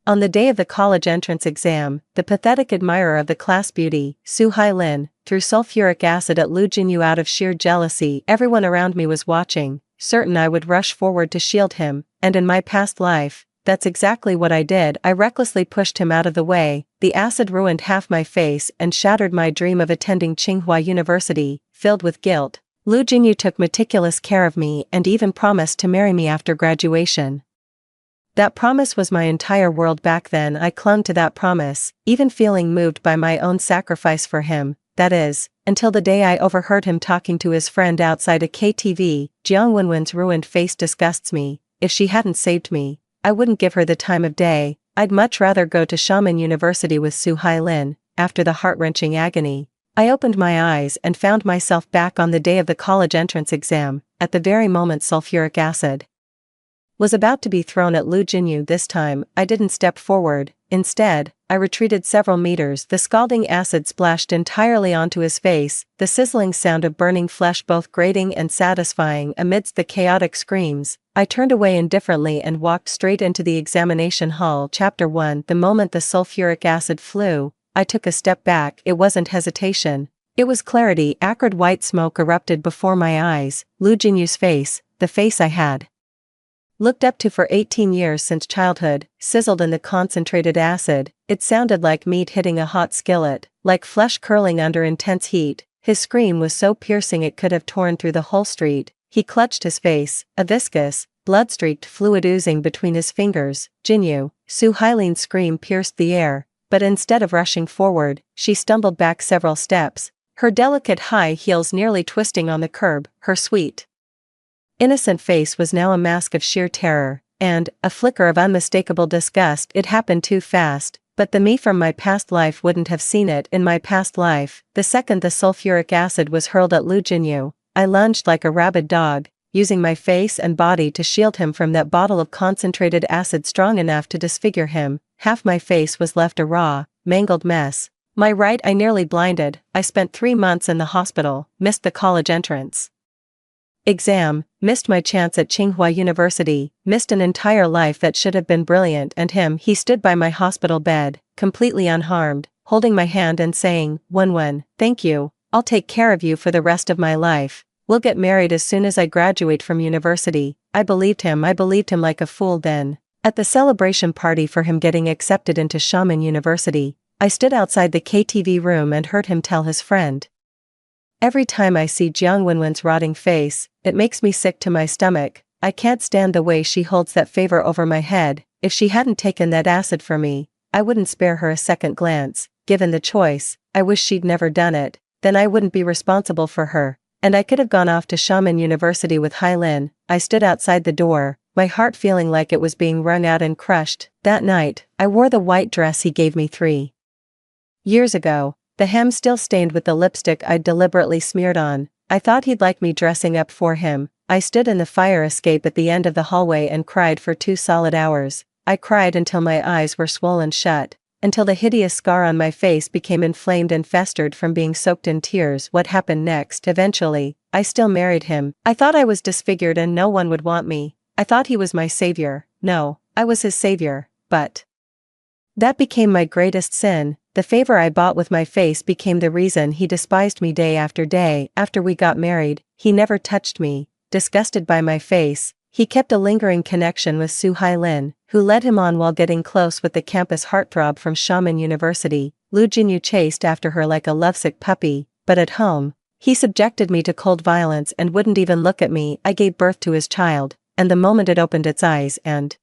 On the day of the college entrance exam, the pathetic admirer of the class beauty, Soo Hai-lin, threw sulfuric acid at Lu Jinyu out of sheer jealousy. Everyone around me was watching, certain I would rush forward to shield him, and in my past life, that's exactly what I did. I recklessly pushed him out of the way. The acid ruined half my face and shattered my dream of attending Tsinghua University. Filled with guilt, Lu Jinyu took meticulous care of me and even promised to marry me after graduation. That promise was my entire world back then. I clung to that promise, even feeling moved by my own sacrifice for him, that is, until the day I overheard him talking to his friend outside a KTV. Jiang Wenwen's ruined face disgusts me. If she hadn't saved me, I wouldn't give her the time of day. I'd much rather go to Xiamen University with Soo Hai-lin. After the heart-wrenching agony, I opened my eyes and found myself back on the day of the college entrance exam, at the very moment sulfuric acid was about to be thrown at Lu Jinyu. This time, I didn't step forward. Instead, I retreated several meters. The scalding acid splashed entirely onto his face, the sizzling sound of burning flesh both grating and satisfying. Amidst the chaotic screams, I turned away indifferently and walked straight into the examination hall. Chapter 1. The moment the sulfuric acid flew, I took a step back. It wasn't hesitation. It was clarity. Acrid white smoke erupted before my eyes. Lu Jinyu's face, the face I had looked up to for 18 years since childhood, sizzled in the concentrated acid. It sounded like meat hitting a hot skillet, like flesh curling under intense heat. His scream was so piercing it could have torn through the whole street. He clutched his face, a viscous, blood-streaked fluid oozing between his fingers. Jinyu, Soo Hai-lin's scream pierced the air, but instead of rushing forward, she stumbled back several steps, her delicate high heels nearly twisting on the curb. Her sweet, innocent face was now a mask of sheer terror, and a flicker of unmistakable disgust. It happened too fast, but the me from my past life wouldn't have seen it. In my past life, the second the sulfuric acid was hurled at Lu Jinyu, I lunged like a rabid dog, using my face and body to shield him from that bottle of concentrated acid strong enough to disfigure him. Half my face was left a raw, mangled mess. My right eye nearly blinded. I spent 3 months in the hospital, missed the college entrance exam, missed my chance at Tsinghua University, missed an entire life that should have been brilliant. And him, he stood by my hospital bed, completely unharmed, holding my hand and saying, "Wenwen, thank you, I'll take care of you for the rest of my life. We'll get married as soon as I graduate from university." I believed him like a fool then. At the celebration party for him getting accepted into Xiamen University, I stood outside the KTV room and heard him tell his friend, "Every time I see Jiang Wenwen's rotting face, it makes me sick to my stomach. I can't stand the way she holds that favor over my head. If she hadn't taken that acid for me, I wouldn't spare her a second glance. Given the choice, I wish she'd never done it. Then I wouldn't be responsible for her, and I could have gone off to Xiamen University with Hai-lin." I stood outside the door, my heart feeling like it was being wrung out and crushed. That night, I wore the white dress he gave me 3 years ago. The hem still stained with the lipstick I'd deliberately smeared on. I thought he'd like me dressing up for him. I stood in the fire escape at the end of the hallway and cried for 2 solid hours. I cried until my eyes were swollen shut, until the hideous scar on my face became inflamed and festered from being soaked in tears. What happened next? Eventually, I still married him. I thought I was disfigured and no one would want me. I thought he was my savior. No, I was his savior, but that became my greatest sin. The favor I bought with my face became the reason he despised me day after day. After we got married, he never touched me. Disgusted by my face, he kept a lingering connection with Soo Hai-lin, who led him on while getting close with the campus heartthrob from Xiamen University. Lu Jinyu chased after her like a lovesick puppy, but at home, he subjected me to cold violence and wouldn't even look at me. I gave birth to his child, and the moment it opened its eyes and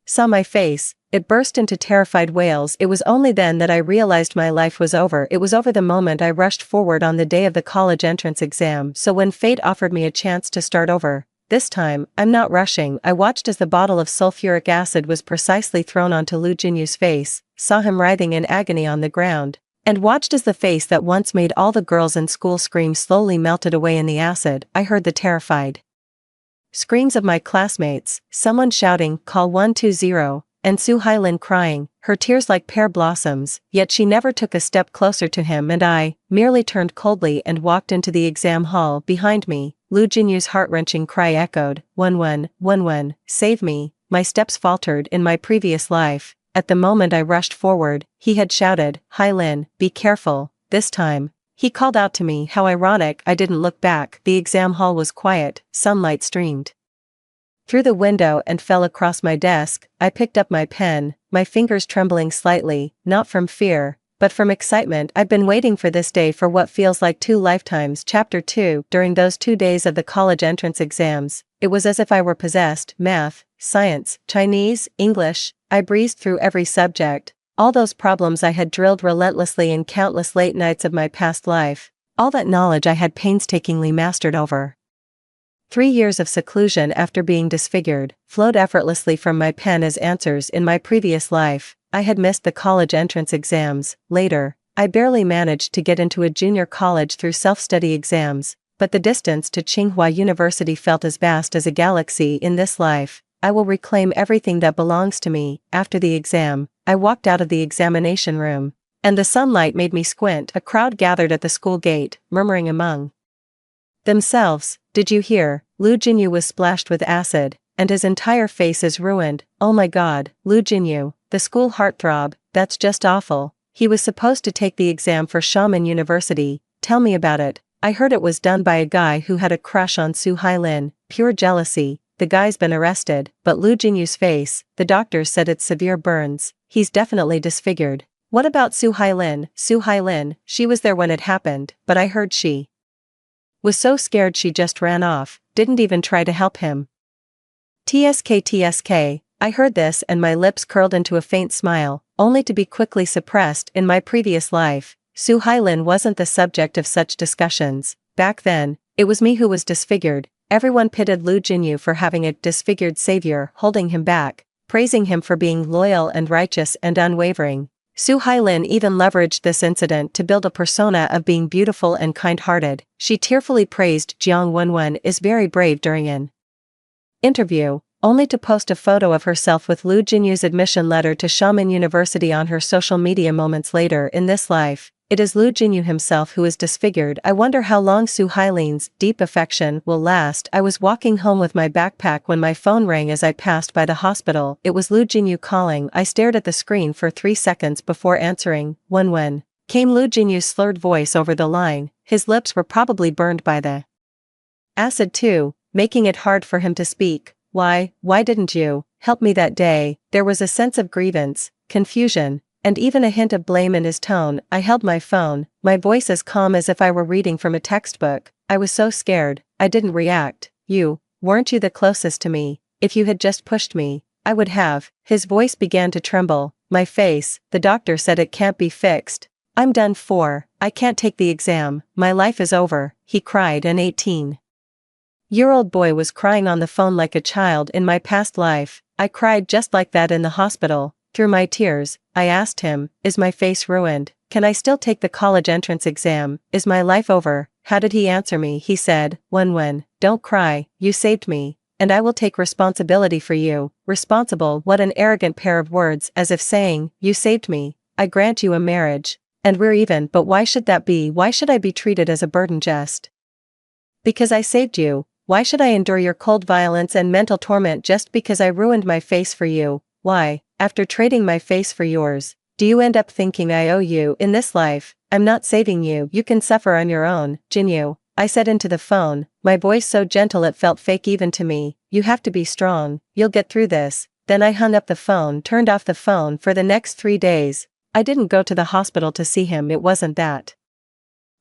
saw my face, it burst into terrified wails. It was only then that I realized my life was over. It was over the moment I rushed forward on the day of the college entrance exam. So when fate offered me a chance to start over, this time, I'm not rushing. I watched as the bottle of sulfuric acid was precisely thrown onto Lu Jinyu's face, saw him writhing in agony on the ground, and watched as the face that once made all the girls in school scream slowly melted away in the acid. I heard the terrified screams of my classmates, someone shouting, "Call 120, and Soo Hai-lin crying, her tears like pear blossoms, yet she never took a step closer to him, and I merely turned coldly and walked into the exam hall. Behind me, Lu Jinyu's heart-wrenching cry echoed, "Wenwen, Wenwen, save me." My steps faltered. In my previous life, At the moment I rushed forward, he had shouted, "Hi Lin, be careful, this time." He called out to me. How ironic, I didn't look back. The exam hall was quiet, sunlight streamed through the window and fell across my desk. I picked up my pen, my fingers trembling slightly, not from fear, but from excitement. I'd been waiting for this day for what feels like 2 lifetimes. Chapter 2. During those 2 days of the college entrance exams, it was as if I were possessed. Math, science, Chinese, English, I breezed through every subject. All those problems I had drilled relentlessly in countless late nights of my past life. All that knowledge I had painstakingly mastered over 3 years of seclusion after being disfigured, flowed effortlessly from my pen as answers in my previous life. I had missed the college entrance exams. Later, I barely managed to get into a junior college through self-study exams, but the distance to Tsinghua University felt as vast as a galaxy. In this life, I will reclaim everything that belongs to me. After the exam, I walked out of the examination room, and the sunlight made me squint. A crowd gathered at the school gate, murmuring among themselves, "Did you hear? Lu Jinyu was splashed with acid, and his entire face is ruined. Oh my god, Lu Jinyu, the school heartthrob, that's just awful. He was supposed to take the exam for Shaman University. Tell me about it." I heard it was done by a guy who had a crush on Su Hailin. Pure jealousy. The guy's been arrested, but Lu Jinyu's face, the doctors said it's severe burns. He's definitely disfigured. What about Su Hailin? Su Hailin, she was there when it happened, but I heard she was so scared she just ran off, didn't even try to help him. TSK. I heard this and my lips curled into a faint smile, only to be quickly suppressed. In my previous life, Su Hailin wasn't the subject of such discussions. Back then, it was me who was disfigured. Everyone pitted Lu Jinyu for having a disfigured savior holding him back, praising him for being loyal and righteous and unwavering. Su Hailin even leveraged this incident to build a persona of being beautiful and kind-hearted. She tearfully praised Jiang Wenwen is very brave during an interview, only to post a photo of herself with Lu Jinyu's admission letter to Shaman University on her social media moments later. In this life, it is Lu Jinyu himself who is disfigured. I wonder how long Su Hailin's deep affection will last. I was walking home with my backpack when my phone rang as I passed by the hospital. It was Lu Jinyu calling. I stared at the screen for 3 seconds before answering. When came Lu Jinyu's slurred voice over the line. His lips were probably burned by the acid too, making it hard for him to speak. Why didn't you help me that day?" There was a sense of grievance, confusion, and even a hint of blame in his tone. I held my phone, my voice as calm as if I were reading from a textbook. I was so scared, I didn't react. Weren't you the closest to me? If you had just pushed me, I would have." His voice began to tremble. My face, the doctor said it can't be fixed. I'm done for, I can't take the exam, my life is over, he cried. An 18-year-old boy was crying on the phone like a child. In my past life, I cried just like that in the hospital. Through my tears, I asked him, is my face ruined? Can I still take the college entrance exam? Is my life over? How did he answer me? He said, Wenwen, don't cry, you saved me, and I will take responsibility for you. Responsible? What an arrogant pair of words, as if saying, you saved me, I grant you a marriage, and we're even. But why should that be? Why should I be treated as a burden just because I saved you? Why should I endure your cold violence and mental torment just because I ruined my face for you? Why, after trading my face for yours, do you end up thinking I owe you? In this life, I'm not saving you. You can suffer on your own, Jinyu, I said into the phone, my voice so gentle it felt fake even to me. You have to be strong, you'll get through this. Then I hung up the phone, turned off the phone. For the next 3 days, I didn't go to the hospital to see him. It wasn't that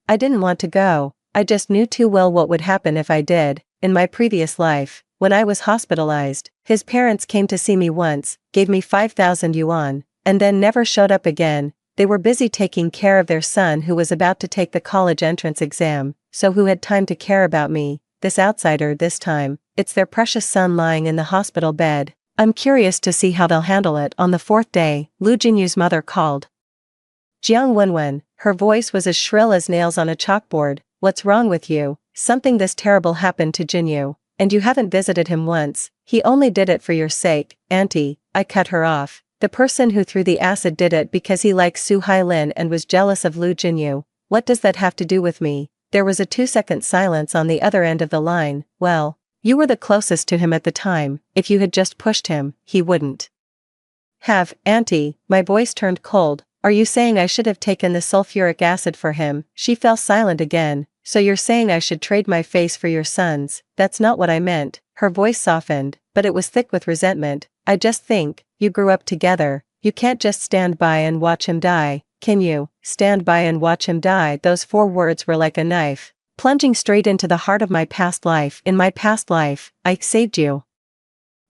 I didn't want to go, I just knew too well what would happen if I did. In my previous life, when I was hospitalized, his parents came to see me once, gave me 5,000 yuan, and then never showed up again. They were busy taking care of their son who was about to take the college entrance exam, so who had time to care about me? This outsider. This time, it's their precious son lying in the hospital bed. I'm curious to see how they'll handle it. On the 4th day, Lu Jinyu's mother called Jiang Wenwen. Her voice was as shrill as nails on a chalkboard. What's wrong with you? Something this terrible happened to Jinyu, and you haven't visited him once. He only did it for your sake, auntie. I cut her off. The person who threw the acid did it because he likes Su Hailin and was jealous of Lu Jinyu. What does that have to do with me? There was a 2-second silence on the other end of the line. Well, you were the closest to him at the time. If you had just pushed him, he wouldn't Auntie, my voice turned cold. Are you saying I should have taken the sulfuric acid for him? She fell silent again. So you're saying I should trade my face for your son's? That's not what I meant. Her voice softened, but it was thick with resentment. I just think, you grew up together. You can't just stand by and watch him die, can you? Stand by and watch him die. Those 4 words were like a knife, plunging straight into the heart of my past life. In my past life, I saved you.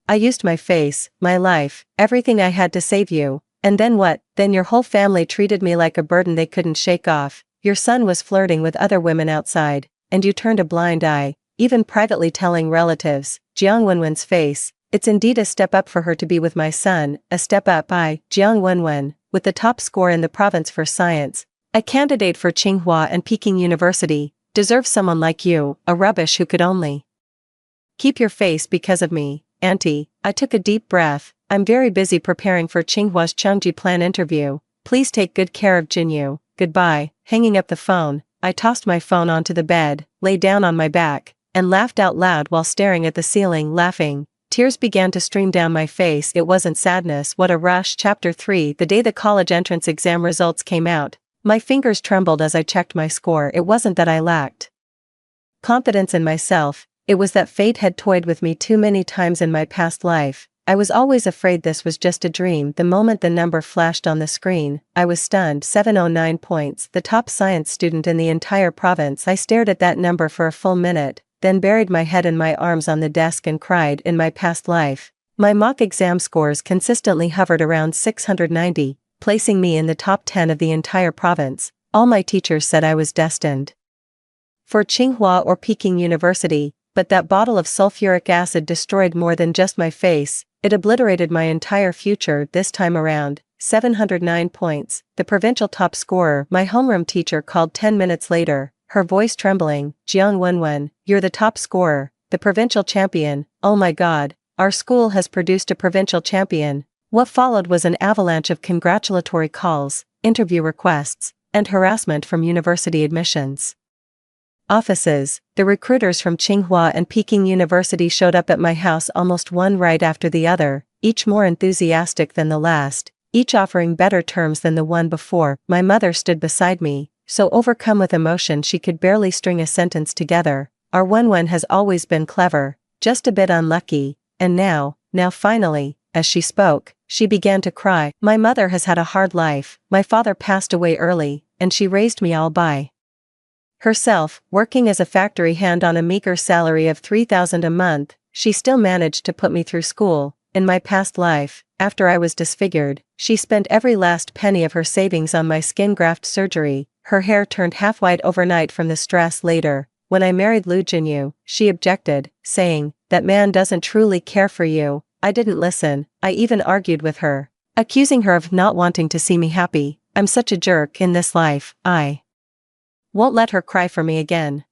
I used my face, my life, everything I had to save you. And then what? Then your whole family treated me like a burden they couldn't shake off. Your son was flirting with other women outside, and you turned a blind eye, even privately telling relatives. Jiang Wenwen's face. It's indeed a step up for her to be with my son, a step up. Jiang Wenwen, with the top score in the province for science, a candidate for Tsinghua and Peking University, deserves someone like you, a rubbish who could only keep your face because of me. Auntie, I took a deep breath. I'm very busy preparing for Tsinghua's Chengji Plan interview. Please take good care of Jinyu. Goodbye. Hanging up the phone, I tossed my phone onto the bed, lay down on my back, and laughed out loud while staring at the ceiling, laughing. Tears began to stream down my face. It wasn't sadness. What a rush. Chapter 3. The day the college entrance exam results came out, my fingers trembled as I checked my score. It wasn't that I lacked confidence in myself. It was that fate had toyed with me too many times in my past life. I was always afraid this was just a dream. The moment the number flashed on the screen, I was stunned. 709 points, the top science student in the entire province. I stared at that number for a full minute, then buried my head in my arms on the desk and cried. In my past life, my mock exam scores consistently hovered around 690, placing me in the top 10 of the entire province. All my teachers said I was destined for Tsinghua or Peking University. But that bottle of sulfuric acid destroyed more than just my face, it obliterated my entire future. This time around, 709 points, the provincial top scorer. My homeroom teacher called 10 minutes later, her voice trembling. Jiang Wenwen, you're the top scorer, the provincial champion. Oh my god, our school has produced a provincial champion. What followed was an avalanche of congratulatory calls, interview requests, and harassment from university admissions offices. The recruiters from Tsinghua and Peking University showed up at my house almost one right after the other, each more enthusiastic than the last, each offering better terms than the one before. My mother stood beside me, so overcome with emotion she could barely string a sentence together. Our Wenwen has always been clever, just a bit unlucky, and now finally, as she spoke, she began to cry. My mother has had a hard life. My father passed away early, and she raised me all by herself, working as a factory hand on a meager salary of 3,000 a month. She still managed to put me through school. In my past life, after I was disfigured, she spent every last penny of her savings on my skin graft surgery. Her hair turned half white overnight from the stress. Later, when I married Lu Jinyu, she objected, saying, "That man doesn't truly care for you." I didn't listen. I even argued with her, accusing her of not wanting to see me happy. I'm such a jerk in this life. I won't let her cry for me again.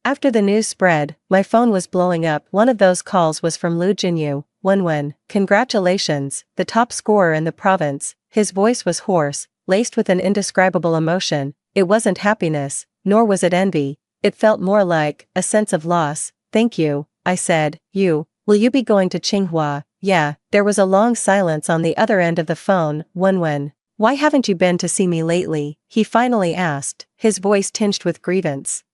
After the news spread, my phone was blowing up. One of those calls was from Lu Jinyu. Wenwen, congratulations, the top scorer in the province. His voice was hoarse, laced with an indescribable emotion. It wasn't happiness, nor was it envy. It felt more like a sense of loss. Thank you, I said. Will you be going to Tsinghua? Yeah. There was a long silence on the other end of the phone. Wenwen, why haven't you been to see me lately? He finally asked, his voice tinged with grievance.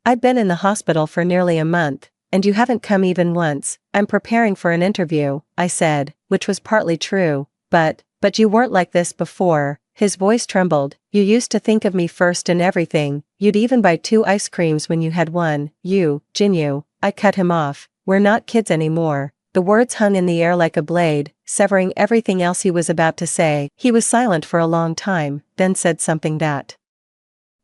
I've been in the hospital for nearly a month, and you haven't come even once. I'm preparing for an interview, I said, which was partly true, but you weren't like this before. His voice trembled. You used to think of me first in everything. You'd even buy 2 ice creams when you had one. Jinyu, I cut him off. We're not kids anymore. The words hung in the air like a blade, severing everything else he was about to say. He was silent for a long time, then said something that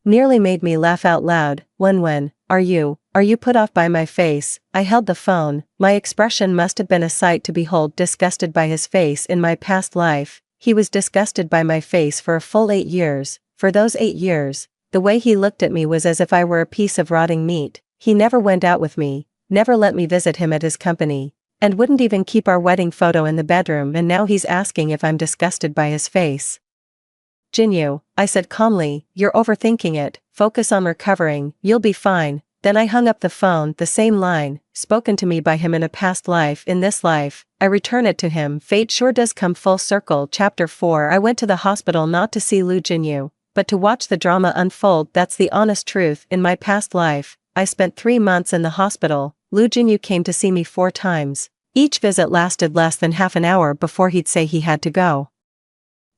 nearly made me laugh out loud. Wenwen, are you put off by my face? I held the phone. My expression must have been a sight to behold. Disgusted by his face. In my past life, he was disgusted by my face for a full 8 years. For those 8 years, the way he looked at me was as if I were a piece of rotting meat. He never went out with me, never let me visit him at his company, and wouldn't even keep our wedding photo in the bedroom. And now he's asking if I'm disgusted by his face. Jinyu, I said calmly, you're overthinking it. Focus on recovering. You'll be fine. Then I hung up the phone. The same line, spoken to me by him in a past life. In this life, I return it to him. Fate sure does come full circle. Chapter 4. I went to the hospital not to see Lu Jinyu, but to watch the drama unfold. That's the honest truth. In my past life, I spent 3 months in the hospital. Lu Jinyu came to see me 4 times. Each visit lasted less than half an hour before he'd say he had to go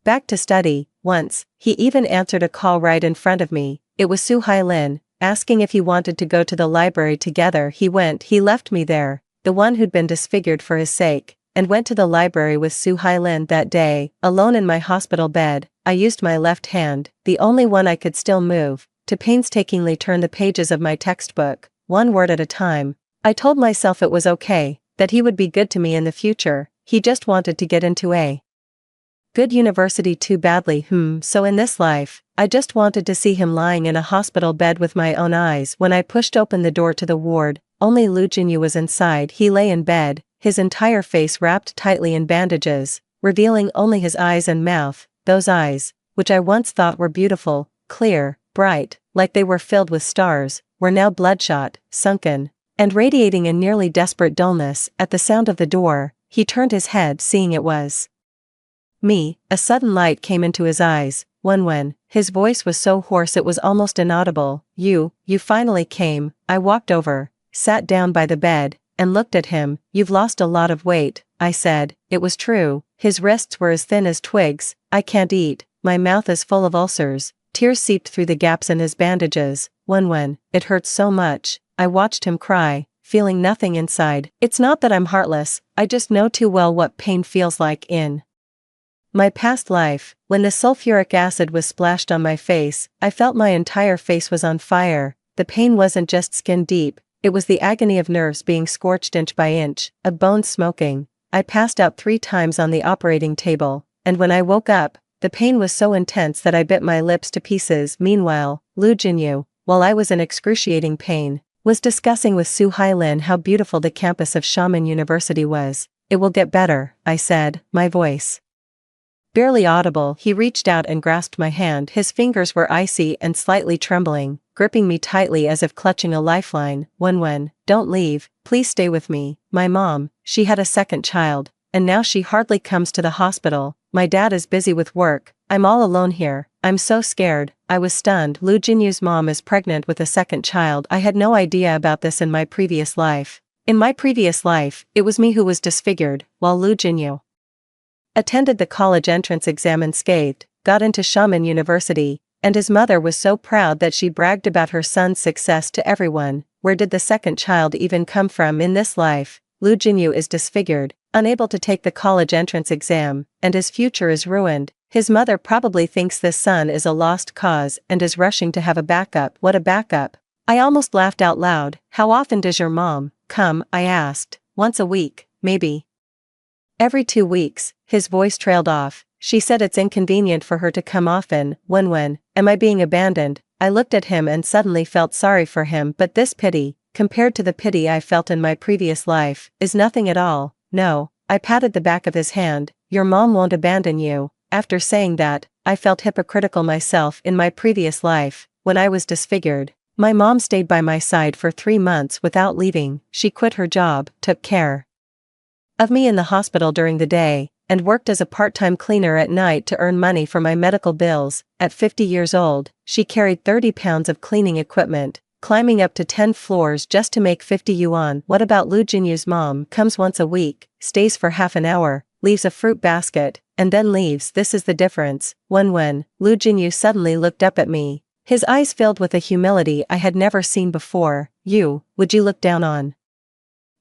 back to study. Once, he even answered a call right in front of me. It was Su Hailin, asking if he wanted to go to the library together. He left me there, the one who'd been disfigured for his sake, and went to the library with Su Hailin that day. Alone in my hospital bed, I used my left hand, the only one I could still move, to painstakingly turn the pages of my textbook, one word at a time. I told myself it was okay, that he would be good to me in the future. He just wanted to get into a good university too badly. So in this life, I just wanted to see him lying in a hospital bed with my own eyes. When I pushed open the door to the ward, only Lu Jinyu was inside. He lay in bed, his entire face wrapped tightly in bandages, revealing only his eyes and mouth. Those eyes, which I once thought were beautiful, clear, bright, like they were filled with stars, were now bloodshot, sunken, and radiating a nearly desperate dullness. At the sound of the door, he turned his head, seeing it was me. A sudden light came into his eyes. When his voice was so hoarse it was almost inaudible. You finally came. I walked over, sat down by the bed, and looked at him. You've lost a lot of weight, I said. It was true. His wrists were as thin as twigs. I can't eat. My mouth is full of ulcers. Tears seeped through the gaps in his bandages. When it hurts so much. I watched him cry, feeling nothing inside. It's not that I'm heartless, I just know too well what pain feels like in my past life. When the sulfuric acid was splashed on my face, I felt my entire face was on fire. The pain wasn't just skin deep, it was the agony of nerves being scorched inch by inch, of bones smoking. I passed out 3 times on the operating table, and when I woke up, the pain was so intense that I bit my lips to pieces. Meanwhile, Lu Jinyu, while I was in excruciating pain, was discussing with Su Hailin how beautiful the campus of Shaman University was. It will get better, I said, my voice barely audible. He reached out and grasped my hand. His fingers were icy and slightly trembling, gripping me tightly as if clutching a lifeline. When, don't leave, please stay with me. My mom, she had a second child, and now she hardly comes to the hospital. My dad is busy with work. I'm all alone here. I'm so scared. I was stunned. Lu Jinyu's mom is pregnant with a second child. I had no idea about this in my previous life. In my previous life, it was me who was disfigured, while Lu Jinyu attended the college entrance exam unscathed, got into Shaman University, and his mother was so proud that she bragged about her son's success to everyone. Where did the second child even come from? In this life, Lu Jinyu is disfigured, unable to take the college entrance exam, and his future is ruined. His mother probably thinks this son is a lost cause and is rushing to have a backup. What a backup? I almost laughed out loud. How often does your mom come? I asked. Once a week, maybe every 2 weeks. His voice trailed off. She said it's inconvenient for her to come often. When am I being abandoned? I looked at him and suddenly felt sorry for him, but this pity, compared to the pity I felt in my previous life, is nothing at all. No, I patted the back of his hand. Your mom won't abandon you. After saying that, I felt hypocritical myself. In my previous life, when I was disfigured, my mom stayed by my side for 3 months without leaving. She quit her job, took care of me in the hospital during the day, and worked as a part-time cleaner at night to earn money for my medical bills. At 50 years old, she carried 30 pounds of cleaning equipment, climbing up to 10 floors just to make 50 yuan. What about Lu Jinyu's mom? Comes once a week, stays for half an hour, leaves a fruit basket, and then leaves. This is the difference. When Lu Jinyu suddenly looked up at me, his eyes filled with a humility I had never seen before. Would you look down on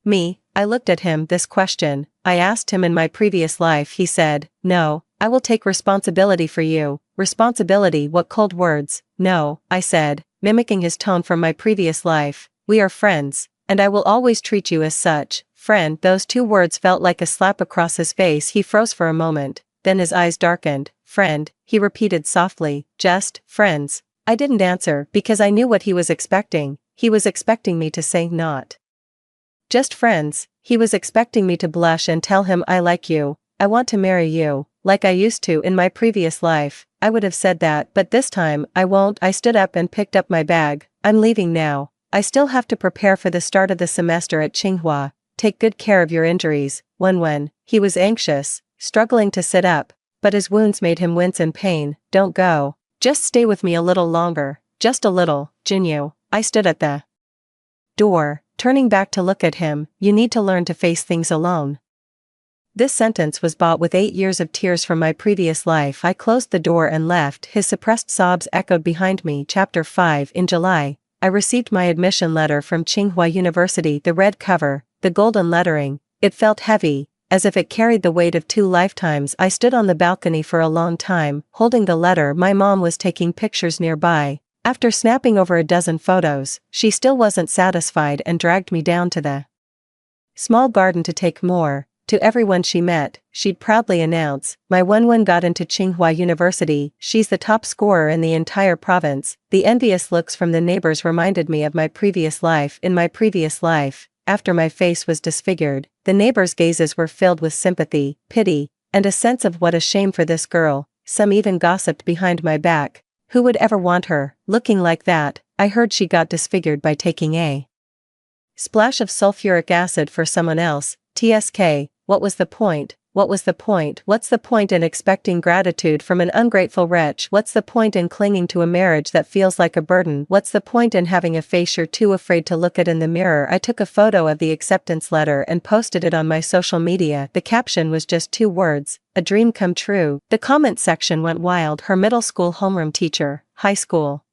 me? I looked at him. This question I asked him in my previous life. He said, no, I will take responsibility for you. Responsibility? What cold words. No, I said, mimicking his tone from my previous life. We are friends, and I will always treat you as such. Friend. Those 2 words felt like a slap across his face. He froze for a moment, then his eyes darkened. Friend, he repeated softly. Just friends. I didn't answer because I knew what he was expecting. He was expecting me to say not just friends. He was expecting me to blush and tell him I like you, I want to marry you, like I used to in my previous life. I would have said that, but this time I won't. I stood up and picked up my bag. I'm leaving now. I still have to prepare for the start of the semester at Tsinghua. Take good care of your injuries, Wenwen. He was anxious, struggling to sit up, but his wounds made him wince in pain. Don't go. Just stay with me a little longer, just a little, Jinyu. I stood at the door, turning back to look at him. You need to learn to face things alone. This sentence was bought with 8 years of tears from my previous life. I closed the door and left. His suppressed sobs echoed behind me. Chapter 5. In July, I received my admission letter from Tsinghua University. The red cover, the golden lettering, it felt heavy, as if it carried the weight of 2 lifetimes. I stood on the balcony for a long time, holding the letter. My mom was taking pictures nearby. After snapping over a dozen photos, she still wasn't satisfied and dragged me down to the small garden to take more. To everyone she met, she'd proudly announce, my Wenwen got into Tsinghua University, she's the top scorer in the entire province. The envious looks from the neighbors reminded me of my previous life. In my previous life, after my face was disfigured, the neighbors' gazes were filled with sympathy, pity, and a sense of what a shame for this girl. Some even gossiped behind my back. Who would ever want her, looking like that? I heard she got disfigured by taking a splash of sulfuric acid for someone else. TSK, what was the point? What was the point? What's the point in expecting gratitude from an ungrateful wretch? What's the point in clinging to a marriage that feels like a burden? What's the point in having a face you're too afraid to look at in the mirror? I took a photo of the acceptance letter and posted it on my social media. The caption was just 2 words, a dream come true. The comment section went wild. Her middle school homeroom teacher, high school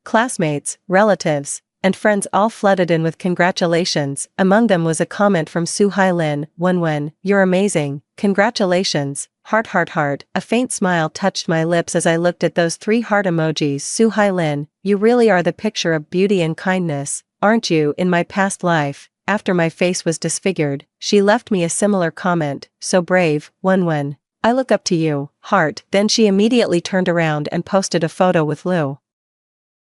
classmates, relatives, and friends all flooded in with congratulations. Among them was a comment from Su Hailin, Wenwen, you're amazing, congratulations, heart heart heart. A faint smile touched my lips as I looked at those 3 heart emojis. Su Hailin, you really are the picture of beauty and kindness, aren't you? In my past life, after my face was disfigured, she left me a similar comment, so brave, Wenwen. I look up to you, heart. Then she immediately turned around and posted a photo with Lu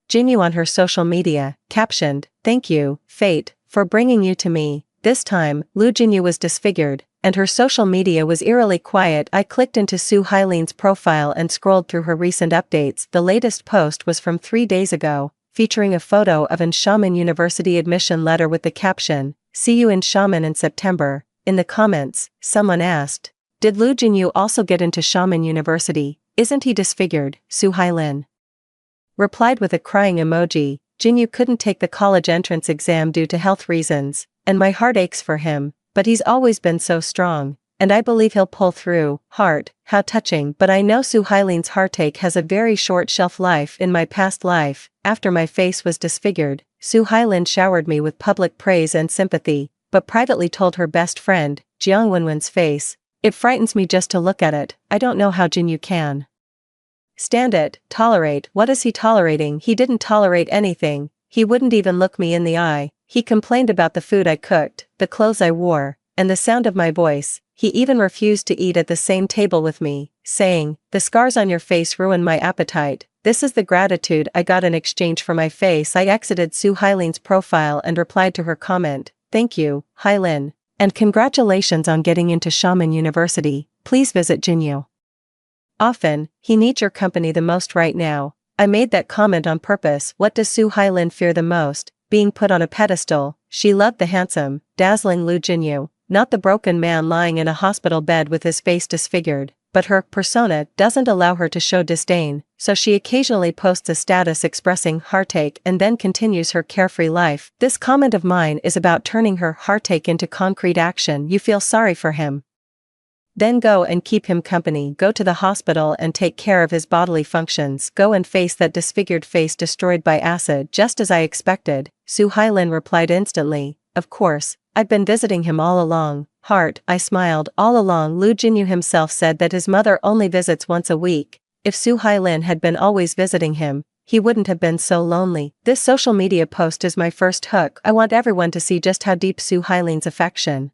Jinyu on her social media, captioned, thank you, fate, for bringing you to me. This time, Lu Jinyu was disfigured, and her social media was eerily quiet. I clicked into Su Hailin's profile and scrolled through her recent updates. The latest post was from 3 days ago, featuring a photo of an Xiamen University admission letter with the caption, see you in Xiamen in September. In the comments, someone asked, did Lu Jinyu also get into Xiamen University? Isn't he disfigured? Su Hailin replied with a crying emoji, Jinyu couldn't take the college entrance exam due to health reasons, and my heart aches for him, but he's always been so strong, and I believe he'll pull through. Heart, how touching. But I know Su Hailin's heartache has a very short shelf life. In my past life, after my face was disfigured, Su Hailin showered me with public praise and sympathy, but privately told her best friend, Jiang Wenwen's face, it frightens me just to look at it. I don't know how Jinyu can stand it. Tolerate. What is he tolerating? He didn't tolerate anything. He wouldn't even look me in the eye. He complained about the food I cooked, the clothes I wore, and the sound of my voice. He even refused to eat at the same table with me, saying, the scars on your face ruin my appetite. This is the gratitude I got in exchange for my face. I exited Su Hailin's profile and replied to her comment, thank you, Hailin, and congratulations on getting into Xiamen University. Please visit Jinyu often, he needs your company the most right now. I made that comment on purpose. What does Su Hailin fear the most? Being put on a pedestal. She loved the handsome, dazzling Lu Jinyu, not the broken man lying in a hospital bed with his face disfigured. But her persona doesn't allow her to show disdain, so she occasionally posts a status expressing heartache and then continues her carefree life. This comment of mine is about turning her heartache into concrete action. You feel sorry for him, then go and keep him company. Go to the hospital and take care of his bodily functions. Go and face that disfigured face destroyed by acid. Just as I expected, Su Hailin replied instantly, of course, I've been visiting him all along. Heart, I smiled. All along. Lu Jinyu himself said that his mother only visits once a week. If Su Hailin had been always visiting him, he wouldn't have been so lonely. This social media post is my first hook. I want everyone to see just how deep Su Hailin's affection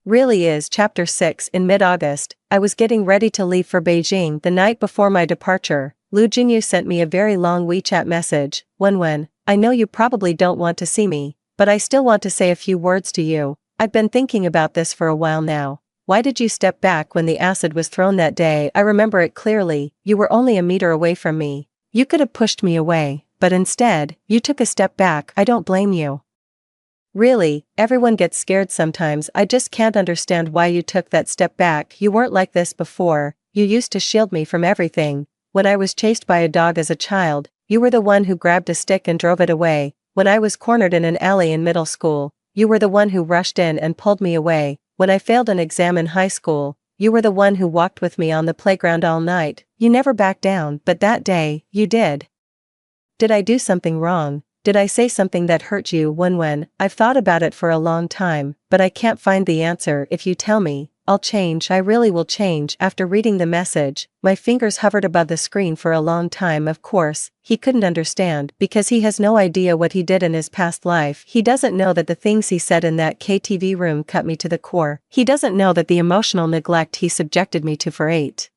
really is. Chapter 6. In mid-August, I was getting ready to leave for Beijing. The night before my departure, Lu Jinyu sent me a very long WeChat message. Wenwen, I know you probably don't want to see me, but I still want to say a few words to you. I've been thinking about this for a while now. Why did you step back when the acid was thrown that day? I remember it clearly. You were only a meter away from me. You could have pushed me away. but instead, you took a step back. I don't blame you. Really, everyone gets scared sometimes. I just can't understand why you took that step back. You weren't like this before. You used to shield me from everything. When I was chased by a dog as a child, you were the one who grabbed a stick and drove it away. When I was cornered in an alley in middle school, you were the one who rushed in and pulled me away. When I failed an exam in high school, you were the one who walked with me on the playground all night. You never backed down, but that day, you did. Did I do something wrong? Did I say something that hurt you? When I've thought about it for a long time, but I can't find the answer. If you tell me, I'll change. I really will change. After reading the message, my fingers hovered above the screen for a long time. Of course, he couldn't understand because he has no idea what he did in his past life. He doesn't know that the things he said in that KTV room cut me to the core. He doesn't know that the emotional neglect he subjected me to for 8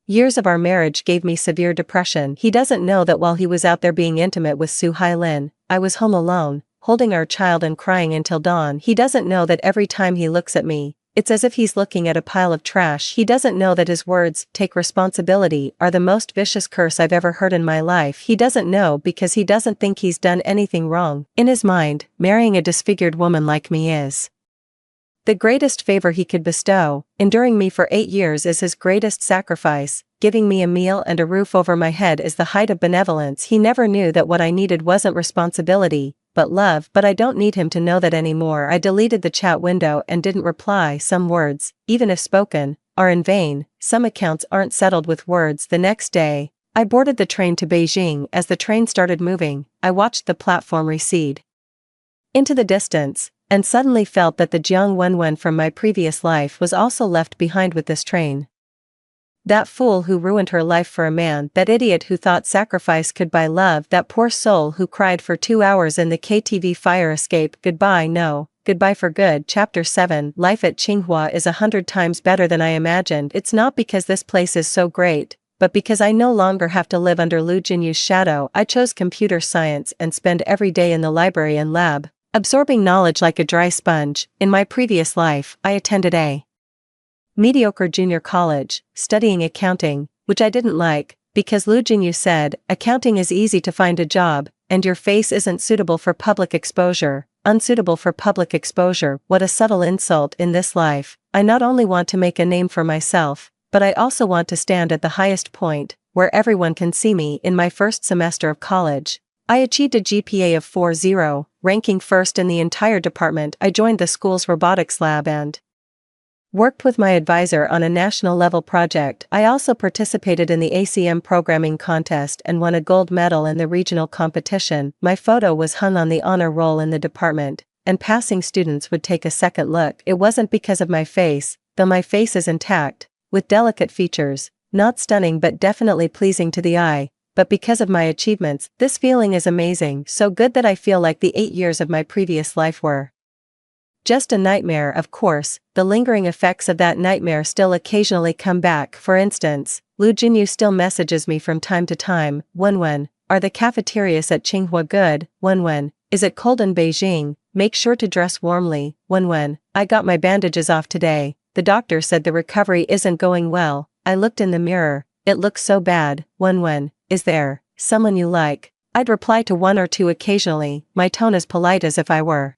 years of our marriage gave me severe depression. He doesn't know that while he was out there being intimate with Soo-Hai Lin, I was home alone, holding our child and crying until dawn. He doesn't know that every time he looks at me, it's as if he's looking at a pile of trash. He doesn't know that his words, "Take responsibility," are the most vicious curse I've ever heard in my life. He doesn't know because he doesn't think he's done anything wrong. In his mind, marrying a disfigured woman like me is the greatest favor he could bestow. Enduring me for 8 years is his greatest sacrifice. Giving me a meal and a roof over my head is the height of benevolence. He never knew that what I needed wasn't responsibility, but love. But I don't need him to know that anymore. I deleted the chat window and didn't reply. Some words, even if spoken, are in vain. Some accounts aren't settled with words. The next day, I boarded the train to Beijing. As the train started moving, I watched the platform recede into the distance, and suddenly felt that the Jiang Wenwen from my previous life was also left behind with this train. That fool who ruined her life for a man, that idiot who thought sacrifice could buy love, that poor soul who cried for 2 hours in the KTV fire escape. Goodbye. No, goodbye for good. Chapter 7. Life at Tsinghua is 100 times better than I imagined. It's not because this place is so great, but because I no longer have to live under Lu Jinyu's shadow. I chose computer science and spend every day in the library and lab, absorbing knowledge like a dry sponge. In my previous life, I attended a mediocre junior college, studying accounting, which I didn't like, because Lu Jinyu said, accounting is easy to find a job, and your face isn't suitable for public exposure. Unsuitable for public exposure. What a subtle insult in this life. I not only want to make a name for myself, but I also want to stand at the highest point, where everyone can see me. In my first semester of college, I achieved a GPA of 4.0, ranking first in the entire department. I joined the school's robotics lab and worked with my advisor on a national-level project. I also participated in the ACM programming contest and won a gold medal in the regional competition. My photo was hung on the honor roll in the department, and passing students would take a second look. It wasn't because of my face, though my face is intact, with delicate features, not stunning but definitely pleasing to the eye, but because of my achievements. This feeling is amazing, so good that I feel like the 8 years of my previous life were just a nightmare. Of course, the lingering effects of that nightmare still occasionally come back. For instance, Lu Jinyu still messages me from time to time. Wenwen, are the cafeterias at Tsinghua good? Wenwen, is it cold in Beijing? Make sure to dress warmly. Wenwen, I got my bandages off today. The doctor said the recovery isn't going well. I looked in the mirror. It looks so bad. Wenwen, is there someone you like? I'd reply to 1 or 2 occasionally, my tone as polite as if I were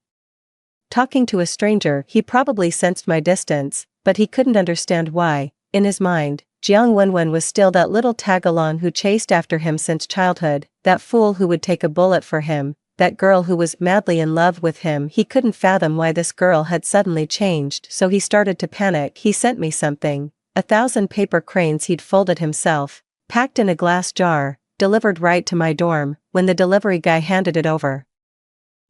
talking to a stranger. He probably sensed my distance, but he couldn't understand why. In his mind, Jiang Wenwen was still that little tagalong who chased after him since childhood, that fool who would take a bullet for him, that girl who was madly in love with him. He couldn't fathom why this girl had suddenly changed, so he started to panic. He sent me something, 1,000 paper cranes he'd folded himself, packed in a glass jar, delivered right to my dorm. When the delivery guy handed it over,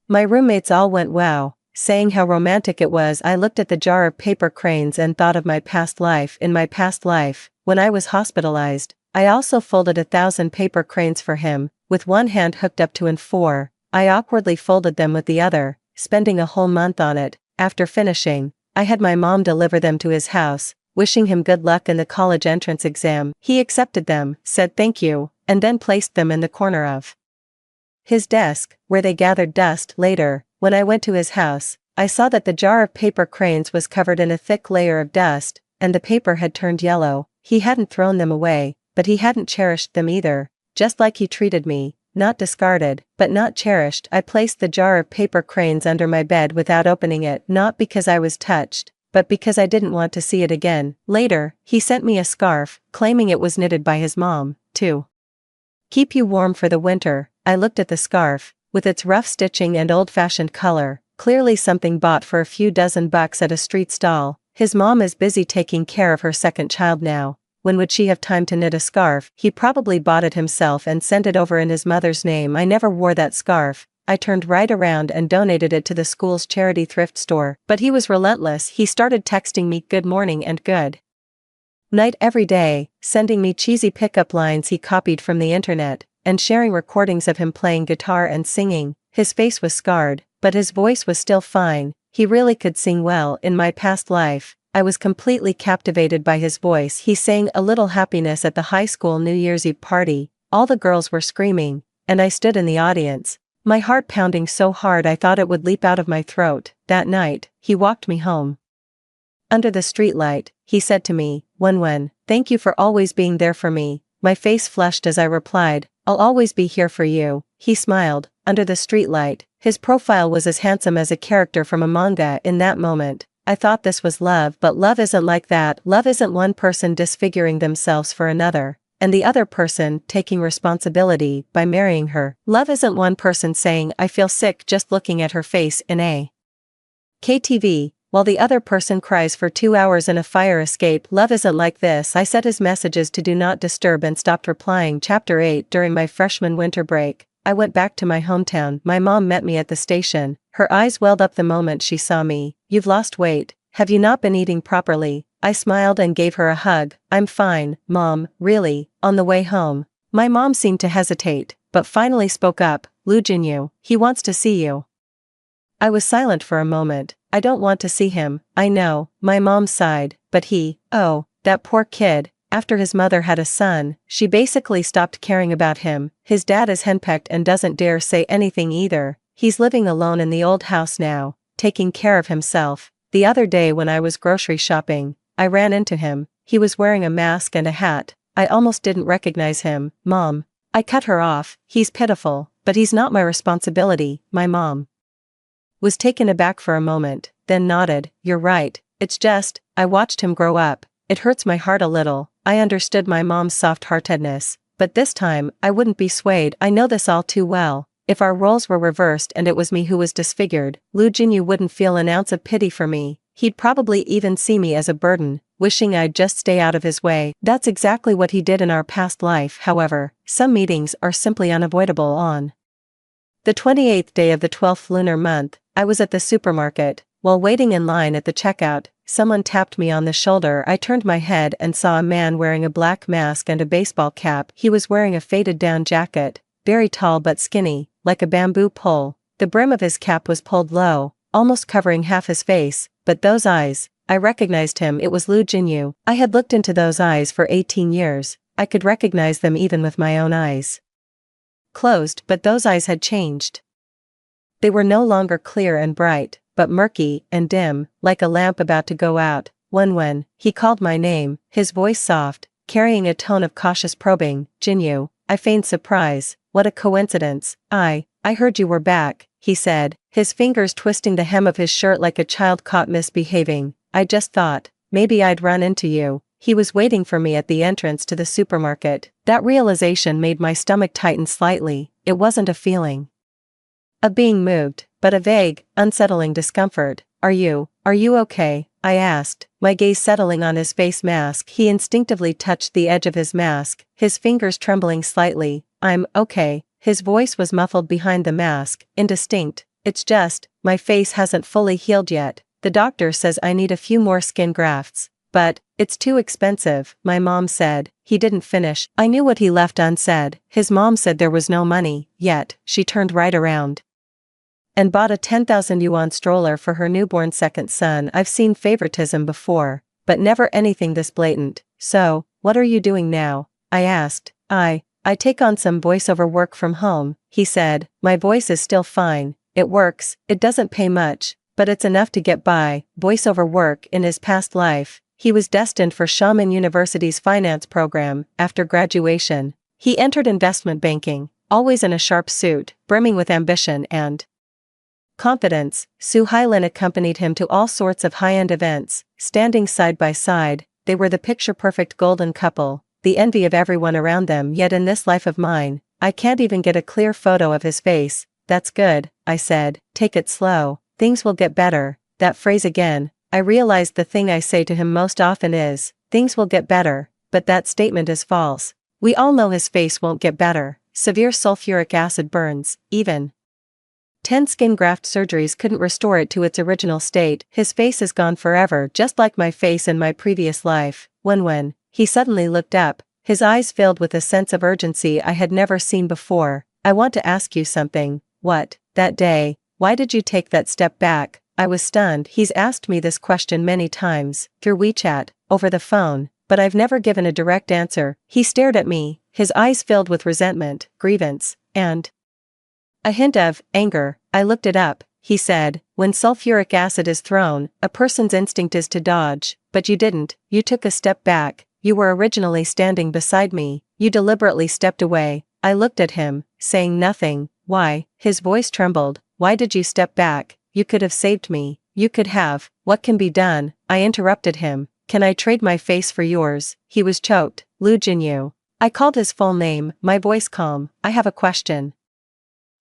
my roommates all went wow, saying how romantic it was. I looked at the jar of paper cranes and thought of my past life. In my past life, when I was hospitalized, I also folded 1,000 paper cranes for him, with one hand hooked up to N4. I awkwardly folded them with the other, spending a whole month on it. After finishing, I had my mom deliver them to his house, wishing him good luck in the college entrance exam. He accepted them, said thank you, and then placed them in the corner of his desk, where they gathered dust. Later, when I went to his house, I saw that the jar of paper cranes was covered in a thick layer of dust, and the paper had turned yellow. He hadn't thrown them away, but he hadn't cherished them either. Just like he treated me, not discarded, but not cherished. I placed the jar of paper cranes under my bed without opening it, not because I was touched, but because I didn't want to see it again. Later, he sent me a scarf, claiming it was knitted by his mom, to keep you warm for the winter. I looked at the scarf, with its rough stitching and old-fashioned color, clearly something bought for a few dozen bucks at a street stall. His mom is busy taking care of her second child now. When would she have time to knit a scarf? He probably bought it himself and sent it over in his mother's name. I never wore that scarf. I turned right around and donated it to the school's charity thrift store. But he was relentless. He started texting me good morning and good night every day, sending me cheesy pickup lines he copied from the internet, and sharing recordings of him playing guitar and singing. His face was scarred, but his voice was still fine. He really could sing well. In my past life, I was completely captivated by his voice. He sang A Little Happiness at the high school New Year's Eve party. All the girls were screaming, and I stood in the audience, my heart pounding so hard I thought it would leap out of my throat. That night, he walked me home. Under the streetlight, he said to me, "Wen, thank you for always being there for me." My face flushed as I replied, "I'll always be here for you." He smiled. Under the streetlight, his profile was as handsome as a character from a manga. In that moment, I thought this was love, but love isn't like that. Love isn't one person disfiguring themselves for another, and the other person taking responsibility by marrying her. Love isn't one person saying, "I feel sick just looking at her face" in a KTV, while the other person cries for 2 hours in a fire escape. Love isn't like this. I set his messages to do not disturb and stopped replying. Chapter 8. During my freshman winter break, I went back to my hometown. My mom met me at the station. Her eyes welled up the moment she saw me. "You've lost weight. Have you not been eating properly?" I smiled and gave her a hug. "I'm fine, Mom, really." On the way home, my mom seemed to hesitate, but finally spoke up. "Lou Jinyu, he wants to see you." I was silent for a moment. "I don't want to see him." "I know," my mom sighed, "but oh, that poor kid. After his mother had a son, she basically stopped caring about him. His dad is henpecked and doesn't dare say anything either. He's living alone in the old house now, taking care of himself." The other day when I was grocery shopping, I ran into him. He was wearing a mask and a hat. I almost didn't recognize him. "Mom." I cut her off. "He's pitiful, but he's not my responsibility." My mom was taken aback for a moment, then nodded. "You're right. It's just, I watched him grow up. It hurts my heart a little." I understood my mom's soft-heartedness, but this time, I wouldn't be swayed. I know this all too well. If our roles were reversed and it was me who was disfigured, Lou Jinyu wouldn't feel an ounce of pity for me. He'd probably even see me as a burden, wishing I'd just stay out of his way. That's exactly what he did in our past life. However, some meetings are simply unavoidable. On the 28th day of the 12th lunar month, I was at the supermarket. While waiting in line at the checkout, someone tapped me on the shoulder. I turned my head and saw a man wearing a black mask and a baseball cap. He was wearing a faded-down jacket, very tall but skinny, like a bamboo pole. The brim of his cap was pulled low, almost covering half his face, but those eyes, I recognized him. It was Lou Jinyu. I had looked into those eyes for 18 years. I could recognize them even with my own eyes closed, but those eyes had changed. They were no longer clear and bright, but murky and dim, like a lamp about to go out. When he called my name, his voice soft, carrying a tone of cautious probing. "Jinyu." I feigned surprise. "What a coincidence. I heard you were back," he said, his fingers twisting the hem of his shirt like a child caught misbehaving. "I just thought, maybe I'd run into you." He was waiting for me at the entrance to the supermarket. That realization made my stomach tighten slightly. It wasn't a feeling of being moved, but a vague, unsettling discomfort. Are you okay?" I asked, my gaze settling on his face mask. He instinctively touched the edge of his mask, his fingers trembling slightly. "I'm okay." His voice was muffled behind the mask, indistinct. "It's just, my face hasn't fully healed yet. The doctor says I need a few more skin grafts. But, it's too expensive," my mom said. He didn't finish. I knew what he left unsaid. His mom said there was no money, yet, she turned right around and bought a 10,000 yuan stroller for her newborn second son. I've seen favoritism before, but never anything this blatant. "So, what are you doing now?" I asked. I take on some voiceover work from home," he said. "My voice is still fine. It works. It doesn't pay much, but it's enough to get by." Voiceover work. In his past life, he was destined for Xiamen University's finance program. After graduation, he entered investment banking. always in a sharp suit, brimming with ambition and confidence. Su Hailin accompanied him to all sorts of high-end events, standing side by side. They were the picture-perfect golden couple, the envy of everyone around them. Yet in this life of mine, I can't even get a clear photo of his face. That's good, I said. Take it slow. Things will get better. That phrase again. I realized the thing I say to him most often is, things will get better, but that statement is false. We all know his face won't get better. Severe sulfuric acid burns, even 10 skin graft surgeries couldn't restore it to its original state. His face is gone forever, just like my face in my previous life. When he suddenly looked up, his eyes filled with a sense of urgency I had never seen before. I want to ask you something. What? That day, why did you take that step back? I was stunned. He's asked me this question many times, through WeChat, over the phone, but I've never given a direct answer. He stared at me, his eyes filled with resentment, grievance, and a hint of anger. I looked it up. He said, when sulfuric acid is thrown, a person's instinct is to dodge, but you didn't. You took a step back. You were originally standing beside me. You deliberately stepped away. I looked at him, saying nothing. Why? His voice trembled. Why did you step back? You could have saved me. You could have. What can be done? I interrupted him. Can I trade my face for yours? He was choked. Lu Jinyu. I called his full name, my voice calm. I have a question.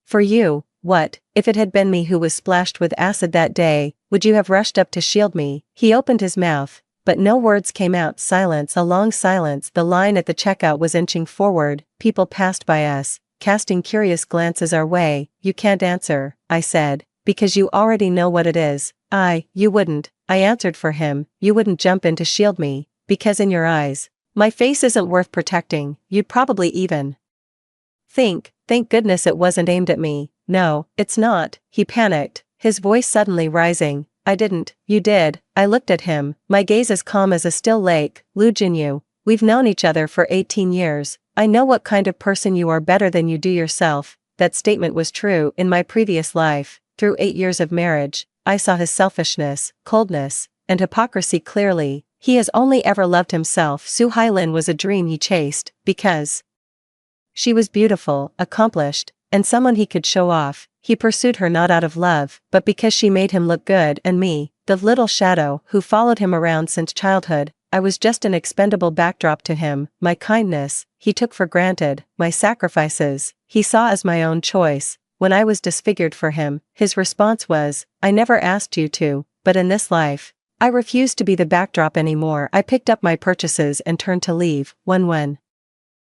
For you. What? If it had been me who was splashed with acid that day, would you have rushed up to shield me? He opened his mouth, but no words came out. Silence, a long silence. The line at the checkout was inching forward. People passed by us, casting curious glances our way. You can't answer, I said, because you already know what it is. You wouldn't, I answered for him. You wouldn't jump in to shield me, because in your eyes, my face isn't worth protecting. You'd probably even thank goodness it wasn't aimed at me. No, it's not. He panicked, his voice suddenly rising. I didn't. You did. I looked at him, my gaze as calm as a still lake. Lu Jinyu, we've known each other for 18 years. I know what kind of person you are better than you do yourself. That statement was true in my previous life. Through 8 years of marriage, I saw his selfishness, coldness, and hypocrisy clearly. He has only ever loved himself. Su Hailin was a dream he chased, because she was beautiful, accomplished, and someone he could show off. He pursued her not out of love, but because she made him look good. And me, the little shadow who followed him around since childhood, I was just an expendable backdrop to him. My kindness, he took for granted. My sacrifices, he saw as my own choice. When I was disfigured for him, his response was, I never asked you to, but in this life, I refuse to be the backdrop anymore. I picked up my purchases and turned to leave. When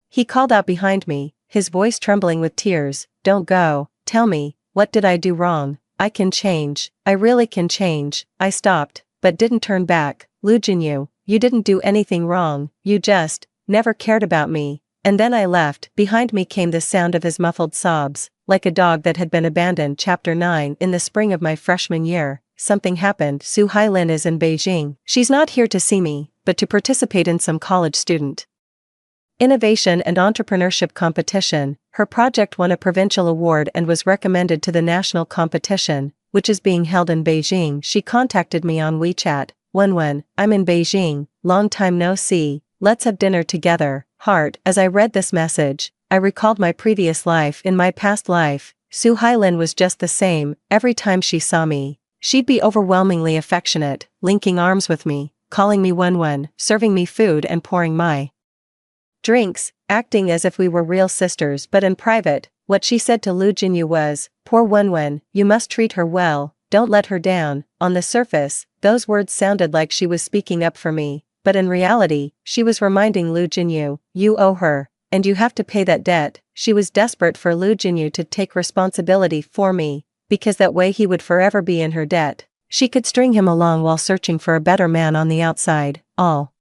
he called out behind me, his voice trembling with tears, don't go. Tell me, what did I do wrong? I can change. I really can change. I stopped, but didn't turn back. Lu Jinyu, you didn't do anything wrong. You just never cared about me. And then I left. Behind me came the sound of his muffled sobs, like a dog that had been abandoned. Chapter 9. In the spring of my freshman year, something happened. Su Hailin is in Beijing. She's not here to see me, but to participate in some college student innovation and entrepreneurship competition. Her project won a provincial award and was recommended to the national competition, which is being held in Beijing. She contacted me on WeChat. When I'm in Beijing, long time no see, let's have dinner together. Heart. As I read this message, I recalled my previous life. In my past life, Su Hailin was just the same. Every time she saw me, she'd be overwhelmingly affectionate, linking arms with me, calling me when, serving me food and pouring my drinks, acting as if we were real sisters. But in private, what she said to Lu Jinyu was, poor Wenwen, you must treat her well, don't let her down. On the surface, those words sounded like she was speaking up for me, but in reality, she was reminding Lu Jinyu, you owe her, and you have to pay that debt. She was desperate for Lu Jinyu to take responsibility for me, because that way he would forever be in her debt. She could string him along while searching for a better man on the outside, all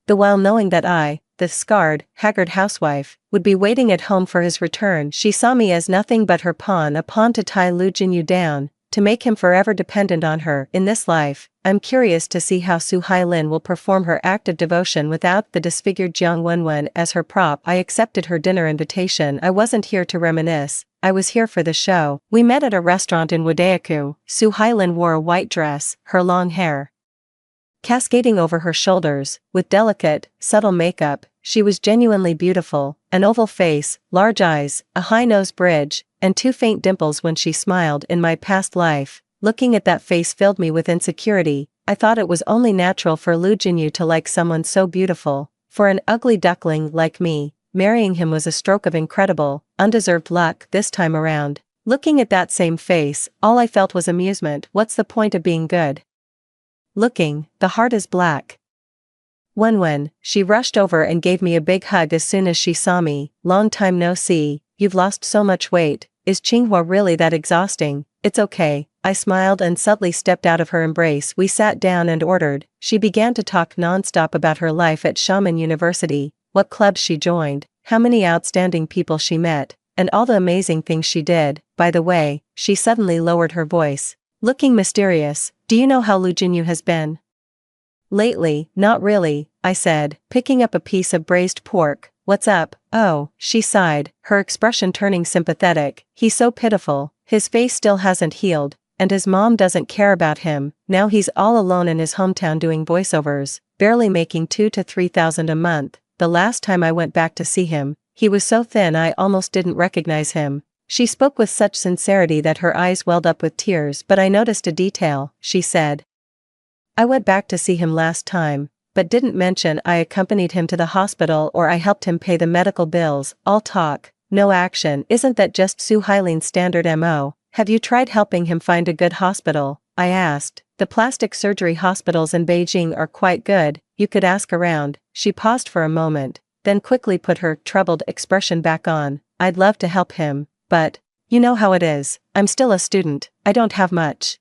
the while knowing that I, the scarred, haggard housewife, would be waiting at home for his return. She saw me as nothing but her pawn, a pawn to tie Lu Jinyu down, to make him forever dependent on her. In this life, I'm curious to see how Su Hailin will perform her act of devotion without the disfigured Jiang Wenwen as her prop. I accepted her dinner invitation. I wasn't here to reminisce, I was here for the show. We met at a restaurant in Wadayaku. Su Hailin wore a white dress, her long hair cascading over her shoulders, with delicate, subtle makeup. She was genuinely beautiful, an oval face, large eyes, a high nose bridge, and 2 faint dimples when she smiled. In my past life, looking at that face filled me with insecurity. I thought it was only natural for Lu Jinyu to like someone so beautiful. For an ugly duckling like me, marrying him was a stroke of incredible, undeserved luck this time around. Looking at that same face, all I felt was amusement. What's the point of being good looking? The heart is black. When she rushed over and gave me a big hug as soon as she saw me. Long time no see, you've lost so much weight. Is Qinghua really that exhausting? It's okay. I smiled and subtly stepped out of her embrace. We sat down and ordered. She began to talk non-stop about her life at Xiamen University, what clubs she joined, how many outstanding people she met, and all the amazing things she did. By the way, she suddenly lowered her voice, looking mysterious. Do you know how Lu Jinyu has been lately? Not really, I said, picking up a piece of braised pork. What's up? Oh, she sighed, her expression turning sympathetic. He's so pitiful, his face still hasn't healed, and his mom doesn't care about him. Now he's all alone in his hometown doing voiceovers, barely making 2,000 to 3,000 a month. The last time I went back to see him, he was so thin I almost didn't recognize him. She spoke with such sincerity that her eyes welled up with tears. But I noticed a detail, she said. I went back to see him last time, but didn't mention I accompanied him to the hospital or I helped him pay the medical bills. All talk, no action. Isn't that just Su Hailin's standard MO? Have you tried helping him find a good hospital? I asked. The plastic surgery hospitals in Beijing are quite good, you could ask around. She paused for a moment, then quickly put her troubled expression back on. I'd love to help him, but, you know how it is, I'm still a student, I don't have much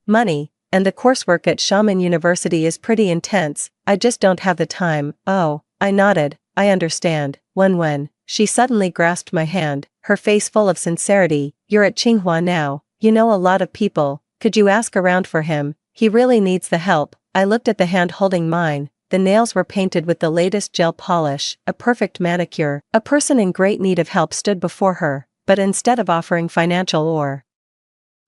money, and the coursework at Xiamen University is pretty intense, I just don't have the time. Oh, I nodded, I understand. When she suddenly grasped my hand, her face full of sincerity. You're at Qinghua now, you know a lot of people, could you ask around for him? He really needs the help. I looked at the hand holding mine. The nails were painted with the latest gel polish, a perfect manicure. A person in great need of help stood before her, but instead of offering financial or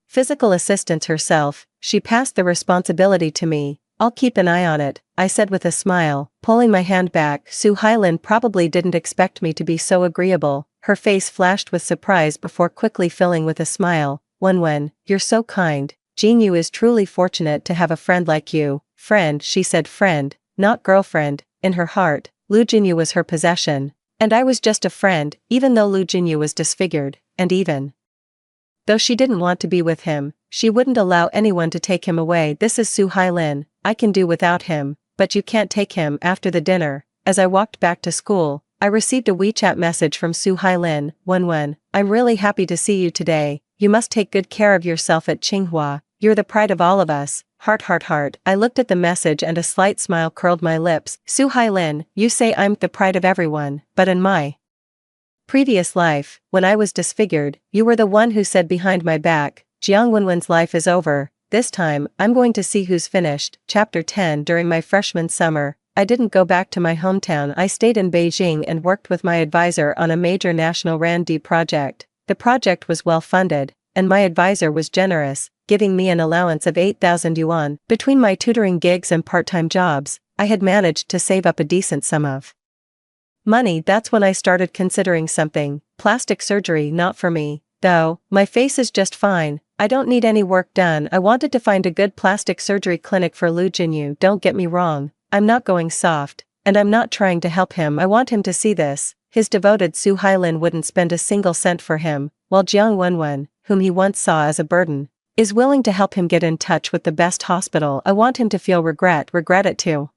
physical assistance herself, she passed the responsibility to me. I'll keep an eye on it, I said with a smile, pulling my hand back. Su Hailin probably didn't expect me to be so agreeable. Her face flashed with surprise before quickly filling with a smile. When you're so kind. Jinyu is truly fortunate to have a friend like you. Friend, she said, friend, not girlfriend. In her heart, Lu Jinyu was her possession, and I was just a friend. Even though Lu Jinyu was disfigured, and even though she didn't want to be with him, she wouldn't allow anyone to take him away. This is Su Hailin, I can do without him, but you can't take him. After the dinner, as I walked back to school, I received a WeChat message from Su Hailin. When I'm really happy to see you today. You must take good care of yourself at Qinghua. You're the pride of all of us. Heart. I looked at the message and a slight smile curled my lips. Su Hailin, you say I'm the pride of everyone, but in my previous life, when I was disfigured, you were the one who said behind my back, Jiang Wenwen's life is over. This time, I'm going to see who's finished. Chapter 10. During my freshman summer, I didn't go back to my hometown. I stayed in Beijing and worked with my advisor on a major national R&D project. The project was well funded, and my advisor was generous, giving me an allowance of 8,000 yuan. Between my tutoring gigs and part-time jobs, I had managed to save up a decent sum of money. That's when I started considering something. Plastic surgery, not for me, though. My face is just fine. I don't need any work done. I wanted to find a good plastic surgery clinic for Lu Jinyu. Don't get me wrong, I'm not going soft, and I'm not trying to help him. I want him to see this. His devoted Su Hailin wouldn't spend a single cent for him, while Jiang Wenwen, whom he once saw as a burden, is willing to help him get in touch with the best hospital. I want him to feel regret it too.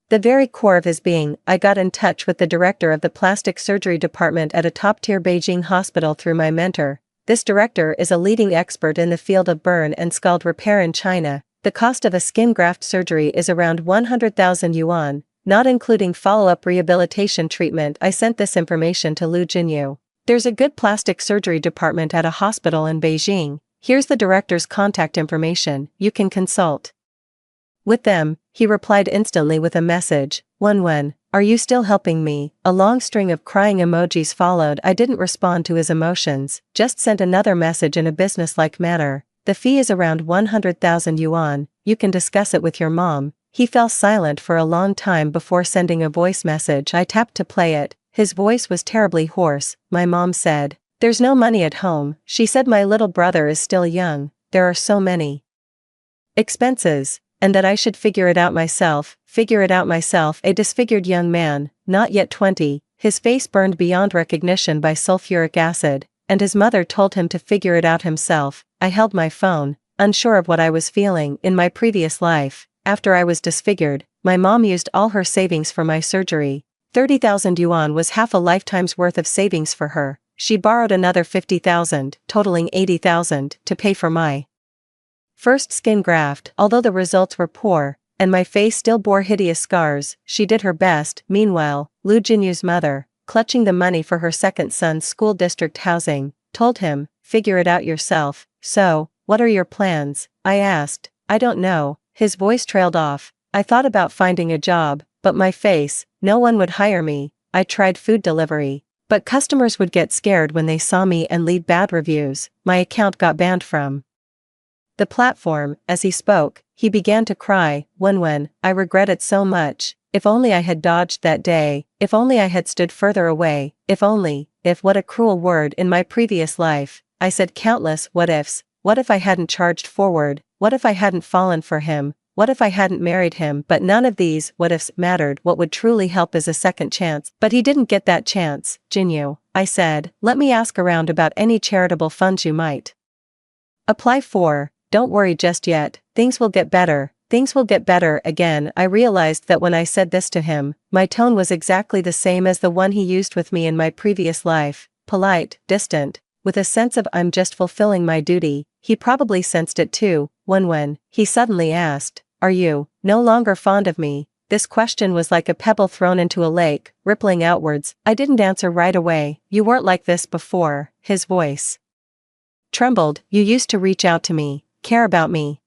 The very core of his being. I got in touch with the director of the plastic surgery department at a top-tier Beijing hospital through my mentor. This director is a leading expert in the field of burn and scald repair in China. The cost of a skin graft surgery is around 100,000 yuan, not including follow-up rehabilitation treatment. I sent this information to Lu Jinyu. There's a good plastic surgery department at a hospital in Beijing. Here's the director's contact information. You can consult with them. He replied instantly with a message. When are you still helping me? A long string of crying emojis followed. I didn't respond to his emotions, just sent another message in a businesslike manner. The fee is around 100,000 yuan. You can discuss it with your mom. He fell silent for a long time before sending a voice message. I tapped to play it. His voice was terribly hoarse. My mom said, "There's no money at home." She said my little brother is still young. There are so many expenses, and that I should figure it out myself. A disfigured young man, not yet 20, his face burned beyond recognition by sulfuric acid, and his mother told him to figure it out himself. I held my phone, unsure of what I was feeling. In my previous life, after I was disfigured, my mom used all her savings for my surgery. 30,000 yuan was half a lifetime's worth of savings for her. She borrowed another 50,000, totaling 80,000, to pay for my first skin graft. Although the results were poor, and my face still bore hideous scars, she did her best. Meanwhile, Lu Jinyu's mother, clutching the money for her second son's school district housing, told him, "Figure it out yourself." "So, what are your plans?" I asked. "I don't know." His voice trailed off. "I thought about finding a job, but my face, no one would hire me. I tried food delivery, but customers would get scared when they saw me and leave bad reviews. My account got banned from the platform." As he spoke, he began to cry. When I regret it so much. If only I had dodged that day. If only I had stood further away. If what a cruel word. In my previous life, I said countless what ifs. What if I hadn't charged forward? What if I hadn't fallen for him? What if I hadn't married him? But none of these what ifs mattered. What would truly help is a second chance. But he didn't get that chance. "Jinyu," I said, "let me ask around about any charitable funds you might apply for. Don't worry just yet. Things will get better." Things will get better. Again, I realized that when I said this to him, my tone was exactly the same as the one he used with me in my previous life. Polite, distant, with a sense of "I'm just fulfilling my duty." He probably sensed it too. When he suddenly asked, "Are you no longer fond of me?" This question was like a pebble thrown into a lake, rippling outwards. I didn't answer right away. "You weren't like this before." His voice trembled. "You used to reach out to me, care about me,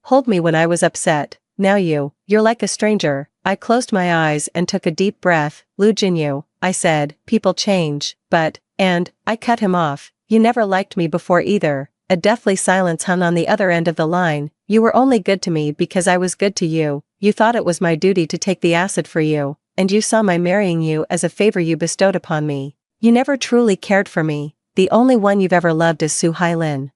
hold me when I was upset. Now you're like a stranger." I closed my eyes and took a deep breath. "Lu Jinyu," I said, "people change, but," and I cut him off. "You never liked me before either." A deathly silence hung on the other end of the line. "You were only good to me because I was good to you. You thought it was my duty to take the acid for you, and you saw my marrying you as a favor you bestowed upon me. You never truly cared for me. The only one you've ever loved is Su Hailin."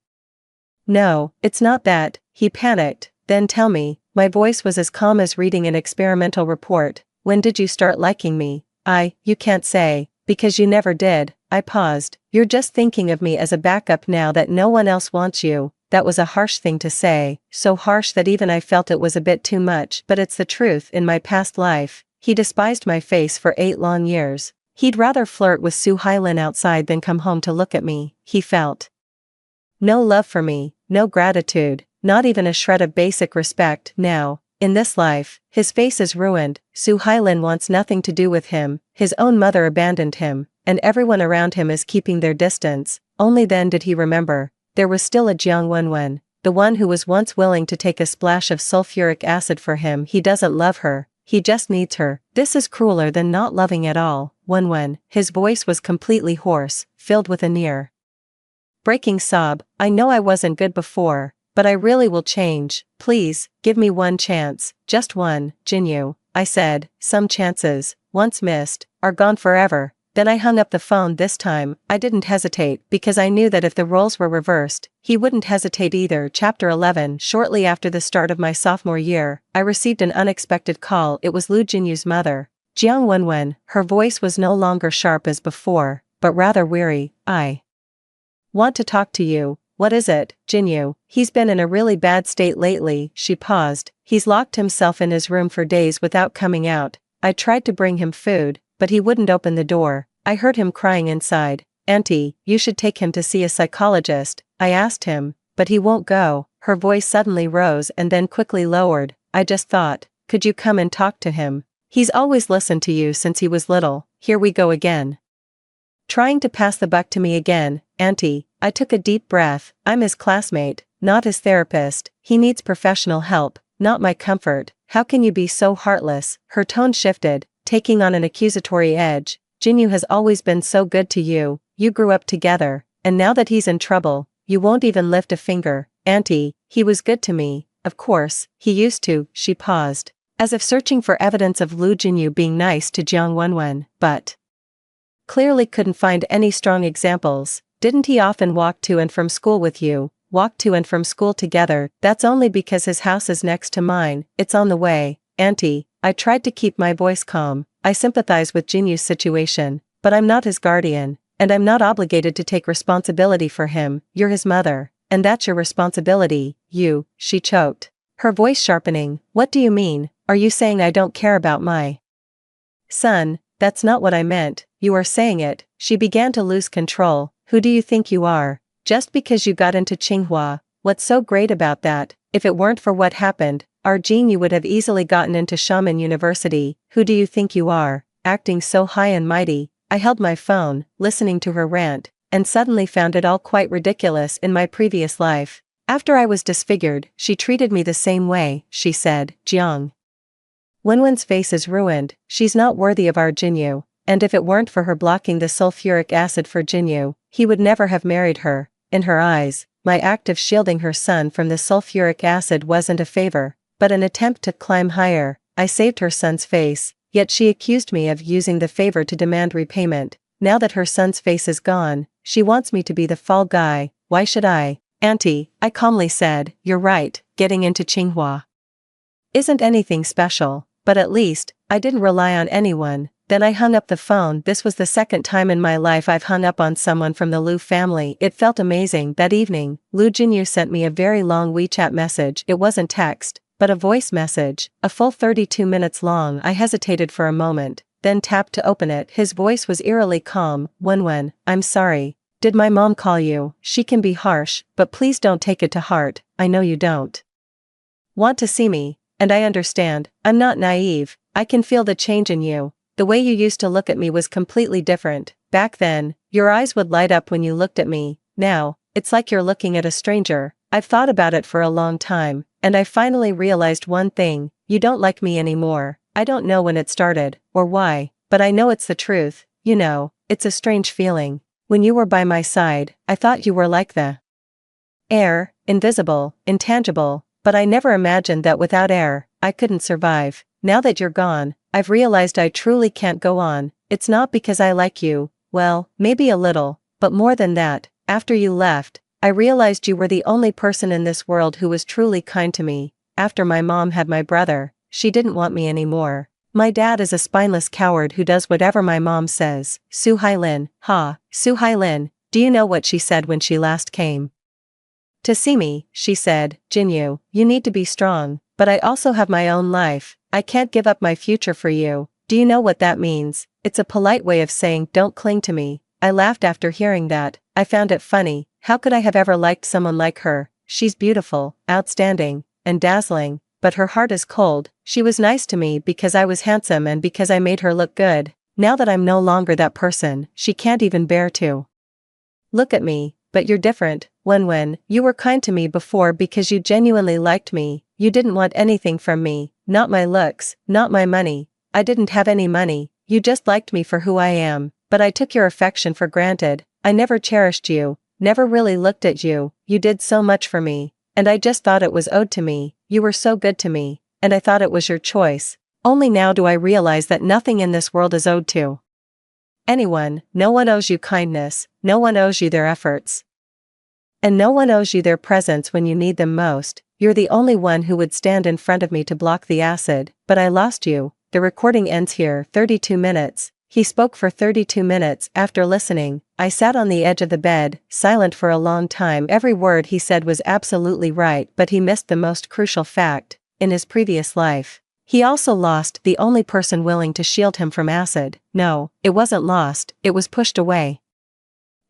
"No, it's not that," he panicked. "Then tell me." My voice was as calm as reading an experimental report. "When did you start liking me?" You can't say, because you never did." I paused. "You're just thinking of me as a backup now that no one else wants you." That was a harsh thing to say, so harsh that even I felt it was a bit too much, but it's the truth. In my past life, he despised my face for 8 long years. He'd rather flirt with Su Hailin outside than come home to look at me. He felt no love for me, no gratitude, not even a shred of basic respect. Now, in this life, his face is ruined. Su Hailin wants nothing to do with him. His own mother abandoned him, and everyone around him is keeping their distance. Only then did he remember. There was still a Jiang Wenwen, the one who was once willing to take a splash of sulfuric acid for him. He doesn't love her, he just needs her. This is crueler than not loving at all. Wenwen, his voice was completely hoarse, filled with a near breaking sob. "I know I wasn't good before, but I really will change. Please, give me one chance, just one." "Jinyu," I said, "some chances, once missed, are gone forever." Then I hung up the phone. This time, I didn't hesitate, because I knew that if the roles were reversed, he wouldn't hesitate either. Chapter 11. Shortly after the start of my sophomore year, I received an unexpected call. It was Lu Jinyu's mother, Jiang Wenwen. Her voice was no longer sharp as before, but rather weary. "I want to talk to you." "What is it?" "Jinyu, he's been in a really bad state lately." She paused. "He's locked himself in his room for days without coming out. I tried to bring him food, but he wouldn't open the door. I heard him crying inside." "Auntie, you should take him to see a psychologist." I asked him, "but he won't go." Her voice suddenly rose and then quickly lowered. "I just thought, could you come and talk to him? He's always listened to you since he was little." Here we go again, trying to pass the buck to me again. "Auntie," I took a deep breath, "I'm his classmate, not his therapist. He needs professional help, not my comfort." "How can you be so heartless?" Her tone shifted, taking on an accusatory edge. "Jinyu has always been so good to you, you grew up together, and now that he's in trouble, you won't even lift a finger." "Auntie, he was good to me, of course, he used to, she paused, as if searching for evidence of Lu Jinyu being nice to Jiang Wenwen, but clearly couldn't find any strong examples. Didn't he often walk to and from school with you? Walk to and from school together? That's only because his house is next to mine, it's on the way, Auntie. I tried to keep my voice calm. I sympathize with Jinyu's situation, but I'm not his guardian, and I'm not obligated to take responsibility for him. You're his mother, and that's your responsibility. She choked, her voice sharpening. What do you mean? Are you saying I don't care about my son? That's not what I meant. You are saying it. She began to lose control. Who do you think you are? Just because you got into Tsinghua, what's so great about that? If it weren't for what happened, our Jin, you would have easily gotten into Shaman University. Who do you think you are? Acting so high and mighty. I held my phone, listening to her rant, and suddenly found it all quite ridiculous. In my previous life, after I was disfigured, she treated me the same way, she said. Jiang Wenwen's face is ruined. She's not worthy of our Jinyu, and if it weren't for her blocking the sulfuric acid for Jinyu, he would never have married her. In her eyes, my act of shielding her son from the sulfuric acid wasn't a favor, but an attempt to climb higher. I saved her son's face, yet she accused me of using the favor to demand repayment. Now that her son's face is gone, she wants me to be the fall guy. Why should I? Auntie, I calmly said, you're right, getting into Tsinghua isn't anything special, but at least, I didn't rely on anyone. Then I hung up the phone. This was the second time in my life I've hung up on someone from the Lu family. It felt amazing. That evening, Lu Jinyu sent me a very long WeChat message. It wasn't text, but a voice message, a full 32 minutes long. I hesitated for a moment, then tapped to open it. His voice was eerily calm. Wenwen, I'm sorry. Did my mom call you? She can be harsh, but please don't take it to heart. I know you don't want to see me, and I understand. I'm not naive. I can feel the change in you. The way you used to look at me was completely different. Back then, your eyes would light up when you looked at me. Now, it's like you're looking at a stranger. I've thought about it for a long time, and I finally realized one thing. You don't like me anymore. I don't know when it started, or why, but I know it's the truth. You know, it's a strange feeling. When you were by my side, I thought you were like the air, invisible, intangible, but I never imagined that without air, I couldn't survive. Now that you're gone, I've realized I truly can't go on. It's not because I like you, well, maybe a little, but more than that. After you left, I realized you were the only person in this world who was truly kind to me. After my mom had my brother, she didn't want me anymore. My dad is a spineless coward who does whatever my mom says. Su Hailin, Su Hailin, do you know what she said when she last came to see me? She said, Jinyu, you need to be strong, but I also have my own life. I can't give up my future for you. Do you know what that means? It's a polite way of saying don't cling to me. I laughed after hearing that. I found it funny. How could I have ever liked someone like her? She's beautiful, outstanding, and dazzling, but her heart is cold. She was nice to me because I was handsome and because I made her look good. Now that I'm no longer that person, she can't even bear to look at me. But you're different, Wenwen. You were kind to me before because you genuinely liked me. You didn't want anything from me, not my looks, not my money. I didn't have any money. You just liked me for who I am, but I took your affection for granted. I never cherished you, never really looked at you. You did so much for me, and I just thought it was owed to me. You were so good to me, and I thought it was your choice. Only now do I realize that nothing in this world is owed to anyone. No one owes you kindness, no one owes you their efforts, and no one owes you their presence when you need them most. You're the only one who would stand in front of me to block the acid, but I lost you. The recording ends here. 32 minutes. He spoke for 32 minutes. After listening, I sat on the edge of the bed, silent for a long time. Every word he said was absolutely right, but he missed the most crucial fact. In his previous life, he also lost the only person willing to shield him from acid. No, it wasn't lost, it was pushed away,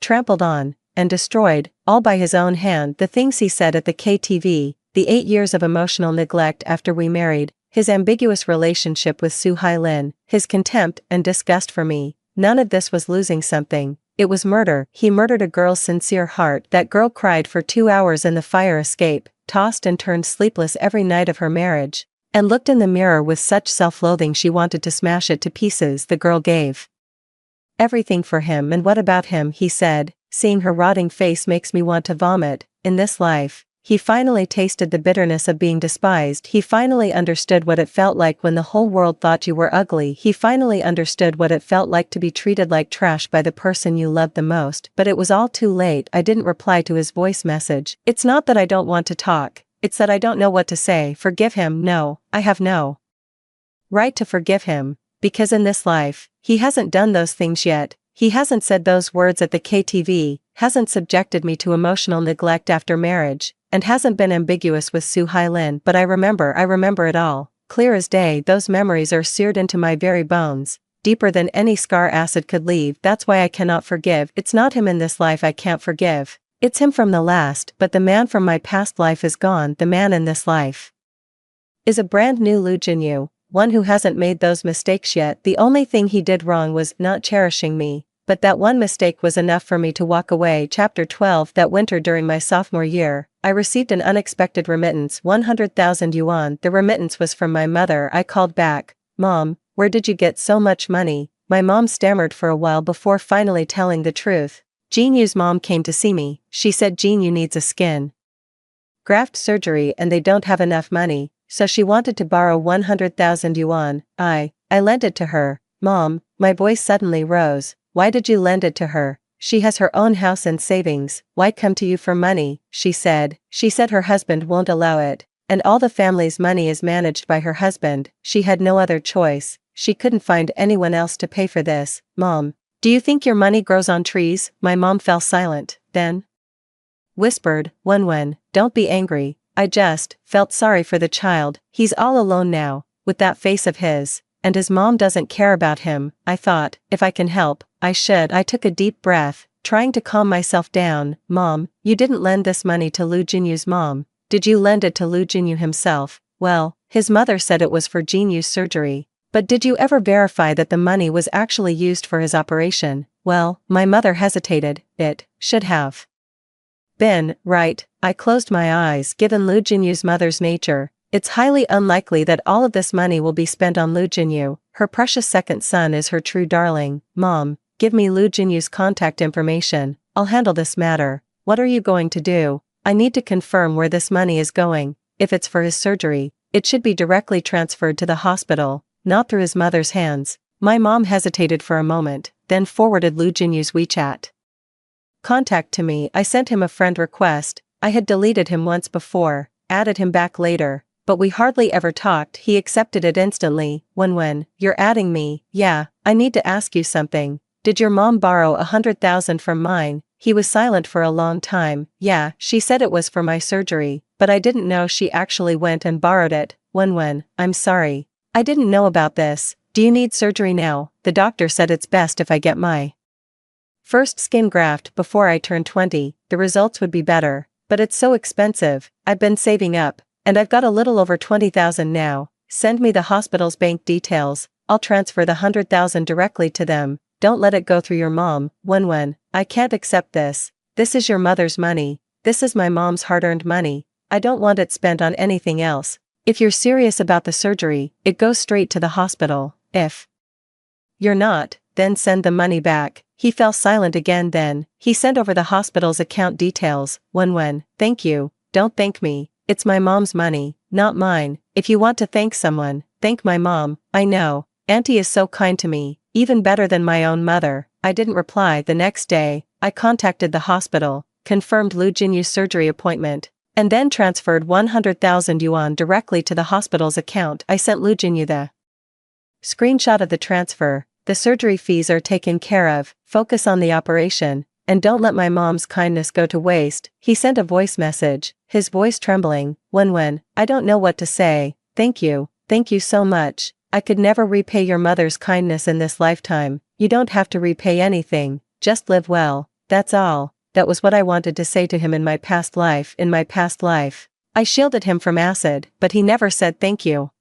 trampled on, and destroyed, all by his own hand. The things he said at the KTV, the 8 years of emotional neglect after we married, his ambiguous relationship with Su Hailin, his contempt and disgust for me, none of this was losing something. It was murder. He murdered a girl's sincere heart. That girl cried for 2 hours in the fire escape, tossed and turned sleepless every night of her marriage, and looked in the mirror with such self-loathing she wanted to smash it to pieces. The girl gave everything for him. And what about him? He said, seeing her rotting face makes me want to vomit. In this life, He finally tasted the bitterness of being despised. He finally understood what it felt like when the whole world thought you were ugly. He finally understood what it felt like to be treated like trash by the person you loved the most. But it was all too late. I didn't reply to his voice message. It's not that I don't want to talk. It's that I don't know what to say. Forgive him. No, I have no right to forgive him. Because in this life, he hasn't done those things yet. He hasn't said those words at the KTV, hasn't subjected me to emotional neglect after marriage, and hasn't been ambiguous with Soo-Hai-Lin. But I remember it all. Clear as day. Those memories are seared into my very bones, deeper than any scar acid could leave. That's why I cannot forgive. It's not him in this life I can't forgive. It's him from the last, but the man from my past life is gone. The man in this life is a brand new Loo Jinyu, one who hasn't made those mistakes yet. The only thing he did wrong was not cherishing me, but that one mistake was enough for me to walk away. Chapter 12. That winter during my sophomore year, I received an unexpected remittance, 100,000 yuan. The remittance was from my mother. I called back, "Mom, where did you get so much money?" My mom stammered for a while before finally telling the truth. Jinyu's mom came to see me. She said Jinyu needs a skin graft surgery and they don't have enough money, so she wanted to borrow 100,000 yuan. I lent it to her. Mom, my voice suddenly rose. Why did you lend it to her? She has her own house and savings. Why come to you for money? She said her husband won't allow it, and all the family's money is managed by her husband. She had no other choice. She couldn't find anyone else to pay for this. Mom, do you think your money grows on trees? My mom fell silent, then whispered, Wenwen, don't be angry. I just felt sorry for the child. He's all alone now, with that face of his, and his mom doesn't care about him. I thought, if I can help, I should. I took a deep breath, trying to calm myself down. Mom, you didn't lend this money to Loo Jinyu's mom. Did you lend it to Loo Jinyu himself? Well, his mother said it was for Jinyu's surgery. But did you ever verify that the money was actually used for his operation? Well, my mother hesitated. It should have been, right. I closed my eyes. Given Loo Jinyu's mother's nature, it's highly unlikely that all of this money will be spent on Loo Jinyu. Her precious second son is her true darling. Mom, give me Loo Jinyu's contact information. I'll handle this matter. What are you going to do? I need to confirm where this money is going. If it's for his surgery, it should be directly transferred to the hospital, not through his mother's hands. My mom hesitated for a moment, then forwarded Loo Jinyu's WeChat contact to me. I sent him a friend request. I had deleted him once before, added him back later, but we hardly ever talked. He accepted it instantly. When you're adding me, yeah, I need to ask you something. Did your mom borrow 100,000 from mine? He was silent for a long time. Yeah, she said it was for my surgery, but I didn't know she actually went and borrowed it. When I'm sorry. I didn't know about this. Do you need surgery now? The doctor said it's best if I get my first skin graft before I turn 20. The results would be better, but it's so expensive. I've been saving up, and I've got a little over 20,000 now. Send me the hospital's bank details. I'll transfer the 100,000 directly to them. Don't let it go through your mom. When I can't accept this. This is your mother's money. This is my mom's hard-earned money. I don't want it spent on anything else. If you're serious about the surgery, it goes straight to the hospital. If you're not, then send the money back. He fell silent again. Then he sent over the hospital's account details. When thank you. Don't thank me. It's my mom's money, not mine. If you want to thank someone, thank my mom. I know. Auntie is so kind to me, even better than my own mother. I didn't reply. The next day, I contacted the hospital, confirmed Loo Jinyu's surgery appointment, and then transferred 100,000 yuan directly to the hospital's account. I sent Loo Jinyu the screenshot of the transfer. The surgery fees are taken care of. Focus on the operation, and don't let my mom's kindness go to waste. He sent a voice message, his voice trembling. When I don't know what to say. Thank you so much. I could never repay your mother's kindness in this lifetime. You don't have to repay anything, just live well. That's all. That was what I wanted to say to him in my past life. I shielded him from acid, but he never said thank you.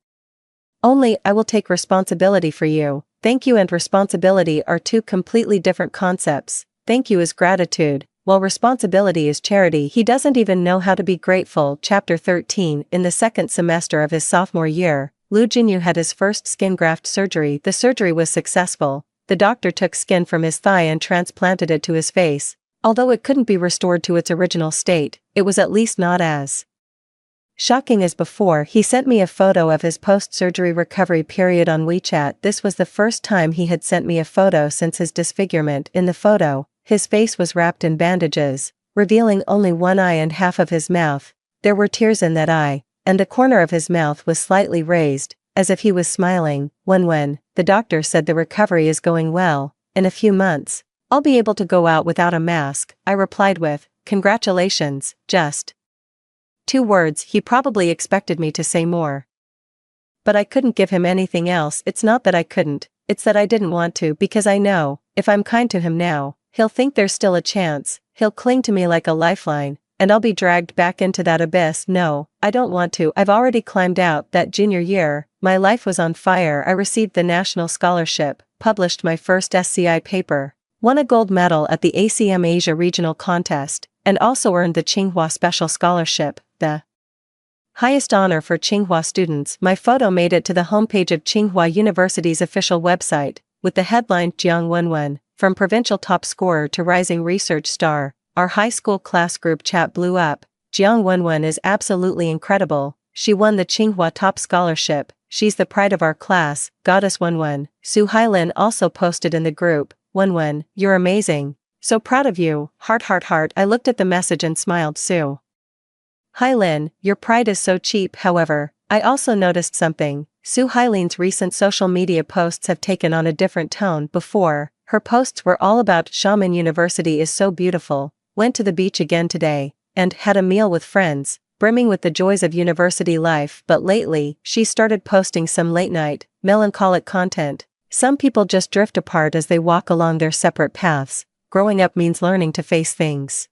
Only, I will take responsibility for you. Thank you and responsibility are two completely different concepts. Thank you is gratitude, while responsibility is charity. He doesn't even know how to be grateful. Chapter 13. In the second semester of his sophomore year, Loo Jinyu had his first skin graft surgery. The surgery was successful. The doctor took skin from his thigh and transplanted it to his face. Although it couldn't be restored to its original state, it was at least not as shocking as before. He sent me a photo of his post-surgery recovery period on WeChat. This was the first time he had sent me a photo since his disfigurement. In the photo, his face was wrapped in bandages, revealing only one eye and half of his mouth. There were tears in that eye, and the corner of his mouth was slightly raised, as if he was smiling. When the doctor said the recovery is going well, in a few months, I'll be able to go out without a mask, I replied with, congratulations, just 2 words. He probably expected me to say more. But I couldn't give him anything else. It's not that I couldn't, it's that I didn't want to, because I know, if I'm kind to him now, he'll think there's still a chance, he'll cling to me like a lifeline, and I'll be dragged back into that abyss. No, I don't want to. I've already climbed out. That junior year, my life was on fire. I received the National Scholarship, published my first SCI paper, won a gold medal at the ACM Asia Regional Contest, and also earned the Tsinghua Special Scholarship, the highest honor for Tsinghua students. My photo made it to the homepage of Tsinghua University's official website, with the headline Jiang Wenwen, from provincial top scorer to rising research star. Our high school class group chat blew up. Jiang Wenwen is absolutely incredible. She won the Tsinghua Top Scholarship. She's the pride of our class. Goddess Wenwen. Su Hailin also posted in the group, Wenwen, you're amazing. So proud of you. Heart heart heart. I looked at the message and smiled. Su Hailin, your pride is so cheap. However, I also noticed something. Su Hailin's recent social media posts have taken on a different tone. Before, her posts were all about Xiamen University is so beautiful, went to the beach again today, and had a meal with friends, brimming with the joys of university life. But lately, she started posting some late-night, melancholic content. Some people just drift apart as they walk along their separate paths. Growing up means learning to face things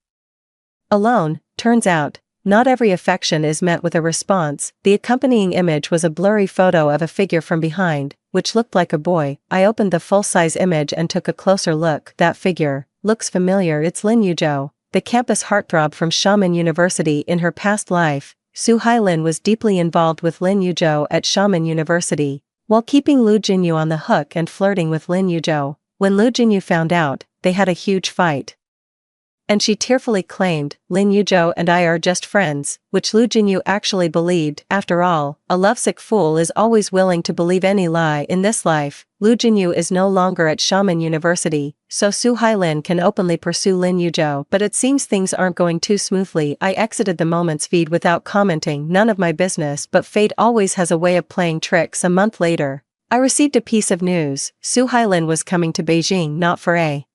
alone. Turns out, not every affection is met with a response. The accompanying image was a blurry photo of a figure from behind, which looked like a boy. I opened the full-size image and took a closer look. That figure looks familiar. It's Lin Yuzhou, the campus heartthrob from Xiamen University. In her past life, Su Hailin was deeply involved with Lin Yuzhou at Xiamen University, while keeping Lu Jinyu on the hook and flirting with Lin Yuzhou. When Lu Jinyu found out, they had a huge fight, and she tearfully claimed, Lin Yuzhou and I are just friends, which Lu Jinyu actually believed. After all, a lovesick fool is always willing to believe any lie in this life. Lu Jinyu is no longer at Xiamen University, so Su Hailin can openly pursue Lin Yuzhou. But it seems things aren't going too smoothly. I exited the Moments feed without commenting. None of my business, but fate always has a way of playing tricks. A month later, I received a piece of news. Su Hailin was coming to Beijing not for a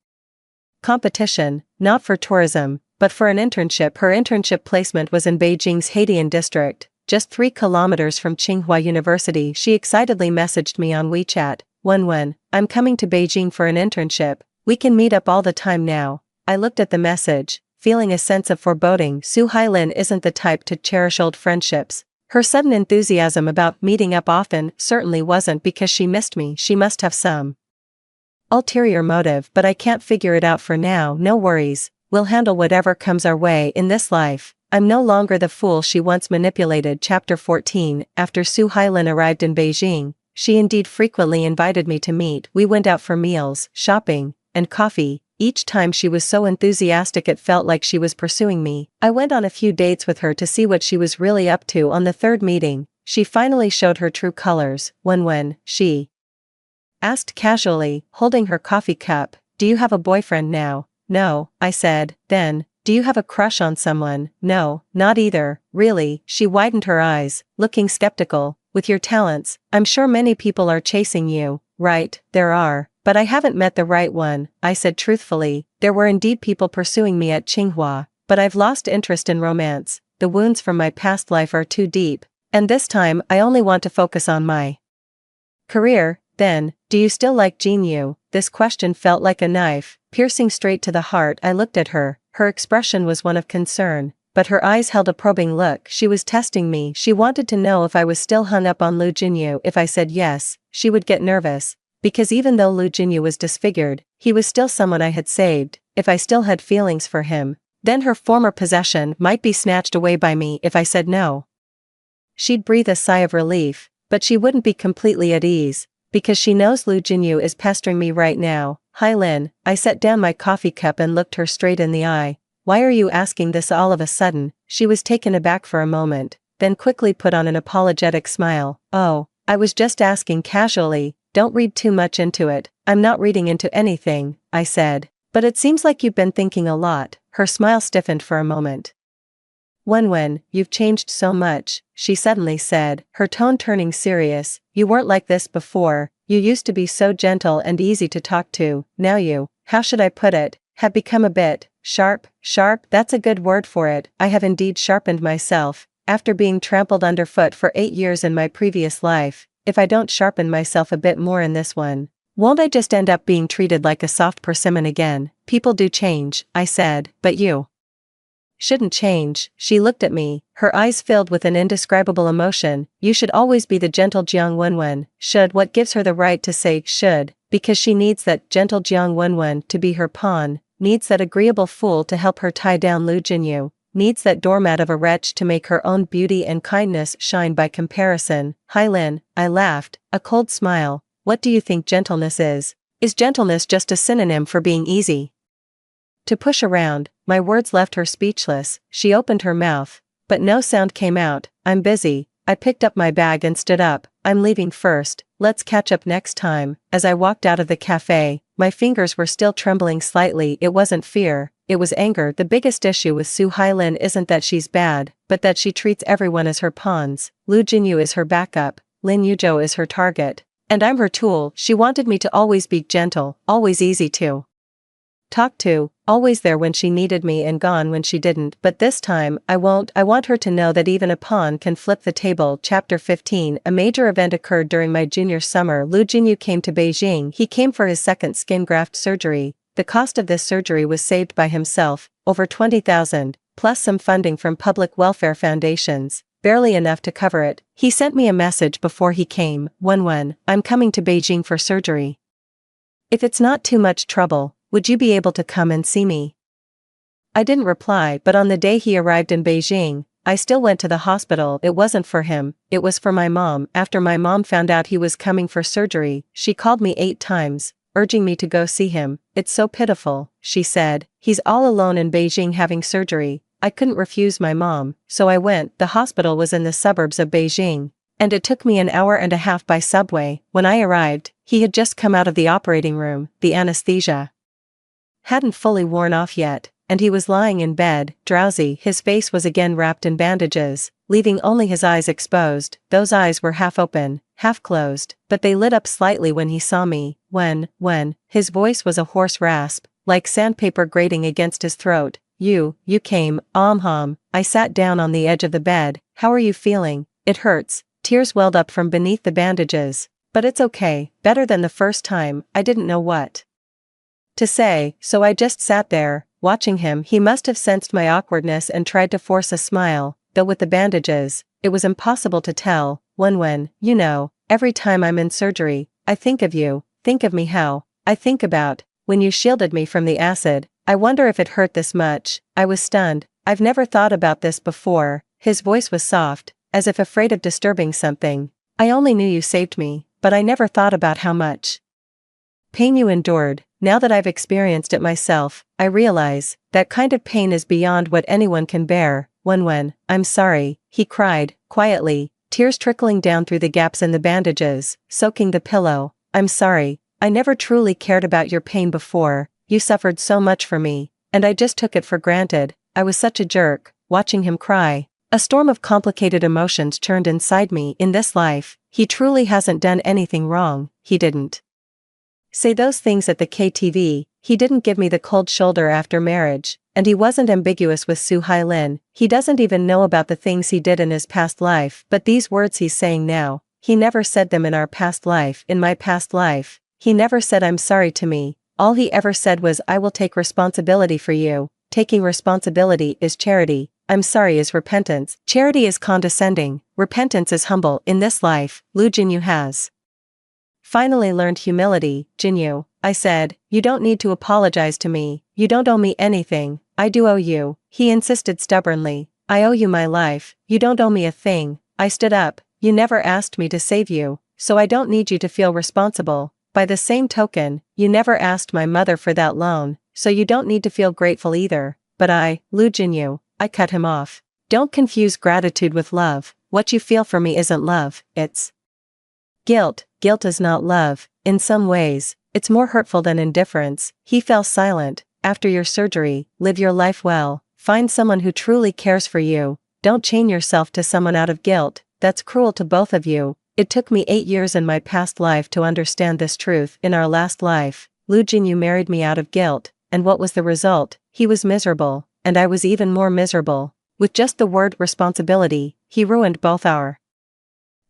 competition, not for tourism, but for an internship. Her internship placement was in Beijing's Haidian district, just 3 kilometers from Tsinghua University. She excitedly messaged me on WeChat, Wenwen, I'm coming to Beijing for an internship, we can meet up all the time now. I looked at the message, feeling a sense of foreboding. Su Hailin isn't the type to cherish old friendships. Her sudden enthusiasm about meeting up often certainly wasn't because she missed me. She must have some ulterior motive, but I can't figure it out for now. No worries, we'll handle whatever comes our way in this life. I'm no longer the fool she once manipulated. Chapter 14. After Su Hailin arrived in Beijing, she indeed frequently invited me to meet. We went out for meals, shopping, and coffee. Each time she was so enthusiastic it felt like she was pursuing me. I went on a few dates with her to see what she was really up to. On the 3rd meeting, she finally showed her true colors. When she asked casually, holding her coffee cup, do you have a boyfriend now? No, I said. Then, do you have a crush on someone? No, not either. Really? She widened her eyes, looking skeptical. With your talents, I'm sure many people are chasing you. Right, there are, but I haven't met the right one, I said truthfully. There were indeed people pursuing me at Tsinghua, but I've lost interest in romance. The wounds from my past life are too deep, and this time I only want to focus on my career. Then, do you still like Jinyu? This question felt like a knife, piercing straight to the heart. I looked at her. Her expression was one of concern, but her eyes held a probing look. She was testing me. She wanted to know if I was still hung up on Lu Jinyu. If I said yes, she would get nervous, because even though Lu Jinyu was disfigured, he was still someone I had saved. If I still had feelings for him, then her former possession might be snatched away by me. If I said no, she'd breathe a sigh of relief, but she wouldn't be completely at ease. Because she knows Lu Jinyu is pestering me right now. Hi Lin, I set down my coffee cup and looked her straight in the eye. Why are you asking this all of a sudden? She was taken aback for a moment, then quickly put on an apologetic smile. Oh, I was just asking casually, don't read too much into it. I'm not reading into anything, I said. But it seems like you've been thinking a lot. Her smile stiffened for a moment. Wenwen, you've changed so much, she suddenly said, her tone turning serious. You weren't like this before. You used to be so gentle and easy to talk to. Now you, how should I put it, have become a bit sharp. Sharp, that's a good word for it. I have indeed sharpened myself. After being trampled underfoot for 8 years in my previous life, if I don't sharpen myself a bit more in this one, won't I just end up being treated like a soft persimmon again? People do change, I said, but you shouldn't change. She looked at me, her eyes filled with an indescribable emotion. You should always be the gentle Jiang Wenwen. Should, what gives her the right to say should? Because she needs that gentle Jiang Wenwen to be her pawn, needs that agreeable fool to help her tie down Lu Jinyu, needs that doormat of a wretch to make her own beauty and kindness shine by comparison. Hi Lin, I laughed, a cold smile. What do you think gentleness is? Is gentleness just a synonym for being easy to push around? My words left her speechless. She opened her mouth, but no sound came out. I'm busy. I picked up my bag and stood up. I'm leaving first. Let's catch up next time. As I walked out of the cafe, my fingers were still trembling slightly. It wasn't fear, it was anger. The biggest issue with Su Hailin isn't that she's bad, but that she treats everyone as her pawns. Lu Jinyu is her backup, Lin Yuzhou is her target, and I'm her tool. She wanted me to always be gentle, always easy to talk to, always there when she needed me and gone when she didn't. But this time, I won't. I want her to know that even a pawn can flip the table. Chapter 15. A major event occurred during my junior summer. Lu Jinyu came to Beijing. He came for his second skin graft surgery. The cost of this surgery was saved by himself, over 20,000, plus some funding from public welfare foundations, barely enough to cover it. He sent me a message before he came. Wenwen, I'm coming to Beijing for surgery. If it's not too much trouble, would you be able to come and see me? I didn't reply, but on the day he arrived in Beijing, I still went to the hospital. It wasn't for him, it was for my mom. After my mom found out he was coming for surgery, she called me 8 times, urging me to go see him. It's so pitiful, she said. He's all alone in Beijing having surgery. I couldn't refuse my mom, so I went. The hospital was in the suburbs of Beijing, and it took me an hour and a half by subway. When I arrived, he had just come out of the operating room. The anesthesia hadn't fully worn off yet, and he was lying in bed, drowsy. His face was again wrapped in bandages, leaving only his eyes exposed. Those eyes were half open, half closed, but they lit up slightly when he saw me. When, his voice was a hoarse rasp, like sandpaper grating against his throat. You came, I sat down on the edge of the bed. How are you feeling? It hurts. Tears welled up from beneath the bandages. But it's okay, better than the first time. I didn't know what to say, so I just sat there, watching him. He must have sensed my awkwardness and tried to force a smile, though with the bandages, it was impossible to tell. Wenwen, you know, every time I'm in surgery, I think of you. Think of me how I think about when you shielded me from the acid. I wonder if it hurt this much. I was stunned. I've never thought about this before. His voice was soft, as if afraid of disturbing something. I only knew you saved me, but I never thought about how much pain you endured. Now that I've experienced it myself, I realize that kind of pain is beyond what anyone can bear. Wenwen, I'm sorry, he cried, quietly, tears trickling down through the gaps in the bandages, soaking the pillow. I'm sorry, I never truly cared about your pain before. You suffered so much for me, and I just took it for granted. I was such a jerk. Watching him cry, a storm of complicated emotions churned inside me. In this life, he truly hasn't done anything wrong. He didn't say those things at the KTV, he didn't give me the cold shoulder after marriage, and he wasn't ambiguous with Su Hailin. He doesn't even know about the things he did in his past life, but these words he's saying now, he never said them in our past life. In my past life, he never said I'm sorry to me. All he ever said was I will take responsibility for you. Taking responsibility is charity. I'm sorry is repentance. Charity is condescending, repentance is humble. In this life, Lu Jinyu has finally learned humility. Jinyu, I said, you don't need to apologize to me. You don't owe me anything. I do owe you. He insisted stubbornly. I owe you my life. You don't owe me a thing. I stood up. You never asked me to save you, so I don't need you to feel responsible. By the same token, you never asked my mother for that loan, so you don't need to feel grateful either. But Lu Jinyu, I cut him off. Don't confuse gratitude with love. What you feel for me isn't love, it's guilt. Guilt is not love. In some ways, it's more hurtful than indifference. He fell silent. After your surgery, live your life well. Find someone who truly cares for you. Don't chain yourself to someone out of guilt. That's cruel to both of you. It took me 8 years in my past life to understand this truth. In our last life, Lu Jinyu married me out of guilt, and what was the result? He was miserable, and I was even more miserable. With just the word responsibility, he ruined both our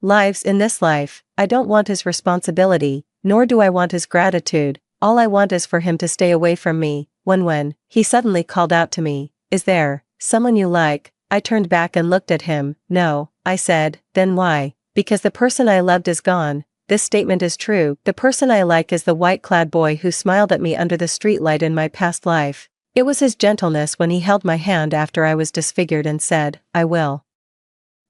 lives. In this life, I don't want his responsibility, nor do I want his gratitude. All I want is for him to stay away from me. When he suddenly called out to me, "Is there someone you like?" I turned back and looked at him. "No," I said. "Then why?" "Because the person I loved is gone." This statement is true. The person I like is the white-clad boy who smiled at me under the streetlight in my past life. It was his gentleness when he held my hand after I was disfigured and said, "I will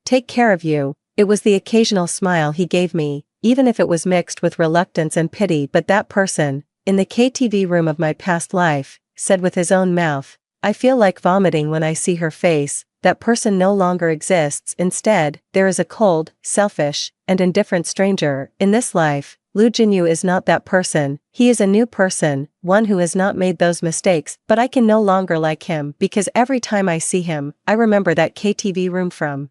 take care of you." It was the occasional smile he gave me, even if it was mixed with reluctance and pity. But that person, in the KTV room of my past life, said with his own mouth, "I feel like vomiting when I see her face." That person no longer exists. Instead, there is a cold, selfish, and indifferent stranger. In this life, Lu Jinyu is not that person. He is a new person, one who has not made those mistakes. But I can no longer like him because every time I see him, I remember that KTV room from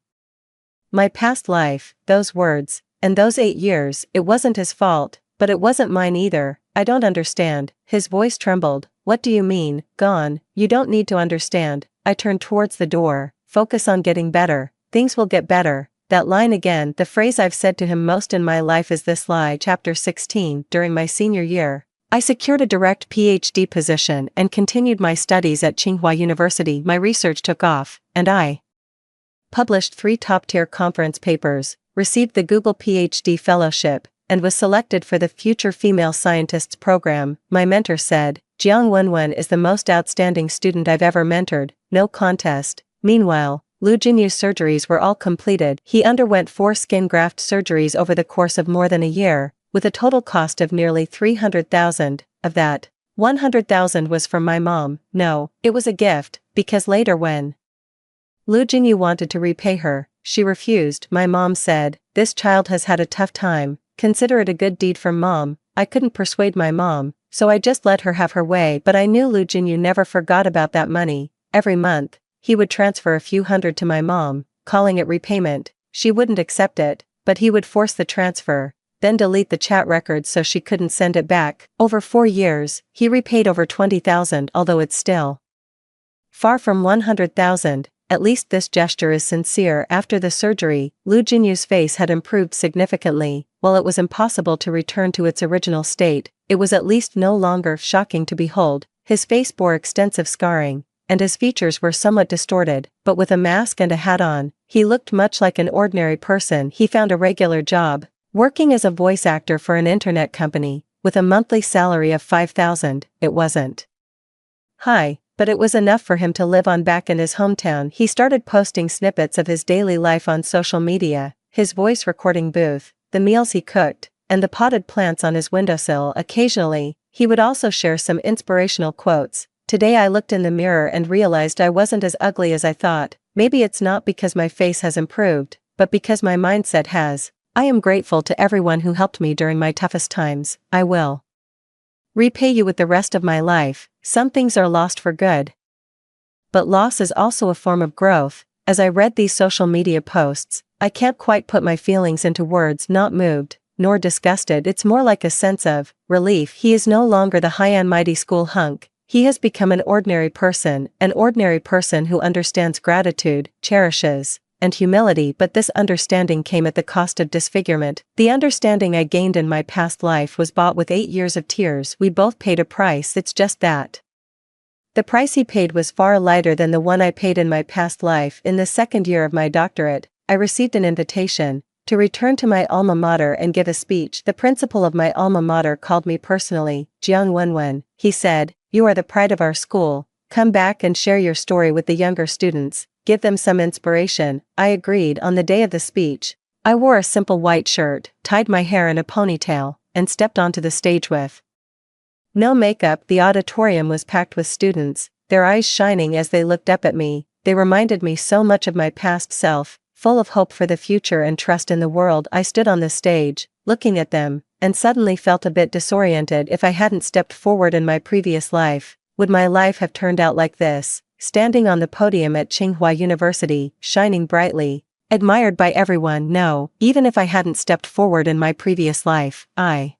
my past life, those words, and those 8 years. It wasn't his fault, but it wasn't mine either. "I don't understand." His voice trembled. "What do you mean, gone?" "You don't need to understand." I turned towards the door. "Focus on getting better. Things will get better." That line again, the phrase I've said to him most in my life is this lie. Chapter 16. During my senior year, I secured a direct PhD position and continued my studies at Tsinghua University. My research took off, and I published 3 top-tier conference papers, received the Google PhD fellowship, and was selected for the Future Female Scientists program. My mentor said, "Jiang Wenwen is the most outstanding student I've ever mentored, no contest." Meanwhile, Lu Jinyu's surgeries were all completed. He underwent 4 skin graft surgeries over the course of more than a year, with a total cost of nearly 300,000. Of that, 100,000 was from my mom. No, it was a gift, because later when Lu Jinyu wanted to repay her, she refused. My mom said, "This child has had a tough time. Consider it a good deed from mom." I couldn't persuade my mom, so I just let her have her way. But I knew Lu Jinyu never forgot about that money. Every month, he would transfer a few hundred to my mom, calling it repayment. She wouldn't accept it, but he would force the transfer, then delete the chat records so she couldn't send it back. Over 4 years, he repaid over 20,000, although it's still far from 100,000. At least this gesture is sincere. After the surgery, Lu Jinyu's face had improved significantly. While it was impossible to return to its original state, it was at least no longer shocking to behold. His face bore extensive scarring, and his features were somewhat distorted, but with a mask and a hat on, he looked much like an ordinary person. He found a regular job, working as a voice actor for an internet company, with a monthly salary of 5,000. It wasn't high, but it was enough for him to live on. Back in his hometown, he started posting snippets of his daily life on social media, his voice recording booth, the meals he cooked, and the potted plants on his windowsill. Occasionally, he would also share some inspirational quotes. "Today I looked in the mirror and realized I wasn't as ugly as I thought. Maybe it's not because my face has improved, but because my mindset has. I am grateful to everyone who helped me during my toughest times. I will repay you with the rest of my life." Some things are lost for good, but loss is also a form of growth. As I read these social media posts, I can't quite put my feelings into words. Not moved, nor disgusted. It's more like a sense of relief. He is no longer the high and mighty school hunk. He has become an ordinary person who understands gratitude, cherishes, and humility. But this understanding came at the cost of disfigurement. The understanding I gained in my past life was bought with 8 years of tears. We both paid a price. It's just that the price he paid was far lighter than the one I paid in my past life. In the second year of my doctorate, I received an invitation to return to my alma mater and give a speech. The principal of my alma mater called me personally. "Jiang Wenwen," he said, "you are the pride of our school. Come back and share your story with the younger students. Give them some inspiration." I agreed. On the day of the speech, I wore a simple white shirt, tied my hair in a ponytail, and stepped onto the stage with no makeup. The auditorium was packed with students, their eyes shining as they looked up at me. They reminded me so much of my past self, full of hope for the future and trust in the world. I stood on the stage, looking at them, and suddenly felt a bit disoriented. If I hadn't stepped forward in my previous life, would my life have turned out like this? Standing on the podium at Tsinghua University, shining brightly, admired by everyone. No, even if I hadn't stepped forward in my previous life, I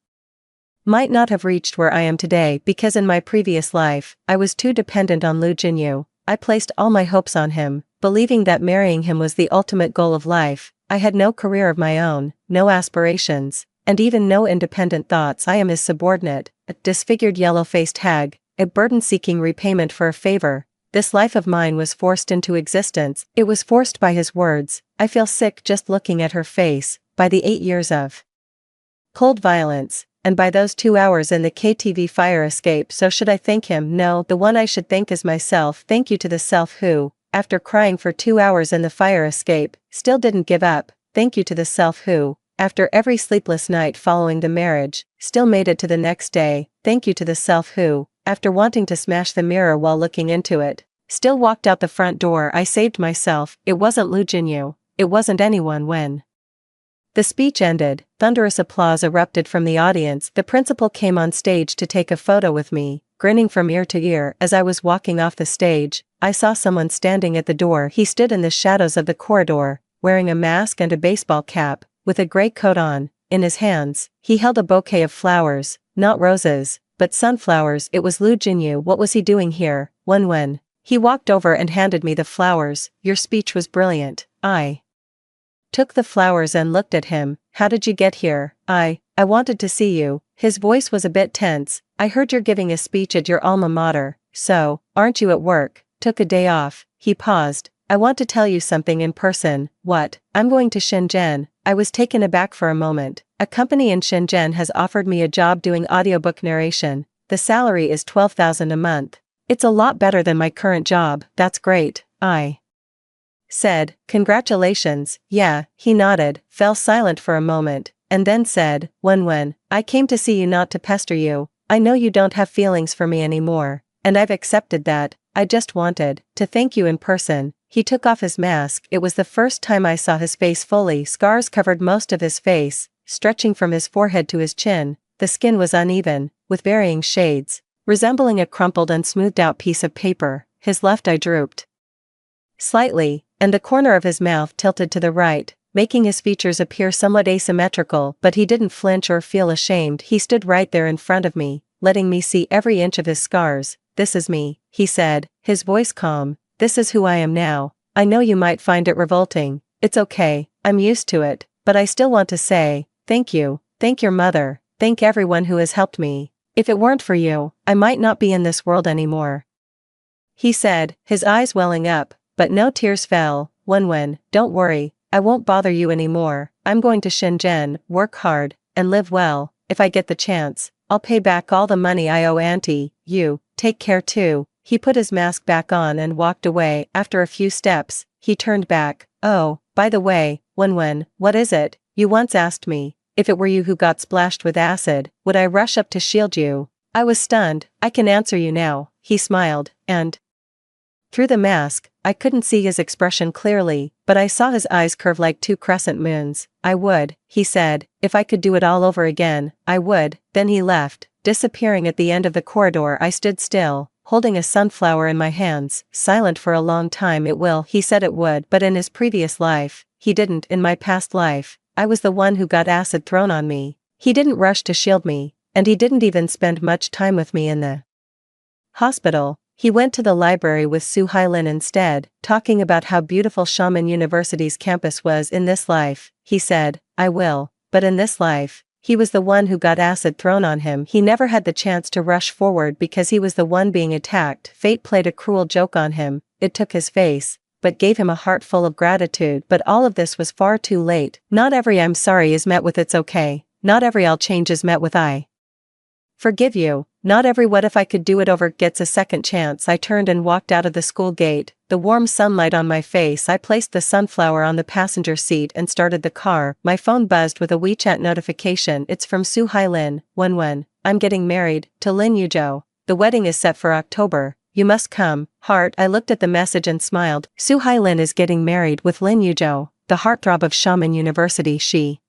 might not have reached where I am today, because in my previous life, I was too dependent on Lu Jinyu. I placed all my hopes on him, believing that marrying him was the ultimate goal of life. I had no career of my own, no aspirations, and even no independent thoughts. I am his subordinate, a disfigured yellow-faced hag, a burden seeking repayment for a favor. This life of mine was forced into existence. It was forced by his words. I feel sick just looking at her face, by the 8 years of cold violence, and by those 2 hours in the KTV fire escape. So should I thank him? No, the one I should thank is myself. Thank you to the self who, after crying for 2 hours in the fire escape, still didn't give up. Thank you to the self who, after every sleepless night following the marriage, still made it to the next day. Thank you to the self who, after wanting to smash the mirror while looking into it, still walked out the front door. I saved myself. It wasn't Lu Jinyu. It wasn't anyone. When the speech ended, thunderous applause erupted from the audience. The principal came on stage to take a photo with me, grinning from ear to ear. As I was walking off the stage, I saw someone standing at the door. He stood in the shadows of the corridor, wearing a mask and a baseball cap, with a gray coat on. In his hands, he held a bouquet of flowers, not roses, but sunflowers. It was Lu Jinyu. What was he doing here? When he walked over and handed me the flowers. Your speech was brilliant. I took the flowers and looked at him. How did you get here? I wanted to see you. His voice was a bit tense. I heard you're giving a speech at your alma mater, so, aren't you at work? Took a day off. He paused. I want to tell you something in person. What? I'm going to Shenzhen. I was taken aback for a moment. A company in Shenzhen has offered me a job doing audiobook narration. The salary is 12,000 a month. It's a lot better than my current job. That's great. I said, congratulations. Yeah, he nodded, fell silent for a moment, and then said, when I came to see you not to pester you. I know you don't have feelings for me anymore, and I've accepted that. I just wanted to thank you in person. He took off his mask. It was the first time I saw his face fully. Scars covered most of his face, stretching from his forehead to his chin. The skin was uneven, with varying shades, resembling a crumpled and smoothed out piece of paper. His left eye drooped slightly, and the corner of his mouth tilted to the right, making his features appear somewhat asymmetrical. But he didn't flinch or feel ashamed. He stood right there in front of me, letting me see every inch of his scars. This is me, he said, his voice calm. This is who I am now. I know you might find it revolting. It's okay, I'm used to it, but I still want to say, thank you, thank your mother, thank everyone who has helped me. If it weren't for you, I might not be in this world anymore. He said, his eyes welling up, but no tears fell. Don't worry, I won't bother you anymore. I'm going to Shenzhen, work hard, and live well. If I get the chance, I'll pay back all the money I owe Auntie. You, take care too. He put his mask back on and walked away. After a few steps, he turned back. Oh, by the way, what is it? You once asked me, if it were you who got splashed with acid, would I rush up to shield you? I was stunned. I can answer you now. He smiled, and through the mask, I couldn't see his expression clearly, but I saw his eyes curve like 2 crescent moons. I would, he said, if I could do it all over again, I would. Then he left, disappearing at the end of the corridor. I stood still, holding a sunflower in my hands, silent for a long time. He said it would, but in his previous life, he didn't. In my past life, I was the one who got acid thrown on me. He didn't rush to shield me, and he didn't even spend much time with me in the hospital. He went to the library with Su Hailin instead, talking about how beautiful Xiamen University's campus was. In this life, he said, I will, but in this life, he was the one who got acid thrown on him. He never had the chance to rush forward because he was the one being attacked. Fate played a cruel joke on him. It took his face, but gave him a heart full of gratitude. But all of this was far too late. Not every I'm sorry is met with it's okay. Not every I'll change is met with I forgive you. Not every what if I could do it over gets a second chance. I turned and walked out of the school gate, the warm sunlight on my face. I placed the sunflower on the passenger seat and started the car. My phone buzzed with a WeChat notification. It's from Su-Hai Lin. When? I'm getting married, to Lin Yujo. The wedding is set for October. You must come, heart. I looked at the message and smiled. Su-Hai Lin is getting married with Lin Yujo, the heartthrob of Xiamen University. She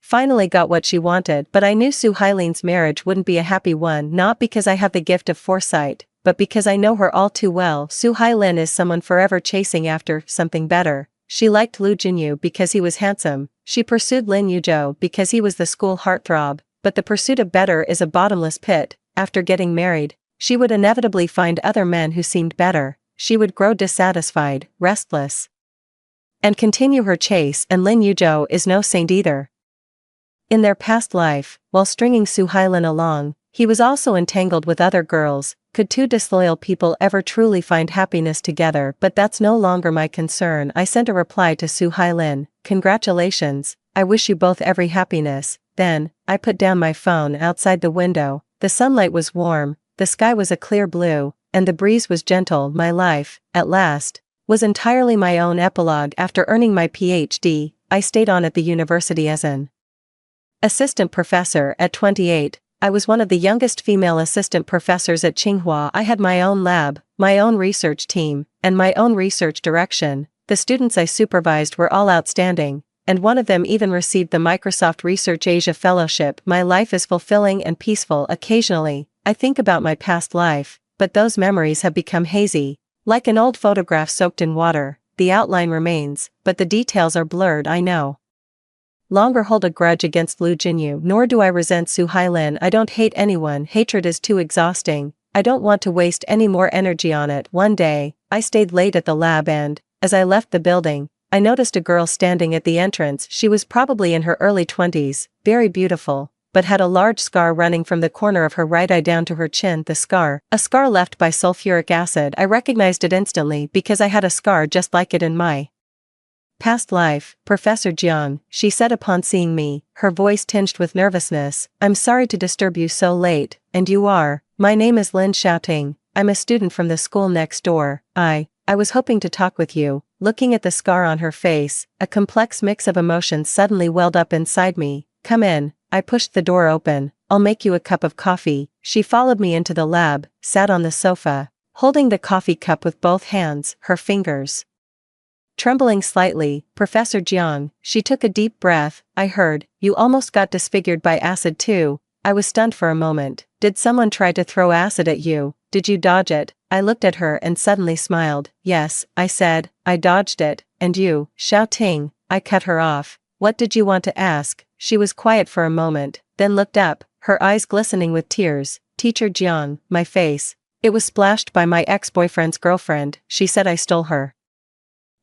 finally got what she wanted, but I knew Su-Hai Lin's marriage wouldn't be a happy one, not because I have the gift of foresight, but because I know her all too well. Su-Hai Lin is someone forever chasing after something better. She liked Lu Jinyu because he was handsome. She pursued Lin Yujo because he was the school heartthrob, but the pursuit of better is a bottomless pit. After getting married, she would inevitably find other men who seemed better. She would grow dissatisfied, restless, and continue her chase, and Lin Yujo is no saint either. In their past life, while stringing Su-Hai Lin along, he was also entangled with other girls. Could two disloyal people ever truly find happiness together? But that's no longer my concern. I sent a reply to Su-Hai Lin. Congratulations, I wish you both every happiness. Then, I put down my phone outside the window. The sunlight was warm, the sky was a clear blue, and the breeze was gentle. My life, at last, was entirely my own. Epilogue. After earning my PhD, I stayed on at the university as an assistant professor. At 28, I was one of the youngest female assistant professors at Tsinghua. I had my own lab, my own research team, and my own research direction. The students I supervised were all outstanding, and one of them even received the Microsoft Research Asia Fellowship. My life is fulfilling and peaceful. Occasionally, I think about my past life, but those memories have become hazy, like an old photograph soaked in water. The outline remains, but the details are blurred. I no longer hold a grudge against Lu Jinyu, nor do I resent Su-Hai Lin. I don't hate anyone. Hatred is too exhausting. I don't want to waste any more energy on it. One day, I stayed late at the lab and, as I left the building, I noticed a girl standing at the entrance. She was probably in her early 20s, very beautiful, but had a large scar running from the corner of her right eye down to her chin. The scar, a scar left by sulfuric acid. I recognized it instantly because I had a scar just like it in my past life. Professor Jiang, she said upon seeing me, her voice tinged with nervousness. I'm sorry to disturb you so late, and you are. My name is Lin Xiaoting. I'm a student from the school next door. I was hoping to talk with you. Looking at the scar on her face, a complex mix of emotions suddenly welled up inside me. Come in. I pushed the door open. I'll make you a cup of coffee. She followed me into the lab, sat on the sofa, holding the coffee cup with both hands, her fingers trembling slightly. Professor Jiang, she took a deep breath. I heard, you almost got disfigured by acid too. I was stunned for a moment. Did someone try to throw acid at you? Did you dodge it? I looked at her and suddenly smiled. Yes, I said, I dodged it. And you, Xiaoting? I cut her off. What did you want to ask? She was quiet for a moment, then looked up, her eyes glistening with tears. Teacher Jiang, my face. It was splashed by my ex-boyfriend's girlfriend. She said I stole her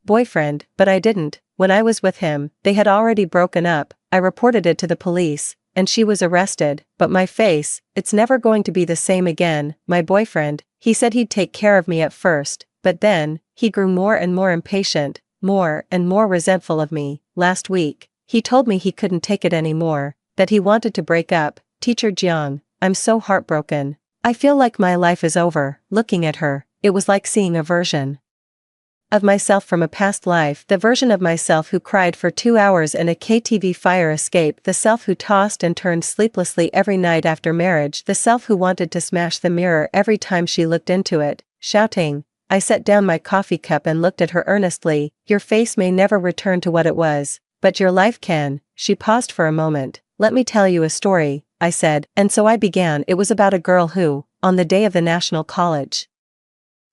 boyfriend, but I didn't. When I was with him, they had already broken up. I reported it to the police, and she was arrested. But my face, it's never going to be the same again. My boyfriend, he said he'd take care of me at first, but then, he grew more and more impatient, more and more resentful of me. Last week, he told me he couldn't take it anymore, that he wanted to break up. Teacher Jiang, I'm so heartbroken. I feel like my life is over. Looking at her, it was like seeing a version of myself from a past life, the version of myself who cried for 2 hours in a KTV fire escape, the self who tossed and turned sleeplessly every night after marriage, the self who wanted to smash the mirror every time she looked into it. Shouting, I set down my coffee cup and looked at her earnestly. Your face may never return to what it was, but your life can. She paused for a moment. Let me tell you a story, I said, and so I began. It was about a girl who, on the day of the National College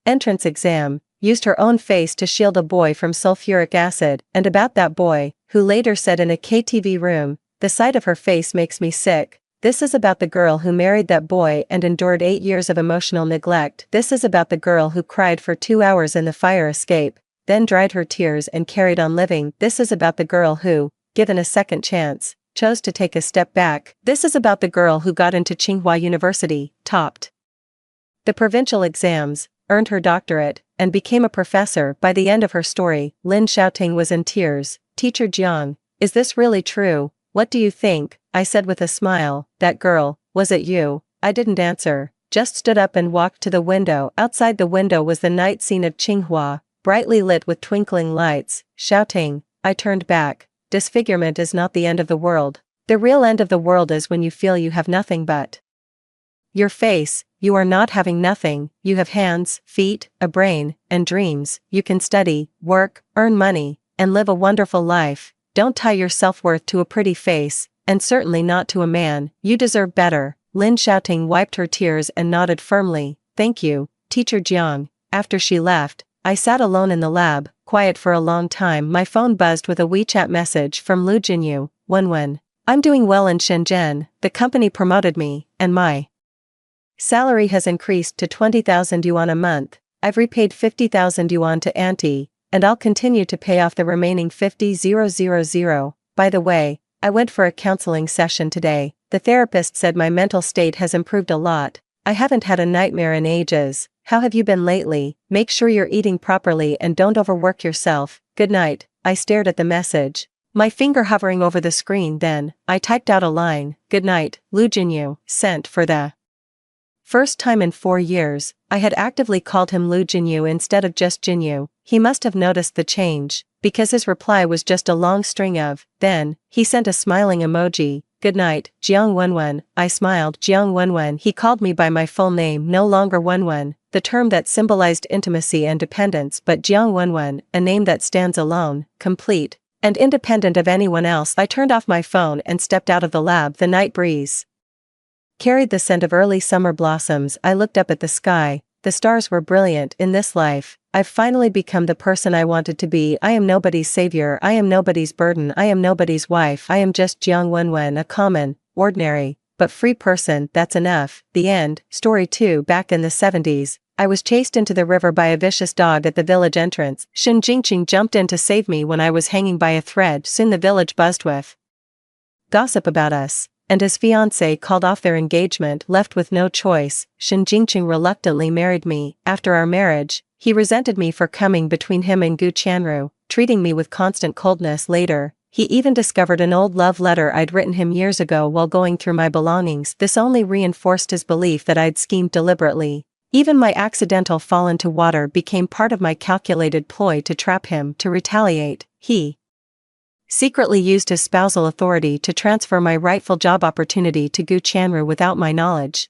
entrance exam, used her own face to shield a boy from sulfuric acid, and about that boy, who later said in a KTV room, the sight of her face makes me sick. This is about the girl who married that boy and endured 8 years of emotional neglect. This is about the girl who cried for 2 hours in the fire escape, then dried her tears and carried on living. This is about the girl who, given a second chance, chose to take a step back. This is about the girl who got into Tsinghua University, topped the provincial exams, earned her doctorate, and became a professor. By the end of her story, Lin Xiaoting was in tears. Teacher Jiang, is this really true? What do you think? I said with a smile. That girl, was it you? I didn't answer, just stood up and walked to the window. Outside the window was the night scene of Tsinghua, brightly lit with twinkling lights, shouting. I turned back. Disfigurement is not the end of the world. The real end of the world is when you feel you have nothing but your face. You are not having nothing, you have hands, feet, a brain, and dreams. You can study, work, earn money, and live a wonderful life. Don't tie your self-worth to a pretty face, and certainly not to a man. You deserve better. Lin Xiaoting wiped her tears and nodded firmly. Thank you, Teacher Jiang. After she left, I sat alone in the lab, quiet for a long time. My phone buzzed with a WeChat message from Lu Jinyu. Wenwen. I'm doing well in Shenzhen, the company promoted me, and my salary has increased to 20,000 yuan a month. I've repaid 50,000 yuan to Auntie, and I'll continue to pay off the remaining 50,000. By the way, I went for a counseling session today. The therapist said my mental state has improved a lot. I haven't had a nightmare in ages. How have you been lately? Make sure you're eating properly and don't overwork yourself. Good night. I stared at the message, my finger hovering over the screen. Then, I typed out a line. Good night, Lu Jinyu. Sent. For the first time in 4 years, I had actively called him Lu Jinyu instead of just Jinyu. He must have noticed the change, because his reply was just a long string of, then, he sent a smiling emoji. Good night, Jiang Wenwen. I smiled. Jiang Wenwen. He called me by my full name, no longer Wenwen, the term that symbolized intimacy and dependence, but Jiang Wenwen, a name that stands alone, complete, and independent of anyone else. I turned off my phone and stepped out of the lab. The night breeze carried the scent of early summer blossoms. I looked up at the sky. The stars were brilliant. In this life, I've finally become the person I wanted to be. I am nobody's savior. I am nobody's burden. I am nobody's wife. I am just Jiang Wenwen, a common, ordinary, but free person. That's enough. The end. Story 2. Back in the 70s, I was chased into the river by a vicious dog at the village entrance. Shen Jingqing jumped in to save me when I was hanging by a thread. Soon the village buzzed with gossip about us, and his fiancée called off their engagement. Left with no choice, Shen Jingqing reluctantly married me. After our marriage, he resented me for coming between him and Gu Qianru, treating me with constant coldness. Later, he even discovered an old love letter I'd written him years ago while going through my belongings. This only reinforced his belief that I'd schemed deliberately. Even my accidental fall into water became part of my calculated ploy to trap him. To retaliate, he secretly used his spousal authority to transfer my rightful job opportunity to Gu Qianru without my knowledge.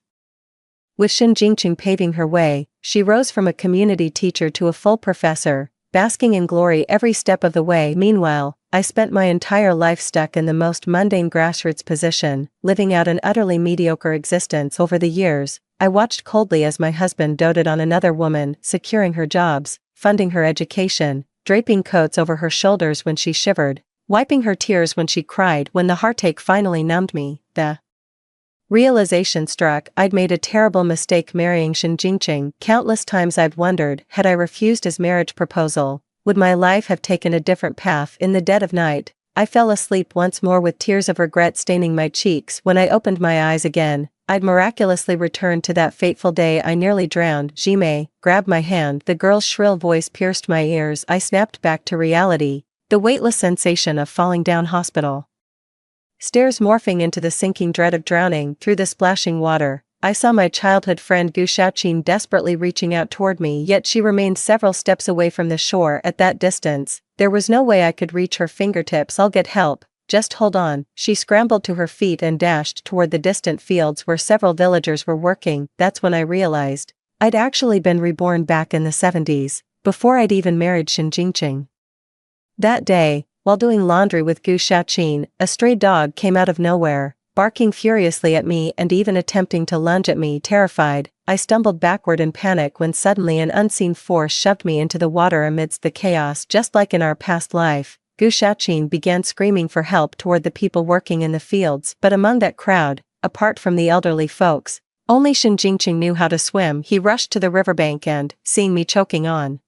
With Shen Jingqing paving her way, she rose from a community teacher to a full professor, basking in glory every step of the way. Meanwhile, I spent my entire life stuck in the most mundane grassroots position, living out an utterly mediocre existence. Over the years, I watched coldly as my husband doted on another woman, securing her jobs, funding her education, draping coats over her shoulders when she shivered, wiping her tears when she cried. When the heartache finally numbed me, the realization struck. I'd made a terrible mistake marrying Shen Jingqing. Countless times I'd wondered, had I refused his marriage proposal, would my life have taken a different path? In the dead of night, I fell asleep once more with tears of regret staining my cheeks. When I opened my eyes again, I'd miraculously returned to that fateful day I nearly drowned. Jimei grabbed my hand. The girl's shrill voice pierced my ears. I snapped back to reality, the weightless sensation of falling down hospital stairs morphing into the sinking dread of drowning. Through the splashing water, I saw my childhood friend Gu Xiaoqin desperately reaching out toward me, yet she remained several steps away from the shore. At that distance, there was no way I could reach her fingertips. I'll get help, just hold on. She scrambled to her feet and dashed toward the distant fields where several villagers were working. That's when I realized I'd actually been reborn back in the 70s, before I'd even married Shen Jingqing. That day, while doing laundry with Gu Xiaoqin, a stray dog came out of nowhere, barking furiously at me and even attempting to lunge at me. Terrified, I stumbled backward in panic when suddenly an unseen force shoved me into the water amidst the chaos. Just like in our past life, Gu Xiaoqin began screaming for help toward the people working in the fields. But among that crowd, apart from the elderly folks, only Shen Jingqing knew how to swim. He rushed to the riverbank and, seeing me choking on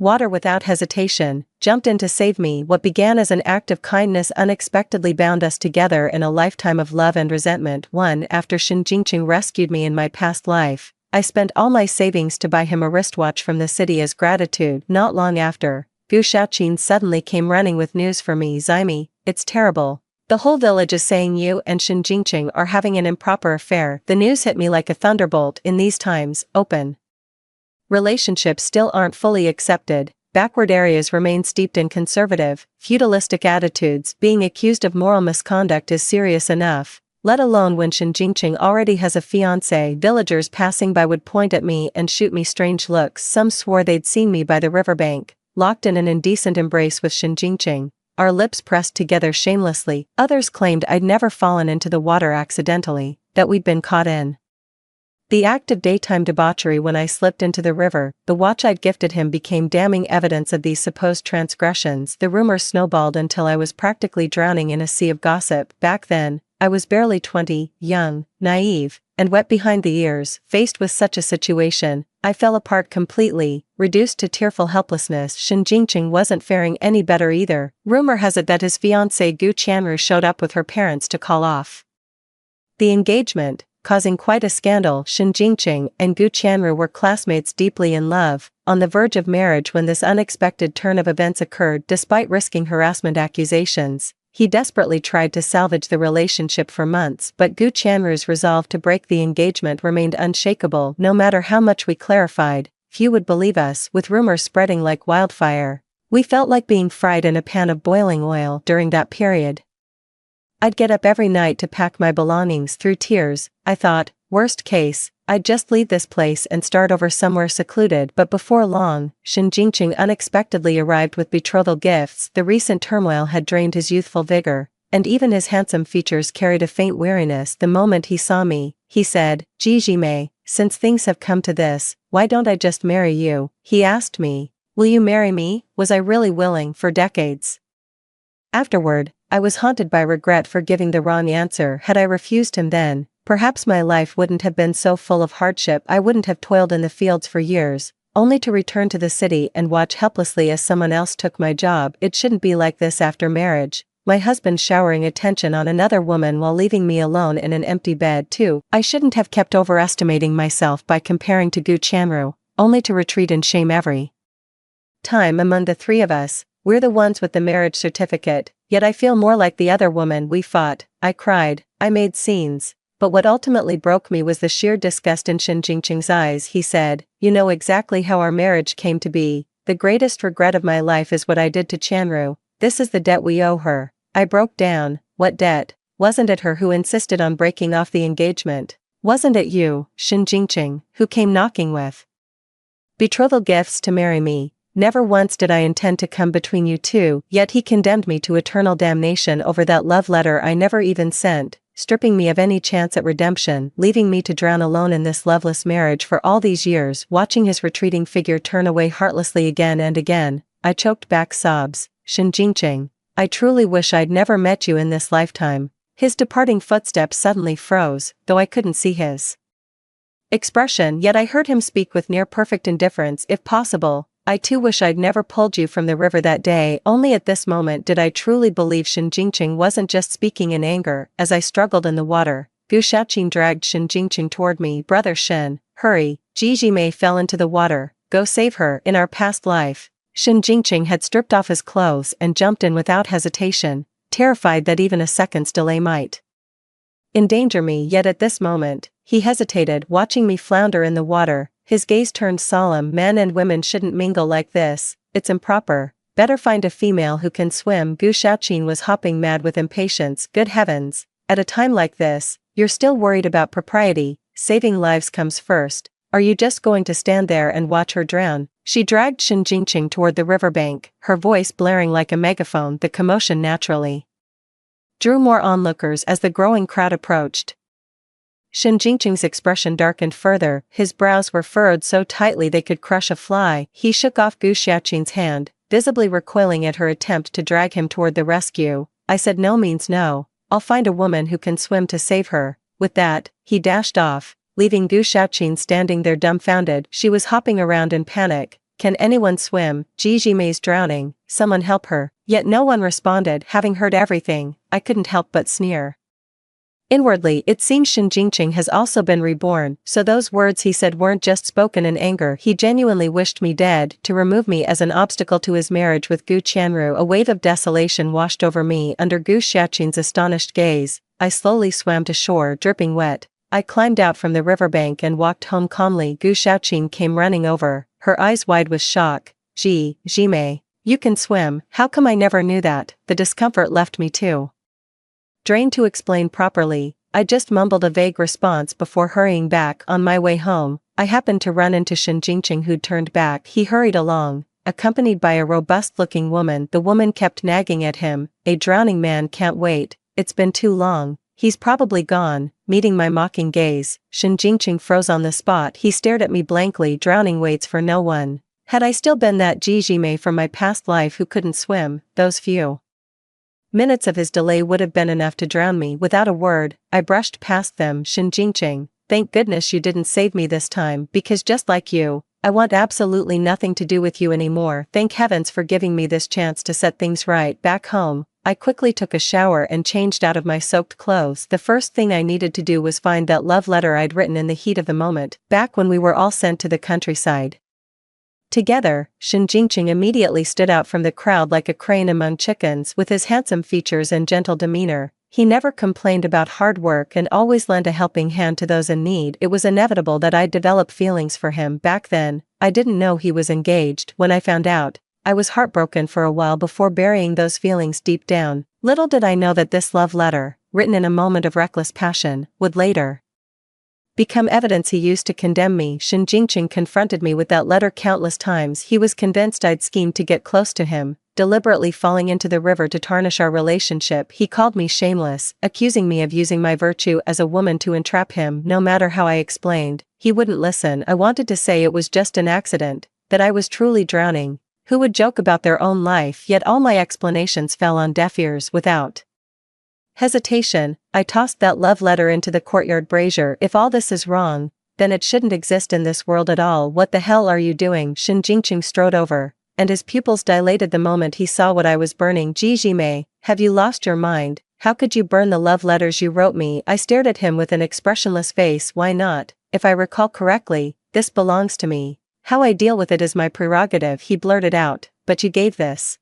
water without hesitation, jumped in to save me. What began as an act of kindness unexpectedly bound us together in a lifetime of love and resentment. After Shen Jingqing rescued me in my past life, I spent all my savings to buy him a wristwatch from the city as gratitude. Not long after, Gu Xiaoqin suddenly came running with news for me. Zaimi, it's terrible. The whole village is saying you and Shin Jingqing are having an improper affair. The news hit me like a thunderbolt. In these times, open relationships still aren't fully accepted. Backward areas remain steeped in conservative, feudalistic attitudes. Being accused of moral misconduct is serious enough, let alone when Shin Jingqing already has a fiancé. Villagers passing by would point at me and shoot me strange looks. Some swore they'd seen me by the riverbank, locked in an indecent embrace with Shin Jingqing, our lips pressed together shamelessly. Others claimed I'd never fallen into the water accidentally, that we'd been caught in the act of daytime debauchery when I slipped into the river. The watch I'd gifted him became damning evidence of these supposed transgressions. The rumors snowballed until I was practically drowning in a sea of gossip. Back then, I was barely 20, young, naive, and wet behind the ears. Faced with such a situation, I fell apart completely, reduced to tearful helplessness. Shin Jingqing wasn't faring any better either. Rumor has it that his fiancée Gu Qianru showed up with her parents to call off the engagement, causing quite a scandal. Shin Jingqing and Gu Qianru were classmates deeply in love, on the verge of marriage when this unexpected turn of events occurred. Despite risking harassment accusations, he desperately tried to salvage the relationship for months, but Gu Qianru's resolve to break the engagement remained unshakable. No matter how much we clarified, few would believe us. With rumors spreading like wildfire, we felt like being fried in a pan of boiling oil. During that period, I'd get up every night to pack my belongings. Through tears, I thought, worst case, I'd just leave this place and start over somewhere secluded. But before long, Shin Jingqing unexpectedly arrived with betrothal gifts. The recent turmoil had drained his youthful vigor, and even his handsome features carried a faint weariness. The moment he saw me, he said, "Jijime, since things have come to this, why don't I just marry you?" He asked me, "Will you marry me?" Was I really willing? For decades afterward, I was haunted by regret for giving the wrong answer. Had I refused him then, perhaps my life wouldn't have been so full of hardship. I wouldn't have toiled in the fields for years, only to return to the city and watch helplessly as someone else took my job. It shouldn't be like this after marriage. My husband showering attention on another woman while leaving me alone in an empty bed too. I shouldn't have kept overestimating myself by comparing to Gu Qianru, only to retreat in shame every time. Among the three of us, we're the ones with the marriage certificate, yet I feel more like the other woman. We fought, I cried, I made scenes, but what ultimately broke me was the sheer disgust in Shin Jingqing's eyes. He said, "You know exactly how our marriage came to be. The greatest regret of my life is what I did to Qianru. This is the debt we owe her." I broke down. What debt? Wasn't it her who insisted on breaking off the engagement? Wasn't it you, Shin Jingqing, who came knocking with betrothal gifts to marry me? Never once did I intend to come between you two, yet he condemned me to eternal damnation over that love letter I never even sent, stripping me of any chance at redemption, leaving me to drown alone in this loveless marriage for all these years. Watching his retreating figure turn away heartlessly again and again, I choked back sobs. Shin Jingqing, I truly wish I'd never met you in this lifetime. His departing footsteps suddenly froze, though I couldn't see his expression, yet I heard him speak with near-perfect indifference. If possible, I too wish I'd never pulled you from the river that day. Only at this moment did I truly believe Shin Jingqing wasn't just speaking in anger. As I struggled in the water, Gu Shaoqing dragged Shin Jingqing toward me. "Brother Shin, hurry, Jijime fell into the water, go save her." In our past life, Shin Jingqing had stripped off his clothes and jumped in without hesitation, terrified that even a second's delay might endanger me. Yet at this moment, he hesitated, watching me flounder in the water. His gaze turned solemn. "Men and women shouldn't mingle like this, it's improper. Better find a female who can swim." Gu Shaoqing was hopping mad with impatience. "Good heavens, at a time like this, you're still worried about propriety? Saving lives comes first. Are you just going to stand there and watch her drown?" She dragged Shin Jingqing toward the riverbank, her voice blaring like a megaphone. The commotion naturally drew more onlookers as the growing crowd approached. Shin Jingqing's expression darkened further. His brows were furrowed so tightly they could crush a fly. He shook off Gu Shaoqing's hand, visibly recoiling at her attempt to drag him toward the rescue. "I said no means no. I'll find a woman who can swim to save her." With that, he dashed off, leaving Gu Shaoqing standing there dumbfounded. She was hopping around in panic. "Can anyone swim? Jijime's drowning, someone help her." Yet no one responded. Having heard everything, I couldn't help but sneer. Inwardly, it seems Shin Jingqing has also been reborn, so those words he said weren't just spoken in anger. He genuinely wished me dead, to remove me as an obstacle to his marriage with Gu Qianru. A wave of desolation washed over me under Gu Xiaoqing's astonished gaze. I slowly swam to shore, dripping wet. I climbed out from the riverbank and walked home calmly. Gu Xiaoqing came running over, her eyes wide with shock. Jimei, you can swim, how come I never knew that? The discomfort left me too drained to explain properly. I just mumbled a vague response before hurrying back. On my way home, I happened to run into Shin Jingqing, who'd turned back. He hurried along, accompanied by a robust-looking woman. The woman kept nagging at him, "A drowning man can't wait, it's been too long, he's probably gone." Meeting my mocking gaze, Shin Jingqing froze on the spot. He stared at me blankly. Drowning waits for no one. Had I still been that Jimei from my past life who couldn't swim, those few minutes of his delay would have been enough to drown me. Without a word, I brushed past them. Shin Jingqing, thank goodness you didn't save me this time, because just like you, I want absolutely nothing to do with you anymore. Thank heavens for giving me this chance to set things right. Back home, I quickly took a shower and changed out of my soaked clothes. The first thing I needed to do was find that love letter I'd written in the heat of the moment, back when we were all sent to the countryside together. Shin Jingqing immediately stood out from the crowd like a crane among chickens. With his handsome features and gentle demeanor, he never complained about hard work and always lent a helping hand to those in need. It was inevitable that I'd develop feelings for him. Back then, I didn't know he was engaged. When I found out, I was heartbroken for a while before burying those feelings deep down. Little did I know that this love letter, written in a moment of reckless passion, would later become evidence he used to condemn me. Shin Jingqing confronted me with that letter countless times. He was convinced I'd schemed to get close to him, deliberately falling into the river to tarnish our relationship. He called me shameless, accusing me of using my virtue as a woman to entrap him. No matter how I explained, he wouldn't listen. I wanted to say it was just an accident, that I was truly drowning. Who would joke about their own life? Yet all my explanations fell on deaf ears. Without hesitation, I tossed that love letter into the courtyard brazier. If all this is wrong, then it shouldn't exist in this world at all. What the hell are you doing? Shin Jingqing strode over, and his pupils dilated the moment he saw what I was burning. Jimei, have you lost your mind? How could you burn the love letters you wrote me? I stared at him with an expressionless face. Why not? If I recall correctly, this belongs to me. How I deal with it is my prerogative, he blurted out. But you gave this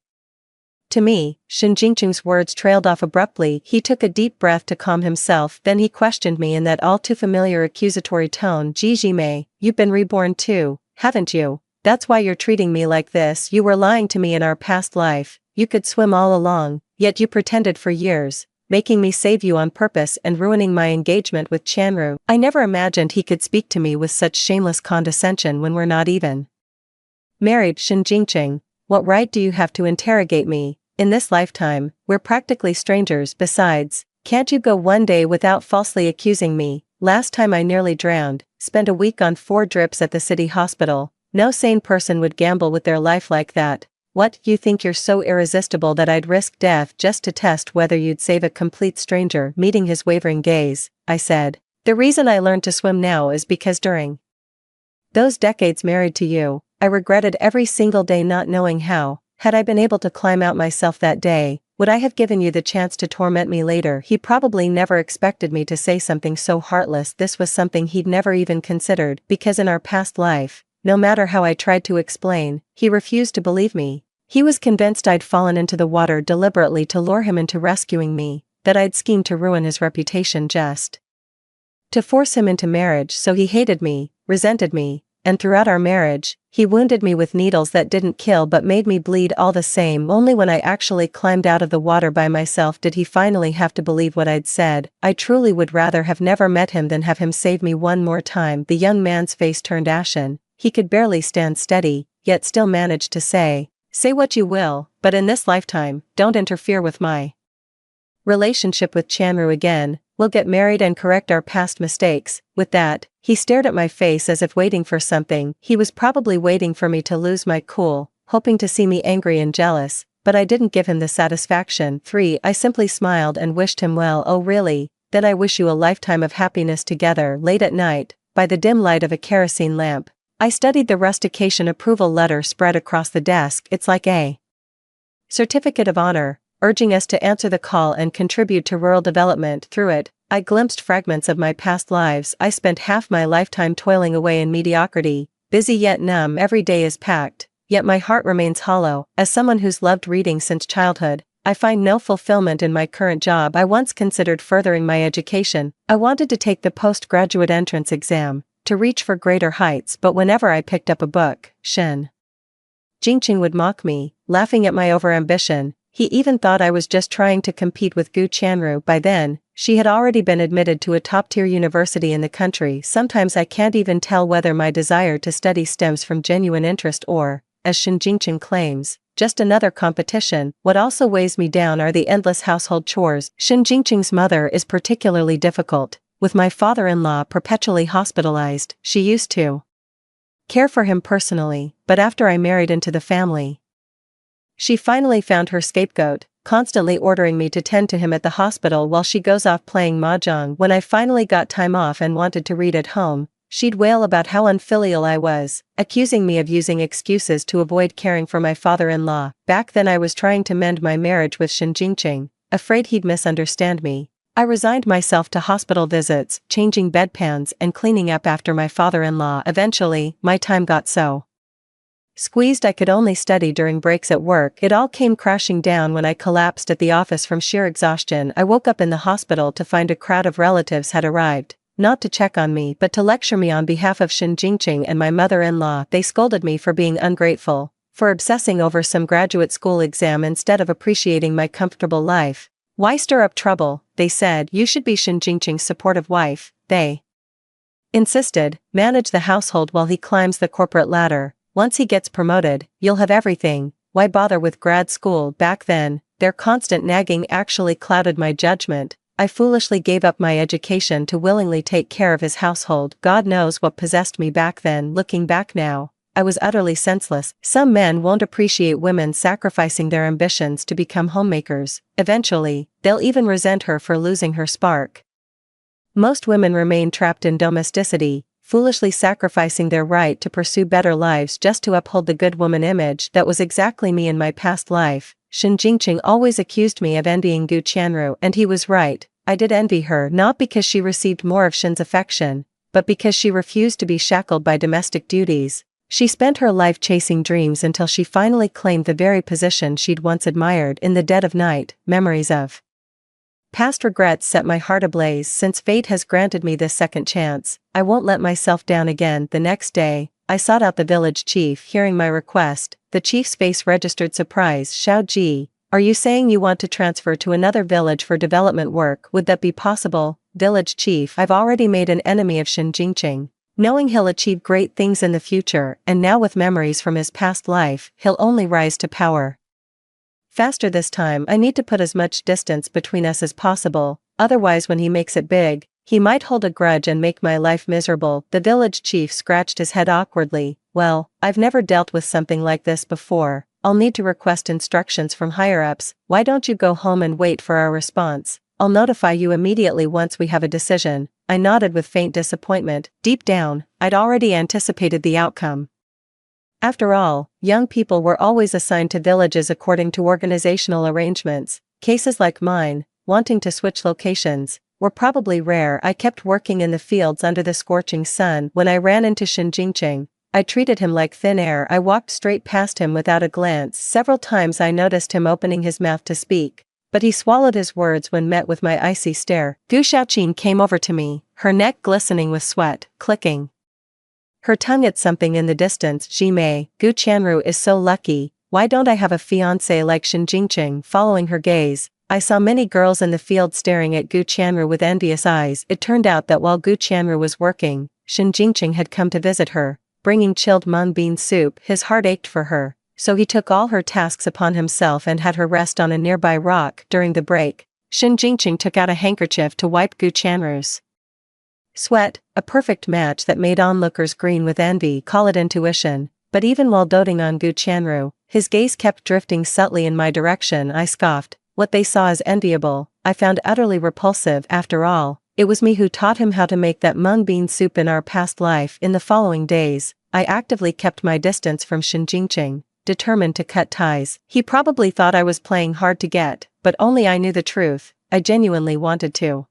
to me. Shin Jingqing's words trailed off abruptly. He took a deep breath to calm himself. Then he questioned me in that all too familiar accusatory tone. Jimei, you've been reborn too, haven't you? That's why you're treating me like this. You were lying to me in our past life. You could swim all along, yet you pretended for years, making me save you on purpose and ruining my engagement with Qianru. I never imagined he could speak to me with such shameless condescension when we're not even married. Shin Jingqing, what right do you have to interrogate me? In this lifetime, we're practically strangers. Besides, can't you go one day without falsely accusing me? Last time I nearly drowned, spent a week on 4 drips at the city hospital. No sane person would gamble with their life like that. What, you think you're so irresistible that I'd risk death just to test whether you'd save a complete stranger? Meeting his wavering gaze, I said, the reason I learned to swim now is because during those decades married to you, I regretted every single day not knowing how. Had I been able to climb out myself that day, would I have given you the chance to torment me later? He probably never expected me to say something so heartless. This was something he'd never even considered, because in our past life, no matter how I tried to explain, he refused to believe me. He was convinced I'd fallen into the water deliberately to lure him into rescuing me, that I'd schemed to ruin his reputation just to force him into marriage. So he hated me, resented me, and throughout our marriage, he wounded me with needles that didn't kill but made me bleed all the same. Only when I actually climbed out of the water by myself did he finally have to believe what I'd said. I truly would rather have never met him than have him save me one more time. The young man's face turned ashen. He could barely stand steady, yet still managed to say what you will, but in this lifetime, don't interfere with my relationship with Qianru again. We'll get married and correct our past mistakes. With that, he stared at my face as if waiting for something. He was probably waiting for me to lose my cool, hoping to see me angry and jealous, but I didn't give him the satisfaction. 3. I simply smiled and wished him well. Oh really? Then I wish you a lifetime of happiness together. Late at night, by the dim light of a kerosene lamp, I studied the rustication approval letter spread across the desk. It's like a certificate of honor, urging us to answer the call and contribute to rural development. Through it, I glimpsed fragments of my past lives. I spent half my lifetime toiling away in mediocrity, busy yet numb. Every day is packed, yet my heart remains hollow. As someone who's loved reading since childhood, I find no fulfillment in my current job. I once considered furthering my education. I wanted to take the postgraduate entrance exam, to reach for greater heights, but whenever I picked up a book, Shen Jingqing would mock me, laughing at my overambition. He even thought I was just trying to compete with Gu Qianru. By then, she had already been admitted to a top-tier university in the country. Sometimes I can't even tell whether my desire to study stems from genuine interest or, as Shen Jingqing claims, just another competition. What also weighs me down are the endless household chores. Shen Jingqing's mother is particularly difficult. With my father-in-law perpetually hospitalized, she used to care for him personally, but after I married into the family, she finally found her scapegoat, constantly ordering me to tend to him at the hospital while she goes off playing mahjong. When I finally got time off and wanted to read at home, she'd wail about how unfilial I was, accusing me of using excuses to avoid caring for my father-in-law. Back then I was trying to mend my marriage with Shen Jingqing, afraid he'd misunderstand me. I resigned myself to hospital visits, changing bedpans and cleaning up after my father-in-law. Eventually, my time got so squeezed I could only study during breaks at work. It all came crashing down when I collapsed at the office from sheer exhaustion. I woke up in the hospital to find a crowd of relatives had arrived, not to check on me but to lecture me on behalf of Shen Jingqing and my mother-in-law. They scolded me for being ungrateful, for obsessing over some graduate school exam instead of appreciating my comfortable life. Why stir up trouble, they said. You should be Shen Jingqing's supportive wife, they insisted. Manage the household while he climbs the corporate ladder. Once he gets promoted, you'll have everything. Why bother with grad school? Back then, their constant nagging actually clouded my judgment. I foolishly gave up my education to willingly take care of his household. God knows what possessed me back then. Looking back now, I was utterly senseless. Some men won't appreciate women sacrificing their ambitions to become homemakers. Eventually, they'll even resent her for losing her spark. Most women remain trapped in domesticity, foolishly sacrificing their right to pursue better lives just to uphold the good woman image. That was exactly me in my past life. Shen Jingqing always accused me of envying Gu Qianru, and he was right. I did envy her, not because she received more of Shen's affection, but because she refused to be shackled by domestic duties. She spent her life chasing dreams until she finally claimed the very position she'd once admired. In the dead of night, memories of past regrets set my heart ablaze. Since fate has granted me this second chance, I won't let myself down again. The next day, I sought out the village chief. Hearing my request, the chief's face registered surprise. Xiao Ji, are you saying you want to transfer to another village for development work? Would that be possible? Village chief, I've already made an enemy of Shen Jingqing, knowing he'll achieve great things in the future, and now with memories from his past life, he'll only rise to power faster this time. I need to put as much distance between us as possible, otherwise when he makes it big, he might hold a grudge and make my life miserable. The village chief scratched his head awkwardly. Well, I've never dealt with something like this before. I'll need to request instructions from higher-ups. Why don't you go home and wait for our response? I'll notify you immediately once we have a decision. I nodded with faint disappointment. Deep down, I'd already anticipated the outcome. After all, young people were always assigned to villages according to organizational arrangements. Cases like mine, wanting to switch locations, were probably rare. I kept working in the fields under the scorching sun. When I ran into Shen Jingqing, I treated him like thin air. I walked straight past him without a glance. Several times I noticed him opening his mouth to speak, but he swallowed his words when met with my icy stare. Gu Xiaoqin came over to me, her neck glistening with sweat, clicking her tongue at something in the distance. Jimei, Gu Qianru is so lucky. Why don't I have a fiancé like Shen Jingqing? Following her gaze, I saw many girls in the field staring at Gu Qianru with envious eyes. It turned out that while Gu Qianru was working, Shen Jingqing had come to visit her, bringing chilled mung bean soup. His heart ached for her, so he took all her tasks upon himself and had her rest on a nearby rock. During the break, Shen Jingqing took out a handkerchief to wipe Gu Qianru's sweat, a perfect match that made onlookers green with envy. Call it intuition, but even while doting on Gu Qianru, his gaze kept drifting subtly in my direction. I scoffed. What they saw as enviable, I found utterly repulsive. After all, it was me who taught him how to make that mung bean soup in our past life. In the following days, I actively kept my distance from Shen Jingqing, determined to cut ties. He probably thought I was playing hard to get, but only I knew the truth. I genuinely wanted to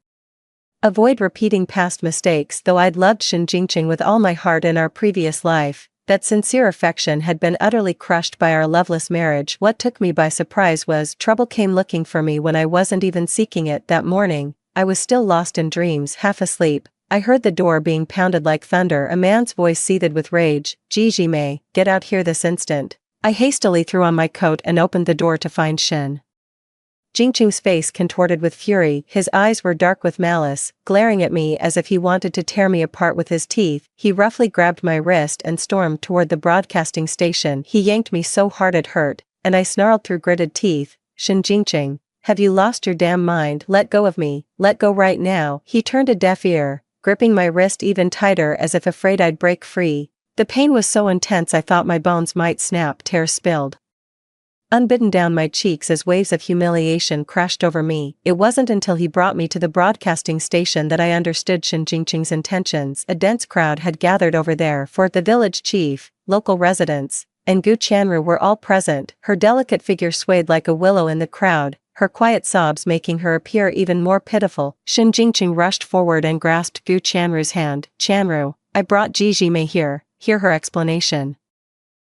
avoid repeating past mistakes. Though I'd loved Shin Jingqing with all my heart in our previous life, that sincere affection had been utterly crushed by our loveless marriage. What took me by surprise was trouble came looking for me when I wasn't even seeking it. That morning, I was still lost in dreams, half asleep. I heard the door being pounded like thunder. A man's voice seethed with rage. Jijime, get out here this instant. I hastily threw on my coat and opened the door to find Shin Jingqing's face contorted with fury. His eyes were dark with malice, glaring at me as if he wanted to tear me apart with his teeth. He roughly grabbed my wrist and stormed toward the broadcasting station. He yanked me so hard it hurt, and I snarled through gritted teeth, Shin Jingqing, have you lost your damn mind? Let go of me, let go right now. He turned a deaf ear, gripping my wrist even tighter as if afraid I'd break free. The pain was so intense I thought my bones might snap. Tears spilled unbidden down my cheeks as waves of humiliation crashed over me. It wasn't until he brought me to the broadcasting station that I understood Shin Jingqing's intentions. A dense crowd had gathered over there, for the village chief, local residents, and Gu Chanru were all present. Her delicate figure swayed like a willow in the crowd, her quiet sobs making her appear even more pitiful. Shin Jingqing rushed forward and grasped Gu Chanru's hand. Chanru, I brought Jijime here, hear her explanation.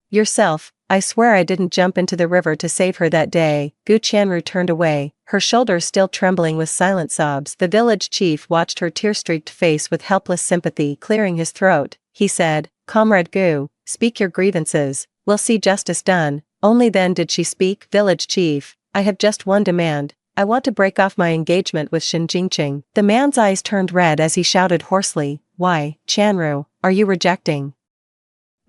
Yourself, I swear I didn't jump into the river to save her that day. Gu Chanru turned away, her shoulders still trembling with silent sobs. The village chief watched her tear-streaked face with helpless sympathy. Clearing his throat, he said, Comrade Gu, speak your grievances, we'll see justice done. Only then did she speak. Village chief, I have just one demand. I want to break off my engagement with Shin Jingqing. The man's eyes turned red as he shouted hoarsely, why, Chanru, are you rejecting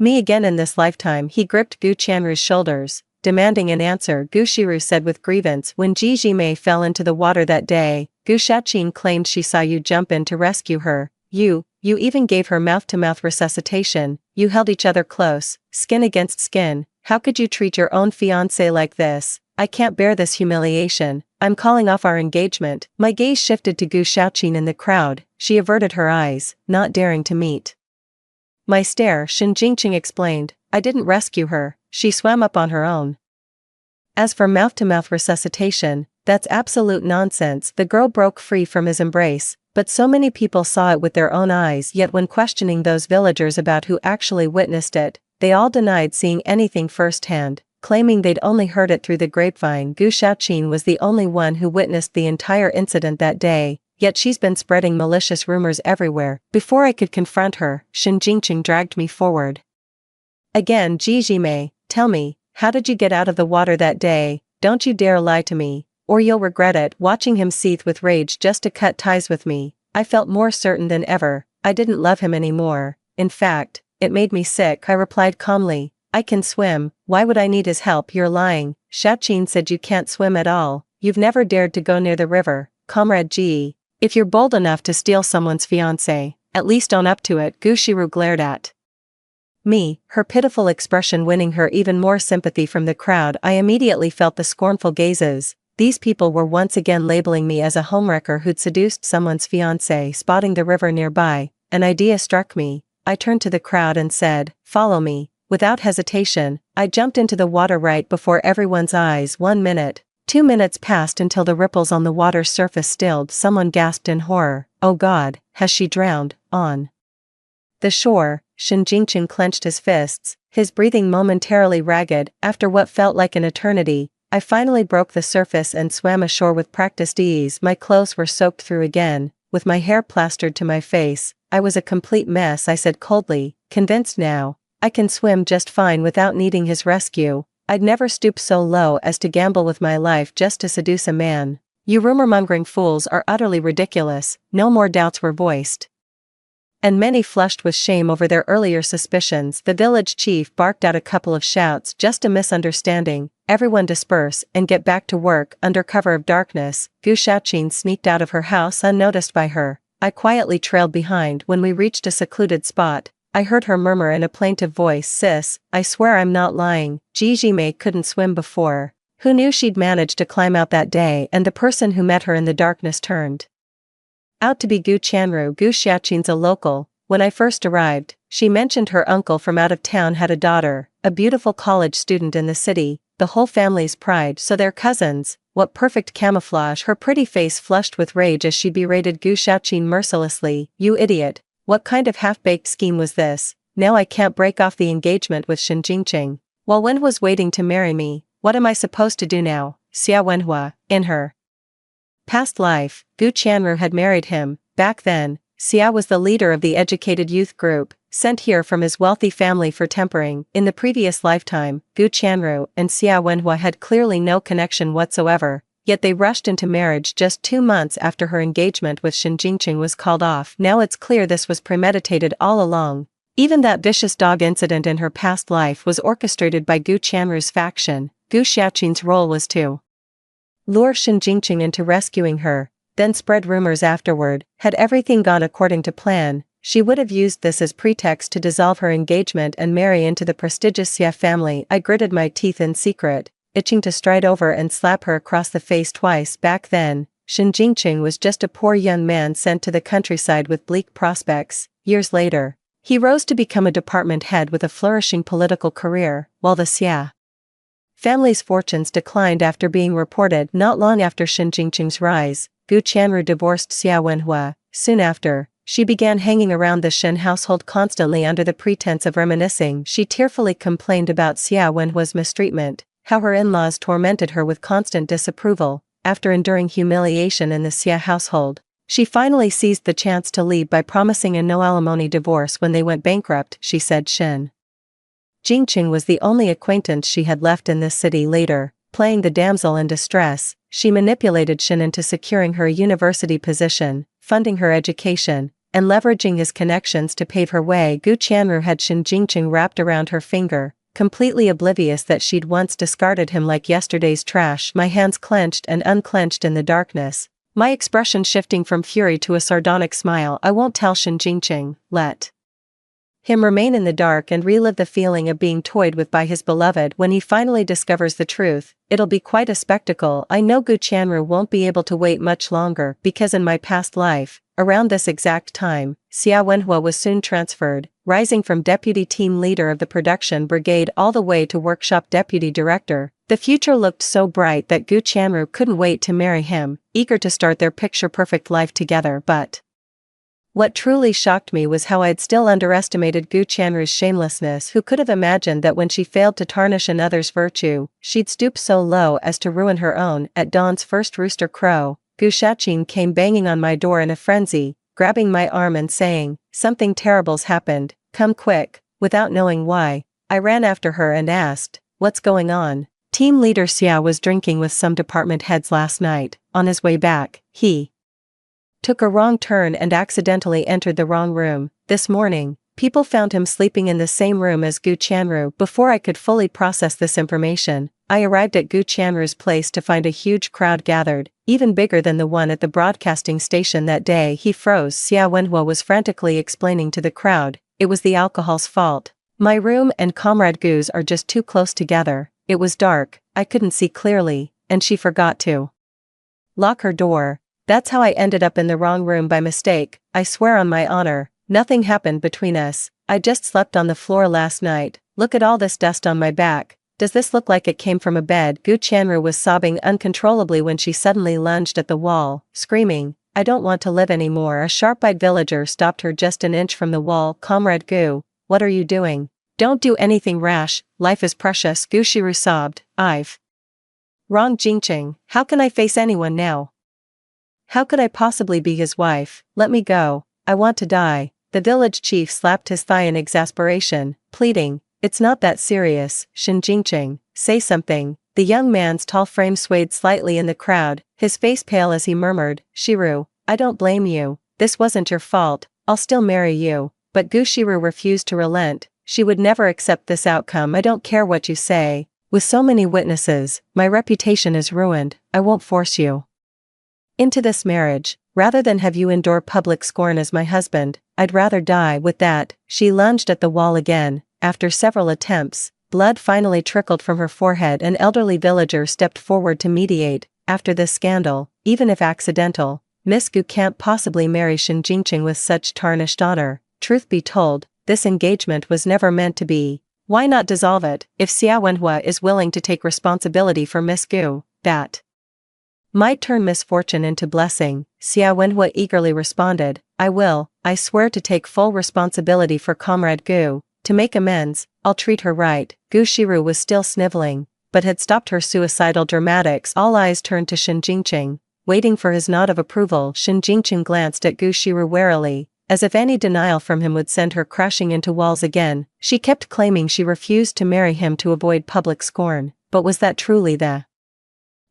me again in this lifetime? He gripped Gu Chanru's shoulders, demanding an answer. Gu Shiru said with grievance, when Jijime fell into the water that day, Gu Shaoqin claimed she saw you jump in to rescue her. You even gave her mouth-to-mouth resuscitation. You held each other close, skin against skin. How could you treat your own fiancé like this? I can't bear this humiliation. I'm calling off our engagement. My gaze shifted to Gu Shaoqin in the crowd. She averted her eyes, not daring to meet my stare. Shin Jingqing explained, I didn't rescue her, she swam up on her own. As for mouth-to-mouth resuscitation, that's absolute nonsense. The girl broke free from his embrace, but so many people saw it with their own eyes. Yet when questioning those villagers about who actually witnessed it, they all denied seeing anything firsthand, claiming they'd only heard it through the grapevine. Gu Shaoqin was the only one who witnessed the entire incident that day. Yet she's been spreading malicious rumors everywhere. Before I could confront her, Shin Jingqing dragged me forward. Again, Jijime, tell me, how did you get out of the water that day? Don't you dare lie to me, or you'll regret it. Watching him seethe with rage just to cut ties with me, I felt more certain than ever, I didn't love him anymore. In fact, it made me sick. I replied calmly, I can swim, why would I need his help? You're lying. Shaoqin said you can't swim at all. You've never dared to go near the river, Comrade Ji. If you're bold enough to steal someone's fiancé, at least own up to it. Gu Shiru glared at me, her pitiful expression winning her even more sympathy from the crowd. I immediately felt the scornful gazes. These people were once again labeling me as a homewrecker who'd seduced someone's fiancé. Spotting the river nearby, an idea struck me. I turned to the crowd and said, follow me. Without hesitation, I jumped into the water right before everyone's eyes. 1 minute. 2 minutes passed until the ripples on the water's surface stilled. Someone gasped in horror. Oh God, has she drowned? On the shore, Shin Jingqing clenched his fists, his breathing momentarily ragged. After what felt like an eternity, I finally broke the surface and swam ashore with practiced ease. My clothes were soaked through again, with my hair plastered to my face. I was a complete mess. I said coldly, convinced now, I can swim just fine without needing his rescue. I'd never stoop so low as to gamble with my life just to seduce a man. You rumor-mongering fools are utterly ridiculous. No more doubts were voiced, and many flushed with shame over their earlier suspicions. The village chief barked out a couple of shouts. Just a misunderstanding. Everyone disperse and get back to work. Under cover of darkness, Gu Shaoqin sneaked out of her house unnoticed by her. I quietly trailed behind. When we reached a secluded spot, I heard her murmur in a plaintive voice, sis, I swear I'm not lying. Jijime couldn't swim before. Who knew she'd managed to climb out that day? And the person who met her in the darkness turned out to be Gu Chanru. Gu Shaoqin's a local. When I first arrived, she mentioned her uncle from out of town had a daughter, a beautiful college student in the city, the whole family's pride. So they're cousins. What perfect camouflage. Her pretty face flushed with rage as she berated Gu Shaoqin mercilessly. You idiot. What kind of half-baked scheme was this? Now I can't break off the engagement with Shen Jingqing. While Wen was waiting to marry me, what am I supposed to do now? Xia Wenhua, in her past life, Gu Qianru had married him. Back then, Xia was the leader of the educated youth group, sent here from his wealthy family for tempering. In the previous lifetime, Gu Qianru and Xia Wenhua had clearly no connection whatsoever, yet they rushed into marriage just 2 months after her engagement with Shen Jingqing was called off. Now it's clear this was premeditated all along. Even that vicious dog incident in her past life was orchestrated by Gu Qianru's faction. Gu Shaoqin's role was to lure Shen Jingqing into rescuing her, then spread rumors afterward. Had everything gone according to plan, she would have used this as pretext to dissolve her engagement and marry into the prestigious Xia family. I gritted my teeth in secret, itching to stride over and slap her across the face twice. Back then, Shen Jingqing was just a poor young man sent to the countryside with bleak prospects. Years later, he rose to become a department head with a flourishing political career, while the Xia family's fortunes declined after being reported. Not long after Shen Jingqing's rise, Gu Qianru divorced Xia Wenhua. Soon after, she began hanging around the Shen household constantly under the pretense of reminiscing. She tearfully complained about Xia Wenhua's mistreatment, how her in-laws tormented her with constant disapproval. After enduring humiliation in the Xia household, she finally seized the chance to leave by promising a no-alimony divorce when they went bankrupt. She said Shen Jingqing was the only acquaintance she had left in this city. Later, playing the damsel in distress, she manipulated Shen into securing her a university position, funding her education, and leveraging his connections to pave her way. Gu Qianru had Shen Jingqing wrapped around her finger, completely oblivious that she'd once discarded him like yesterday's trash. My hands clenched and unclenched in the darkness, my expression shifting from fury to a sardonic smile. I won't tell Shen Jingqing. Let him remain in the dark and relive the feeling of being toyed with by his beloved. When he finally discovers the truth, it'll be quite a spectacle. I know Gu Qianru won't be able to wait much longer, because in my past life, around this exact time, Xia Wenhua was soon transferred, rising from deputy team leader of the production brigade all the way to workshop deputy director. The future looked so bright that Gu Qianru couldn't wait to marry him, eager to start their picture-perfect life together. But what truly shocked me was how I'd still underestimated Gu Qianru's shamelessness. Who could have imagined that when she failed to tarnish another's virtue, she'd stoop so low as to ruin her own? At dawn's first rooster crow, Gu Shaoqin came banging on my door in a frenzy, grabbing my arm and saying, "Something terrible's happened, come quick." Without knowing why, I ran after her and asked, "What's going on?" Team leader Xia was drinking with some department heads last night. On his way back, he took a wrong turn and accidentally entered the wrong room. This morning, people found him sleeping in the same room as Gu Qianru. Before I could fully process this information, I arrived at Gu Qianru's place to find a huge crowd gathered, even bigger than the one at the broadcasting station that day. He froze. Xia Wenhua was frantically explaining to the crowd, "It was the alcohol's fault. My room and Comrade Gu's are just too close together. It was dark, I couldn't see clearly, and she forgot to lock her door. That's how I ended up in the wrong room by mistake. I swear on my honor, nothing happened between us. I just slept on the floor last night. Look at all this dust on my back. Does this look like it came from a bed?" Gu Qianru was sobbing uncontrollably when she suddenly lunged at the wall, screaming, "I don't want to live anymore." A sharp-eyed villager stopped her just an inch from the wall. "Comrade Gu, what are you doing? Don't do anything rash, life is precious." Gu Shiru sobbed, "I've wronged Jingqing. How can I face anyone now? How could I possibly be his wife? Let me go, I want to die." The village chief slapped his thigh in exasperation, pleading, "It's not that serious, Shen Jingqing, say something." The young man's tall frame swayed slightly in the crowd, his face pale as he murmured, "Shiru, I don't blame you, this wasn't your fault, I'll still marry you." But Gu Shiru refused to relent. She would never accept this outcome. "I don't care what you say. With so many witnesses, my reputation is ruined. I won't force you into this marriage. Rather than have you endure public scorn as my husband, I'd rather die." With that, she lunged at the wall again. After several attempts, blood finally trickled from her forehead. An elderly villager stepped forward to mediate. "After this scandal, even if accidental, Miss Gu can't possibly marry Shen Jingqing with such tarnished honor. Truth be told, this engagement was never meant to be. Why not dissolve it? If Xia Wenhua is willing to take responsibility for Miss Gu, that Might turn misfortune into blessing, Xia Wenhua eagerly responded. I will, I swear to take full responsibility for Comrade Gu. To make amends, I'll treat her right. Gu Shiru was still sniveling, but had stopped her suicidal dramatics. All eyes turned to Shen Jingqing. Waiting for his nod of approval, Shen Jingqing glanced at Gu Shiru warily, as if any denial from him would send her crashing into walls again. She kept claiming she refused to marry him to avoid public scorn, but was that truly the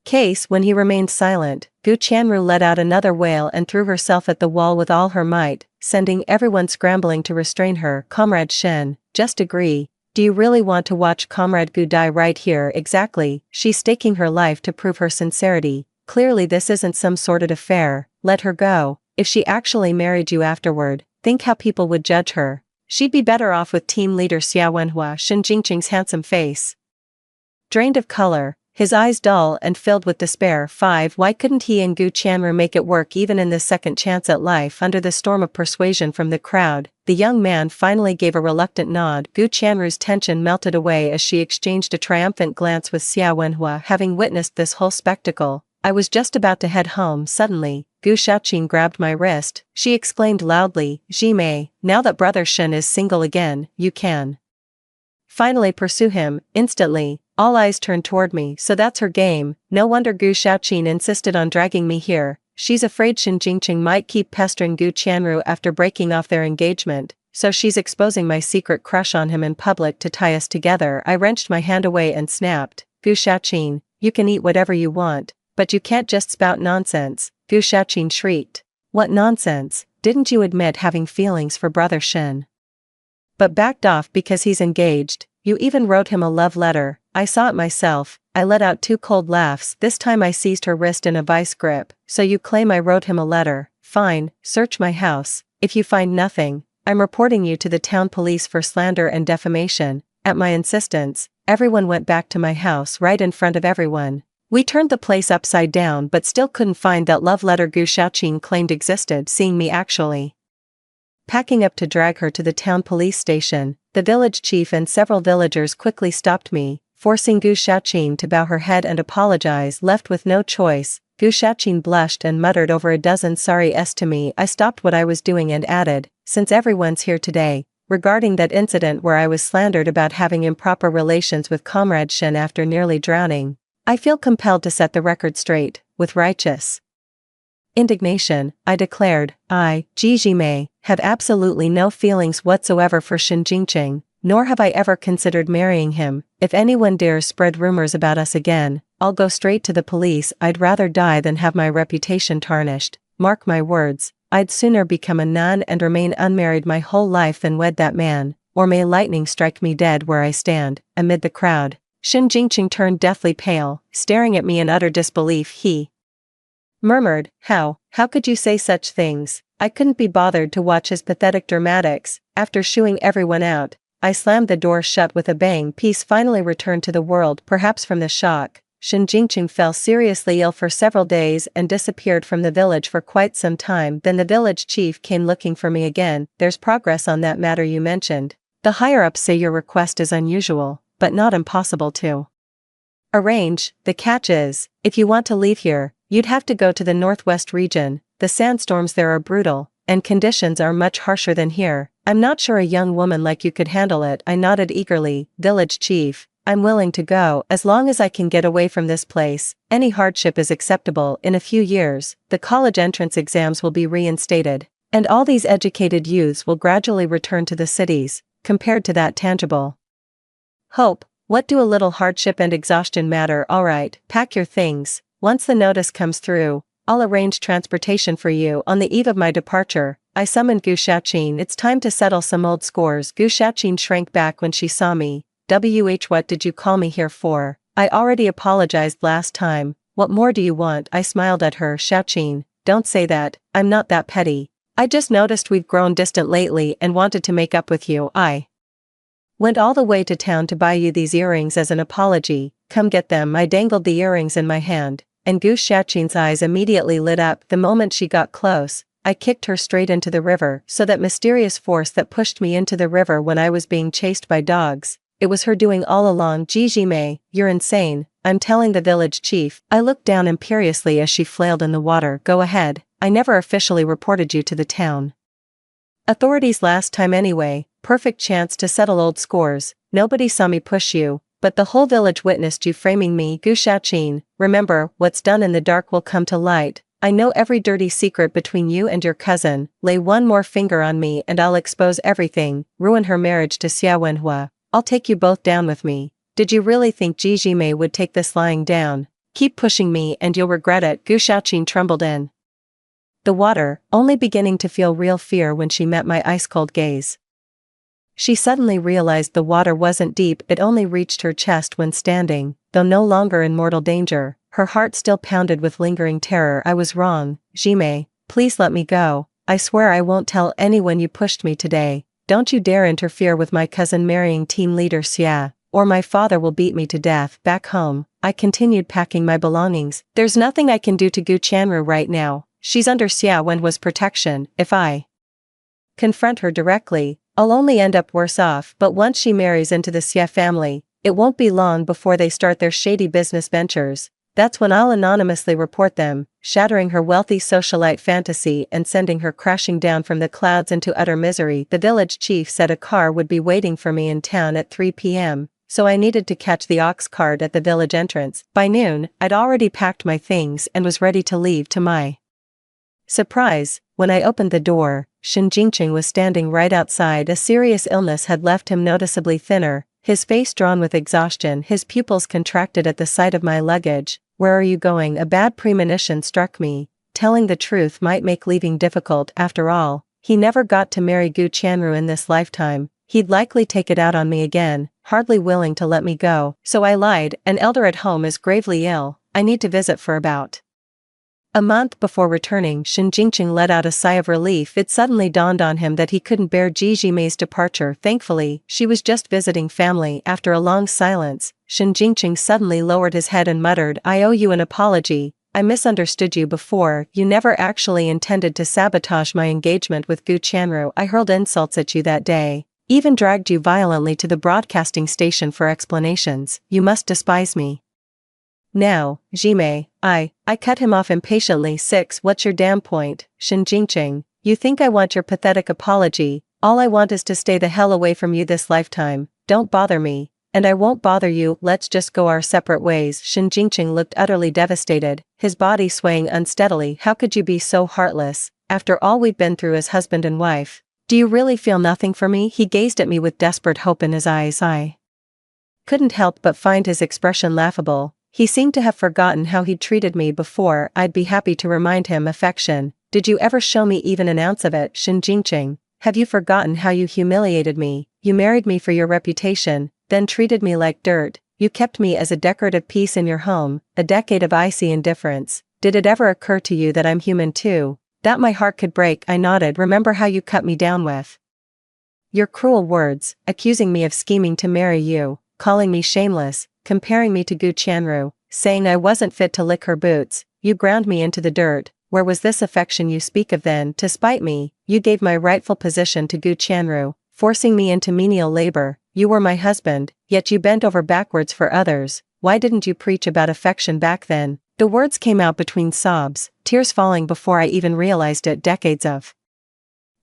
case? When he remained silent, Gu Qianru let out another wail and threw herself at the wall with all her might, sending everyone scrambling to restrain her. Comrade Shen, just agree. Do you really want to watch Comrade Gu die right here? Exactly, she's staking her life to prove her sincerity. Clearly this isn't some sordid affair. Let her go. If she actually married you afterward, think how people would judge her. She'd be better off with team leader Xia Wenhua. Shen Jingqing's handsome face drained of color, his eyes dull and filled with despair. 5. Why couldn't he and Gu Qianru make it work even in this second chance at life? Under the storm of persuasion from the crowd, the young man finally gave a reluctant nod. Gu Qianru's tension melted away as she exchanged a triumphant glance with Xia Wenhua. Having witnessed this whole spectacle, I was just about to head home. Suddenly, Gu Xiaoqing grabbed my wrist. She exclaimed loudly, Jimei, now that brother Shen is single again, you can finally pursue him. Instantly, all eyes turned toward me. So that's her game. No wonder Gu Xiaoqing insisted on dragging me here. She's afraid Shen Jingqing might keep pestering Gu Qianru after breaking off their engagement, so she's exposing my secret crush on him in public to tie us together. I wrenched my hand away and snapped, Gu Xiaoqing, you can eat whatever you want, but you can't just spout nonsense. Gu Xiaoqing shrieked. What nonsense? Didn't you admit having feelings for brother Shen? But backed off because he's engaged. You even wrote him a love letter. I saw it myself. I let out 2 cold laughs. This time I seized her wrist in a vice grip. So you claim I wrote him a letter? Fine, search my house. If you find nothing, I'm reporting you to the town police for slander and defamation. At my insistence, everyone went back to my house right in front of everyone. We turned the place upside down but still couldn't find that love letter Gu Xiaoqing claimed existed. Seeing me actually packing up to drag her to the town police station, the village chief and several villagers quickly stopped me, forcing Gu Xiaoqing to bow her head and apologize. Left with no choice, Gu Xiaoqing blushed and muttered over a dozen sorries to me. I stopped what I was doing and added, since everyone's here today, regarding that incident where I was slandered about having improper relations with Comrade Shen after nearly drowning, I feel compelled to set the record straight. With righteous indignation, I declared, I, Jimei, have absolutely no feelings whatsoever for Shen Jingqing, nor have I ever considered marrying him. If anyone dares spread rumors about us again, I'll go straight to the police. I'd rather die than have my reputation tarnished. Mark my words, I'd sooner become a nun and remain unmarried my whole life than wed that man, or may lightning strike me dead where I stand. Amid the crowd, Shen Jingqing turned deathly pale, staring at me in utter disbelief. He murmured, How could you say such things? I couldn't be bothered to watch his pathetic dramatics. After shooing everyone out, I slammed the door shut with a bang. Peace finally returned to the world. Perhaps from the shock, Shen Jingqing fell seriously ill for several days and disappeared from the village for quite some time. Then the village chief came looking for me again. There's progress on that matter you mentioned. The higher-ups say your request is unusual, but not impossible to arrange. The catch is, if you want to leave here, you'd have to go to the northwest region. The sandstorms there are brutal, and conditions are much harsher than here. I'm not sure a young woman like you could handle it. I nodded eagerly. Village chief, I'm willing to go as long as I can get away from this place. Any hardship is acceptable. In a few years, the college entrance exams will be reinstated, and all these educated youths will gradually return to the cities. Compared to that tangible hope, what do a little hardship and exhaustion matter? Alright, pack your things. Once the notice comes through, I'll arrange transportation for you. On the eve of my departure, I summoned Gu Xiaoqing. It's time to settle some old scores. Gu Xiaoqing shrank back when she saw me. What did you call me here for? I already apologized last time. What more do you want? I smiled at her. Xiaoqing, don't say that. I'm not that petty. I just noticed we've grown distant lately and wanted to make up with you. I went all the way to town to buy you these earrings as an apology. Come get them. I dangled the earrings in my hand, and Gu Xiaoqing's eyes immediately lit up. The moment she got close, I kicked her straight into the river, so that mysterious force that pushed me into the river when I was being chased by dogs It was her doing all along. Jijime, you're insane, I'm telling the village chief. I looked down imperiously as she flailed in the water. Go ahead, I never officially reported you to the town authorities last time anyway, perfect chance to settle old scores. Nobody saw me push you, but the whole village witnessed you framing me. Gu Shaoqin, remember, what's done in the dark will come to light. I know every dirty secret between you and your cousin. Lay one more finger on me and I'll expose everything, ruin her marriage to Xia Wenhua. I'll take you both down with me. Did you really think Jijime would take this lying down? Keep pushing me and you'll regret it. Gu Shaoqin trembled in the water, only beginning to feel real fear when she met my ice-cold gaze. She suddenly realized the water wasn't deep, it only reached her chest when standing, though no longer in mortal danger. Her heart still pounded with lingering terror. I was wrong, Jime, please let me go. I swear I won't tell anyone you pushed me today. Don't you dare interfere with my cousin marrying team leader Xia, or my father will beat me to death. Back home, I continued packing my belongings. There's nothing I can do to Gu Chanru right now. She's under Xia Wenhua's protection. If I confront her directly, I'll only end up worse off. But once she marries into the Xia family, it won't be long before they start their shady business ventures. That's when I'll anonymously report them, shattering her wealthy socialite fantasy and sending her crashing down from the clouds into utter misery. The village chief said a car would be waiting for me in town at 3 p.m., so I needed to catch the ox cart at the village entrance. By noon, I'd already packed my things and was ready to leave. To my surprise, when I opened the door, Shen Jingqing was standing right outside. A serious illness had left him noticeably thinner, his face drawn with exhaustion, his pupils contracted at the sight of my luggage. Where are you going? A bad premonition struck me. Telling the truth might make leaving difficult. After all, he never got to marry Gu Chanru in this lifetime. He'd likely take it out on me again, hardly willing to let me go. So I lied. An elder at home is gravely ill. I need to visit for about a month. Before returning, Shen Jingqing let out a sigh of relief. It suddenly dawned on him that he couldn't bear Jijime's departure. Thankfully, she was just visiting family. After a long silence, Shen Jingqing suddenly lowered his head and muttered, I owe you an apology. I misunderstood you before. You never actually intended to sabotage my engagement with Gu Chanru. I hurled insults at you that day, even dragged you violently to the broadcasting station for explanations. You must despise me now, Jime. I cut him off impatiently. 6. What's your damn point, Shen Jingqing? You think I want your pathetic apology? All I want is to stay the hell away from you this lifetime. Don't bother me, and I won't bother you. Let's just go our separate ways. Shen Jingqing looked utterly devastated, his body swaying unsteadily. How could you be so heartless, after all we've been through as husband and wife? Do you really feel nothing for me? He gazed at me with desperate hope in his eyes. I couldn't help but find his expression laughable. He seemed to have forgotten how he'd treated me before. I'd be happy to remind him. Affection. Did you ever show me even an ounce of it? Shen Jingqing, have you forgotten how you humiliated me? You married me for your reputation, then treated me like dirt. You kept me as a decorative piece in your home, a decade of icy indifference. Did it ever occur to you that I'm human too? That my heart could break? I nodded. Remember how you cut me down with your cruel words, accusing me of scheming to marry you, calling me shameless, comparing me to Gu Chanru, saying I wasn't fit to lick her boots. You ground me into the dirt. Where was this affection you speak of then? To spite me, you gave my rightful position to Gu Chanru, forcing me into menial labor. You were my husband, yet you bent over backwards for others. Why didn't you preach about affection back then? The words came out between sobs, tears falling before I even realized it. Decades of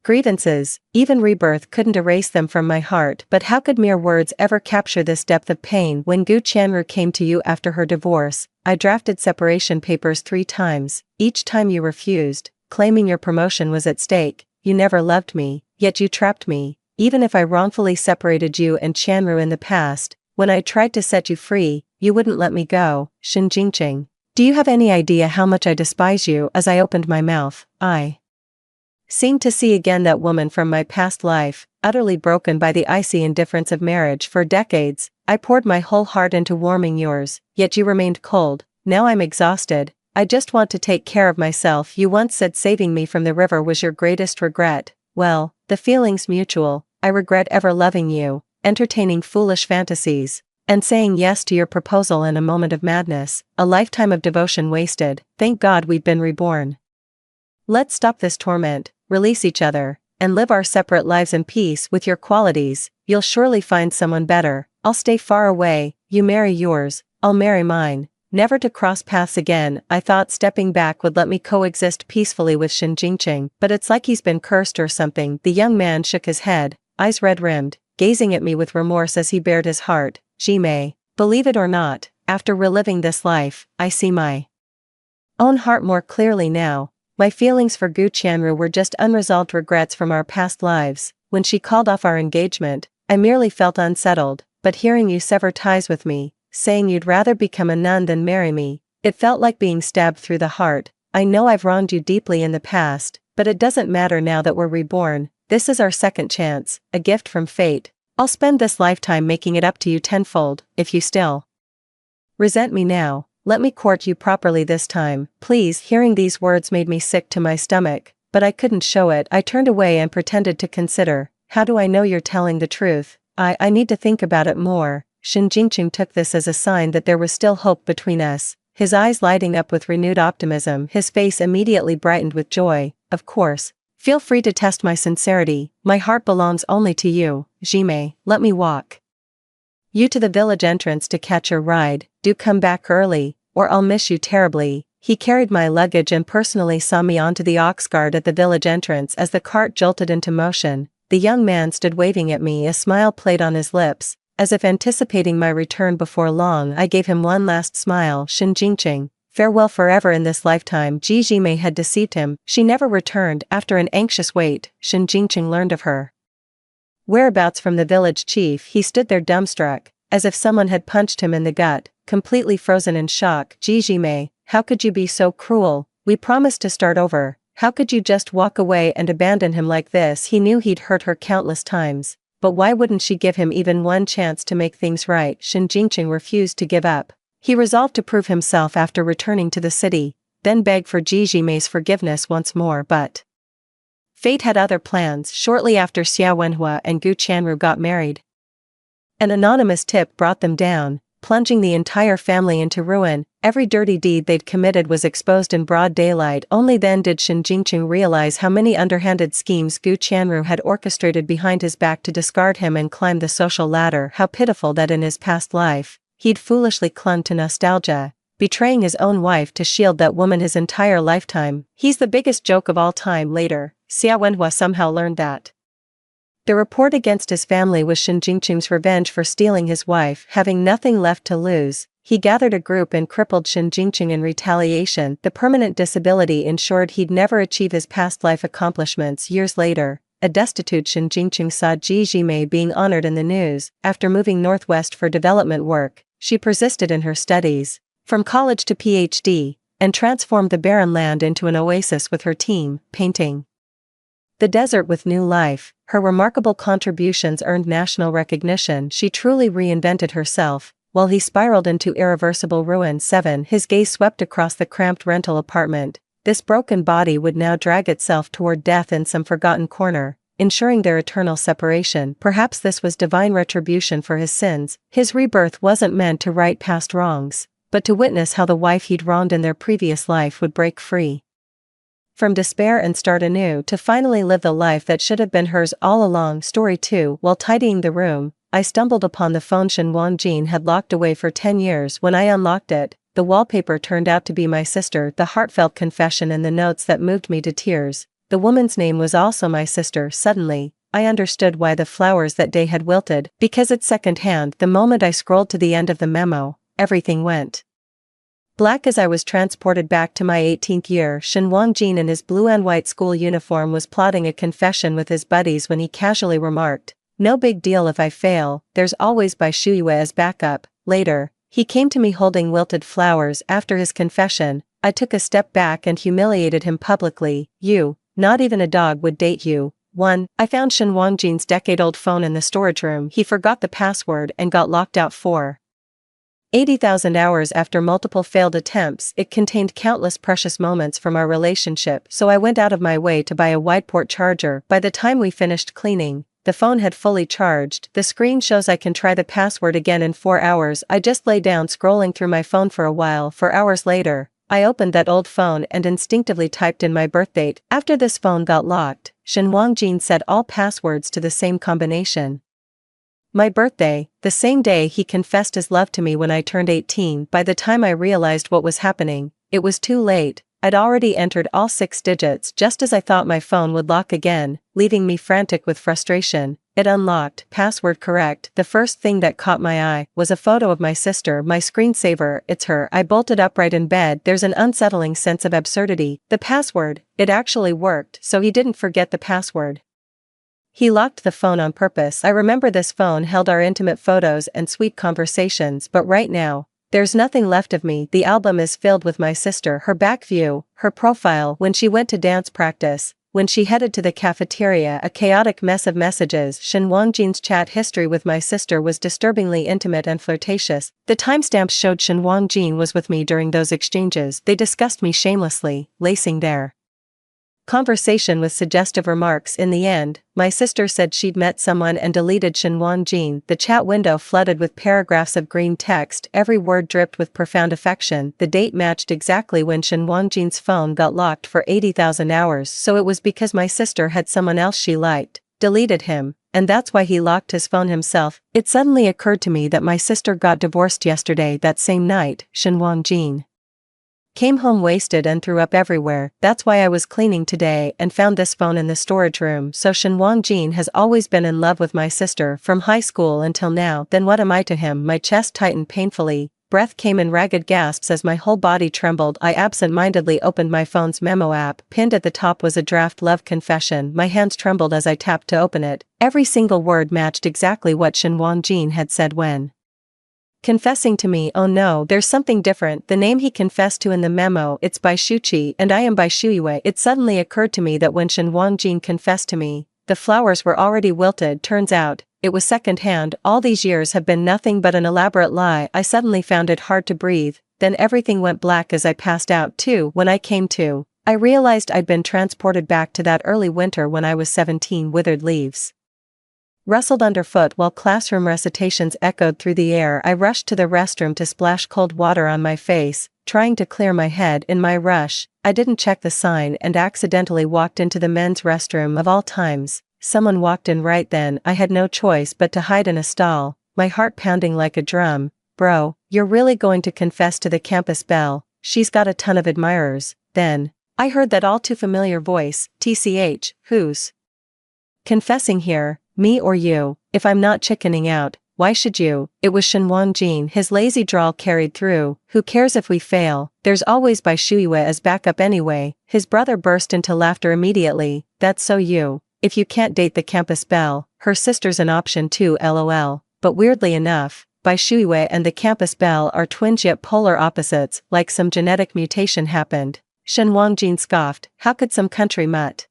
grievances, even rebirth couldn't erase them from my heart. But how could mere words ever capture this depth of pain? When Gu Chanru came to you after her divorce, I drafted separation papers 3 times. Each time you refused, claiming your promotion was at stake. You never loved me, yet you trapped me. Even if I wrongfully separated you and Chanru in the past, when I tried to set you free, you wouldn't let me go. Shen Jingqing, do you have any idea how much I despise you? As I opened my mouth, I seemed to see again that woman from my past life, utterly broken by the icy indifference of marriage. For decades, I poured my whole heart into warming yours, yet you remained cold. Now I'm exhausted. I just want to take care of myself. You once said saving me from the river was your greatest regret. Well, the feeling's mutual. I regret ever loving you, entertaining foolish fantasies, and saying yes to your proposal in a moment of madness. A lifetime of devotion wasted. Thank God we've been reborn. Let's stop this torment, release each other, and live our separate lives in peace. With your qualities, you'll surely find someone better. I'll stay far away, you marry yours, I'll marry mine. Never to cross paths again. I thought stepping back would let me coexist peacefully with Shin Jingqing, but it's like he's been cursed or something. The young man shook his head, eyes red-rimmed, gazing at me with remorse as he bared his heart. Jimei, believe it or not, after reliving this life, I see my own heart more clearly now. My feelings for Gu Qianru were just unresolved regrets from our past lives. When she called off our engagement, I merely felt unsettled, but hearing you sever ties with me, saying you'd rather become a nun than marry me, it felt like being stabbed through the heart. I know I've wronged you deeply in the past, but it doesn't matter now that we're reborn. This is our second chance, a gift from fate. I'll spend this lifetime making it up to you tenfold. If you still resent me now, let me court you properly this time, please. Hearing these words made me sick to my stomach, but I couldn't show it. I turned away and pretended to consider. How do I know you're telling the truth? I need to think about it more. Shin Jingqing took this as a sign that there was still hope between us, his eyes lighting up with renewed optimism. His face immediately brightened with joy. Of course. Feel free to test my sincerity. My heart belongs only to you. Jimei, let me walk you to the village entrance to catch your ride. Do come back early, or I'll miss you terribly. He carried my luggage and personally saw me onto the ox guard at the village entrance. As the cart jolted into motion, the young man stood waving at me. A smile played on his lips, as if anticipating my return before long. I gave him one last smile. Shin Jingqing, farewell forever. In this lifetime, Jimei had deceived him. She never returned. After an anxious wait, Shin Jingqing learned of her whereabouts from the village chief. He stood there dumbstruck, as if someone had punched him in the gut, completely frozen in shock. Jimei, how could you be so cruel? We promised to start over. How could you just walk away and abandon him like this? He knew he'd hurt her countless times, but why wouldn't she give him even one chance to make things right? Shin Jingqing refused to give up. He resolved to prove himself after returning to the city, then beg for Jimei's forgiveness once more. But fate had other plans. Shortly after, Xia Wenhua and Gu Qianru got married. An anonymous tip brought them down, plunging the entire family into ruin. Every dirty deed they'd committed was exposed in broad daylight. Only then did Shin Jingqing realize how many underhanded schemes Gu Qianru had orchestrated behind his back to discard him and climb the social ladder. How pitiful that in his past life, he'd foolishly clung to nostalgia, betraying his own wife to shield that woman his entire lifetime. He's the biggest joke of all time. Later, Xia Wenhua somehow learned that the report against his family was Shin Jingqing's revenge for stealing his wife. Having nothing left to lose, he gathered a group and crippled Shin Jingqing in retaliation. The permanent disability ensured he'd never achieve his past life accomplishments. Years later, a destitute Shin Jingqing saw Jimei being honored in the news. After moving northwest for development work, she persisted in her studies, from college to PhD, and transformed the barren land into an oasis with her team, painting the desert with new life. Her remarkable contributions earned national recognition. She truly reinvented herself, while he spiraled into irreversible ruin. 7. His gaze swept across the cramped rental apartment. This broken body would now drag itself toward death in some forgotten corner, ensuring their eternal separation. Perhaps this was divine retribution for his sins. His rebirth wasn't meant to right past wrongs, but to witness how the wife he'd wronged in their previous life would break free from despair and start anew, to finally live the life that should have been hers all along. Story 2. While tidying the room, I stumbled upon the phone Shen Wangjin had locked away for 10 years. When I unlocked it, the wallpaper turned out to be my sister. The heartfelt confession and the notes that moved me to tears. The woman's name was also my sister. Suddenly, I understood why the flowers that day had wilted, because it's secondhand. The moment I scrolled to the end of the memo, everything went black as I was transported back to my 18th year. Shen Wangjin in his blue and white school uniform was plotting a confession with his buddies when he casually remarked, "No big deal if I fail, there's always Bai Shuyue as backup." Later, he came to me holding wilted flowers. After his confession, I took a step back and humiliated him publicly. "You, not even a dog would date you." 1. I found Shen Wangjin's decade-old phone in the storage room. He forgot the password and got locked out for 80,000 hours. After multiple failed attempts, it contained countless precious moments from our relationship, so I went out of my way to buy a wide port charger. By the time we finished cleaning, the phone had fully charged. The screen shows I can try the password again in 4 hours. I just lay down scrolling through my phone for a while. 4 hours later, I opened that old phone and instinctively typed in my birthdate. After this phone got locked, Shen Wangjin set all passwords to the same combination. My birthday, the same day he confessed his love to me when I turned 18. By the time I realized what was happening, it was too late. I'd already entered all 6 digits just as I thought my phone would lock again, leaving me frantic with frustration. It unlocked, password correct. The first thing that caught my eye was a photo of my sister, my screensaver. It's her. I bolted upright in bed. There's an unsettling sense of absurdity. The password, it actually worked, so he didn't forget the password. He locked the phone on purpose. I remember this phone held our intimate photos and sweet conversations, but right now, there's nothing left of me. The album is filled with my sister, her back view, her profile when she went to dance practice, when she headed to the cafeteria, a chaotic mess of messages. Shen Wangjin's chat history with my sister was disturbingly intimate and flirtatious. The timestamps showed Shen Wangjin was with me during those exchanges. They discussed me shamelessly, lacing their conversation with suggestive remarks. In the end, my sister said she'd met someone and deleted Shen Wangjin. The chat window flooded with paragraphs of green text, every word dripped with profound affection. The date matched exactly when Shen Wangjin's phone got locked for 80,000 hours, so it was because my sister had someone else she liked, deleted him, and that's why he locked his phone himself. It suddenly occurred to me that my sister got divorced yesterday. That same night, Shen Wangjin came home wasted and threw up everywhere. That's why I was cleaning today and found this phone in the storage room. So Shen Wangjin has always been in love with my sister from high school until now. Then what am I to him? My chest tightened painfully. Breath came in ragged gasps as my whole body trembled. I absent-mindedly opened my phone's memo app. Pinned at the top was a draft love confession. My hands trembled as I tapped to open it. Every single word matched exactly what Shen Wangjin had said when confessing to me. Oh no, there's something different. The name he confessed to in the memo, it's by Shuqi and I am by Shuyue. It suddenly occurred to me that when Shen Wangjin confessed to me, the flowers were already wilted. Turns out, it was secondhand. All these years have been nothing but an elaborate lie. I suddenly found it hard to breathe. Then everything went black as I passed out too. When I came to, I realized I'd been transported back to that early winter when I was 17. Withered leaves rustled underfoot while classroom recitations echoed through the air. I rushed to the restroom to splash cold water on my face, trying to clear my head. In my rush, I didn't check the sign and accidentally walked into the men's restroom of all times. Someone walked in right then. I had no choice but to hide in a stall, my heart pounding like a drum. Bro, you're really going to confess to the campus belle? She's got a ton of admirers. Then I heard that all too familiar voice, TCH, who's confessing here? Me or you? If I'm not chickening out, why should you? It was Shen Wangjin. His lazy drawl carried through. Who cares if we fail? There's always Bai Shuyue as backup anyway. His brother burst into laughter immediately. That's so you. If you can't date the campus belle, her sister's an option too, lol. But weirdly enough, Bai Shuyue and the campus belle are twins yet polar opposites, like some genetic mutation happened. Shen Wangjin scoffed. How could some country mutt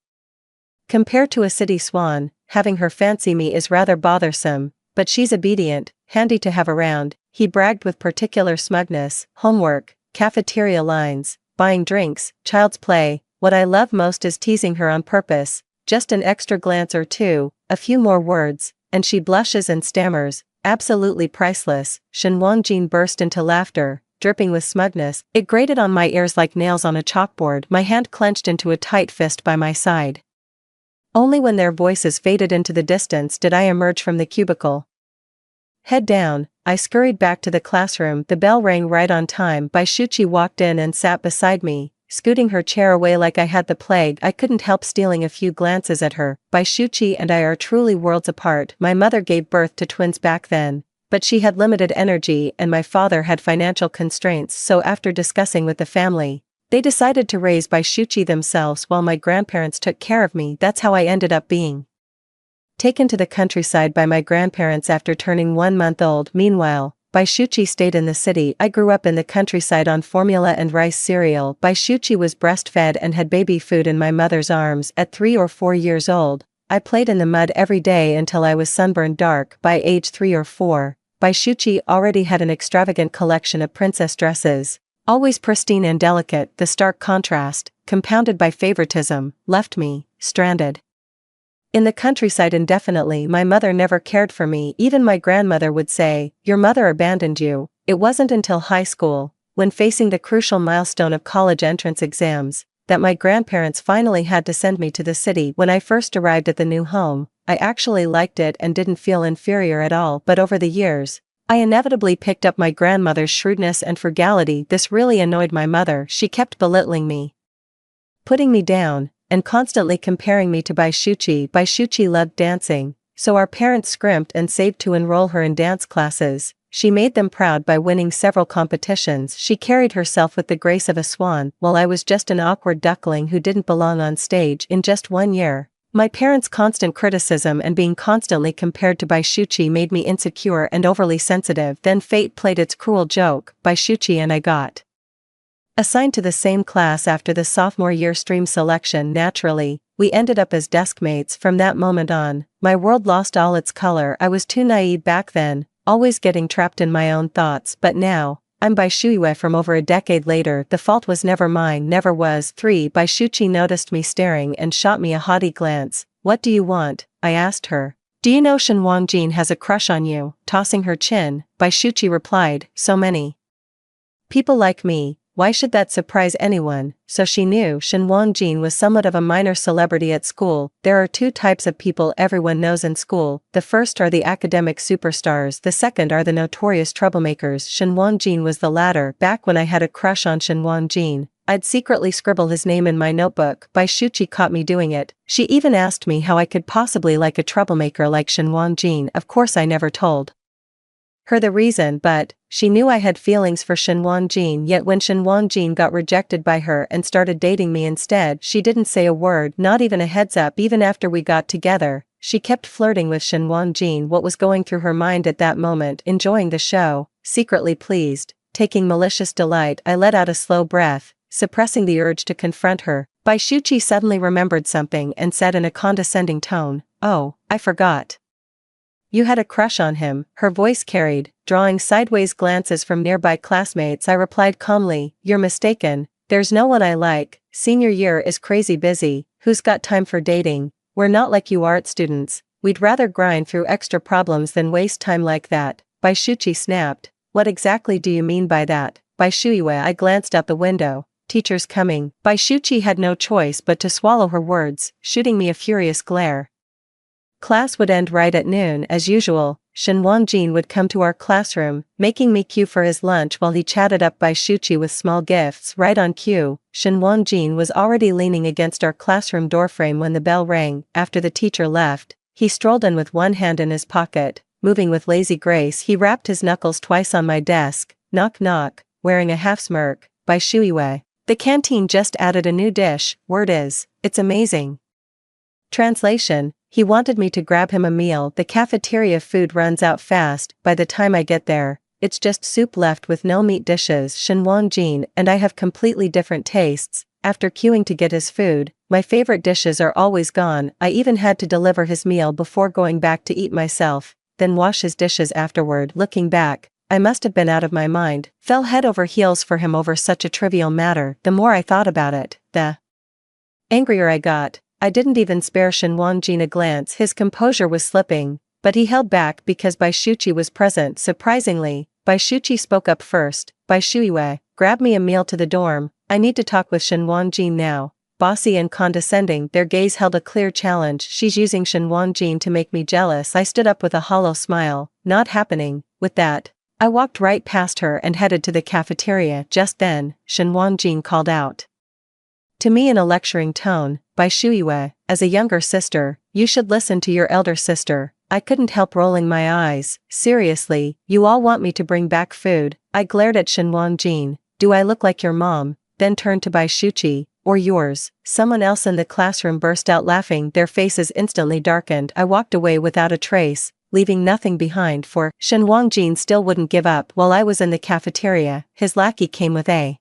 compare to a city swan? Having her fancy me is rather bothersome, but she's obedient, handy to have around. He bragged with particular smugness. Homework, cafeteria lines, buying drinks, child's play. What I love most is teasing her on purpose. Just an extra glance or two, a few more words, and she blushes and stammers. Absolutely priceless. Shen Wangjin burst into laughter, dripping with smugness. It grated on my ears like nails on a chalkboard. My hand clenched into a tight fist by my side. Only when their voices faded into the distance did I emerge from the cubicle. Head down, I scurried back to the classroom. The bell rang right on time. Bai Shuqi walked in and sat beside me, scooting her chair away like I had the plague. I couldn't help stealing a few glances at her. Bai Shuqi and I are truly worlds apart. My mother gave birth to twins back then, but she had limited energy and my father had financial constraints, so after discussing with the family, they decided to raise Bai Shuqi themselves while my grandparents took care of me. That's how I ended up being taken to the countryside by my grandparents after turning 1 month old. Meanwhile, Bai Shuqi stayed in the city. I grew up in the countryside on formula and rice cereal. Bai Shuqi was breastfed and had baby food in my mother's arms. At 3 or 4 years old, I played in the mud every day until I was sunburned dark. By age 3 or 4, Bai Shuqi already had an extravagant collection of princess dresses, always pristine and delicate. The stark contrast, compounded by favoritism, left me stranded in the countryside indefinitely. My mother never cared for me. Even my grandmother would say, "Your mother abandoned you." It wasn't until high school, when facing the crucial milestone of college entrance exams, that my grandparents finally had to send me to the city. When I first arrived at the new home, I actually liked it and didn't feel inferior at all, but over the years, I inevitably picked up my grandmother's shrewdness and frugality. This really annoyed my mother. She kept belittling me, putting me down, and constantly comparing me to Baishuchi. Baishuchi loved dancing, so our parents scrimped and saved to enroll her in dance classes. She made them proud by winning several competitions. She carried herself with the grace of a swan, while I was just an awkward duckling who didn't belong on stage. In just 1 year, my parents' constant criticism and being constantly compared to Baishuchi made me insecure and overly sensitive. Then fate played its cruel joke. Baishuchi and I got assigned to the same class after the sophomore year stream selection. Naturally, we ended up as deskmates. From that moment on, my world lost all its color. I was too naive back then, always getting trapped in my own thoughts, but now, I'm Baishuiwe. From over a decade later, the fault was never mine, never was. 3. Baishuchi noticed me staring and shot me a haughty glance. What do you want? I asked her. Do you know Shen Wangjin has a crush on you? Tossing her chin, Baishuchi replied, so many people like me, why should that surprise anyone? So she knew Shen Wangjin was somewhat of a minor celebrity at school. There are 2 types of people everyone knows in school. The first are the academic superstars, the second are the notorious troublemakers. Shen Wangjin was the latter. Back when I had a crush on Shen Wangjin, I'd secretly scribble his name in my notebook. Baishuchi caught me doing it. She even asked me how I could possibly like a troublemaker like Shen Wangjin. Of course I never told her the reason, but she knew I had feelings for Shen Wangjin. Yet when Shen Wangjin got rejected by her and started dating me instead, she didn't say a word, not even a heads up. Even after we got together, she kept flirting with Shen Wangjin. What was going through her mind at that moment? Enjoying the show, secretly pleased, taking malicious delight. I let out a slow breath, suppressing the urge to confront her. Baishuchi suddenly remembered something and said in a condescending tone, "Oh, I forgot. You had a crush on him." Her voice carried, drawing sideways glances from nearby classmates. I replied calmly, "You're mistaken. There's no one I like. Senior year is crazy busy. Who's got time for dating? We're not like you art students. We'd rather grind through extra problems than waste time like that." Baishuchi snapped. What exactly do you mean by that? Baishuiwe. I glanced out the window. Teacher's coming. Baishuchi had no choice but to swallow her words, shooting me a furious glare. Class would end right at noon. As usual, Shen Wangjin would come to our classroom, making me queue for his lunch while he chatted up Baishuchi with small gifts. Right on cue, Shen Wangjin was already leaning against our classroom doorframe when the bell rang. After the teacher left, he strolled in with one hand in his pocket, moving with lazy grace. He rapped his knuckles twice on my desk. Knock knock, wearing a half smirk. Baishuiwe. The canteen just added a new dish. Word is, it's amazing. Translation: he wanted me to grab him a meal. The cafeteria food runs out fast. By the time I get there, it's just soup left with no meat dishes. Shen Wangjin and I have completely different tastes. After queuing to get his food, my favorite dishes are always gone. I even had to deliver his meal before going back to eat myself, then wash his dishes afterward. Looking back, I must have been out of my mind. Fell head over heels for him over such a trivial matter. The more I thought about it, the angrier I got. I didn't even spare Shen Wangjin a glance. His composure was slipping, but he held back because Baishuchi was present. Surprisingly, Baishuchi spoke up first. Baishuiwe, grab me a meal to the dorm. I need to talk with Shen Wangjin now. Bossy and condescending, their gaze held a clear challenge. She's using Shen Wangjin to make me jealous. I stood up with a hollow smile. Not happening. With that, I walked right past her and headed to the cafeteria. Just then, Shen Wangjin called out to me in a lecturing tone, Baishuiwe, as a younger sister, you should listen to your elder sister. I couldn't help rolling my eyes. Seriously, you all want me to bring back food? I glared at Shen Wangjin. Do I look like your mom? Then turned to Baishuchi. Or yours. Someone else in the classroom burst out laughing. Their faces instantly darkened. I walked away without a trace, leaving nothing behind, for Shen Wangjin still wouldn't give up. While I was in the cafeteria, his lackey came with a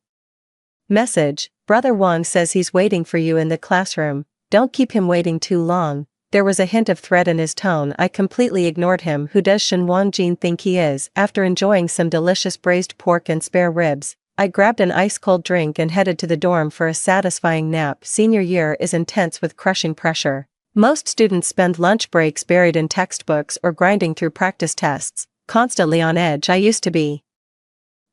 message. Brother Wang says he's waiting for you in the classroom. Don't keep him waiting too long. There was a hint of threat in his tone. I completely ignored him. Who does Shen Wangjin think he is? After enjoying some delicious braised pork and spare ribs, I grabbed an ice-cold drink and headed to the dorm for a satisfying nap. Senior year is intense with crushing pressure. Most students spend lunch breaks buried in textbooks or grinding through practice tests, constantly on edge. I used to be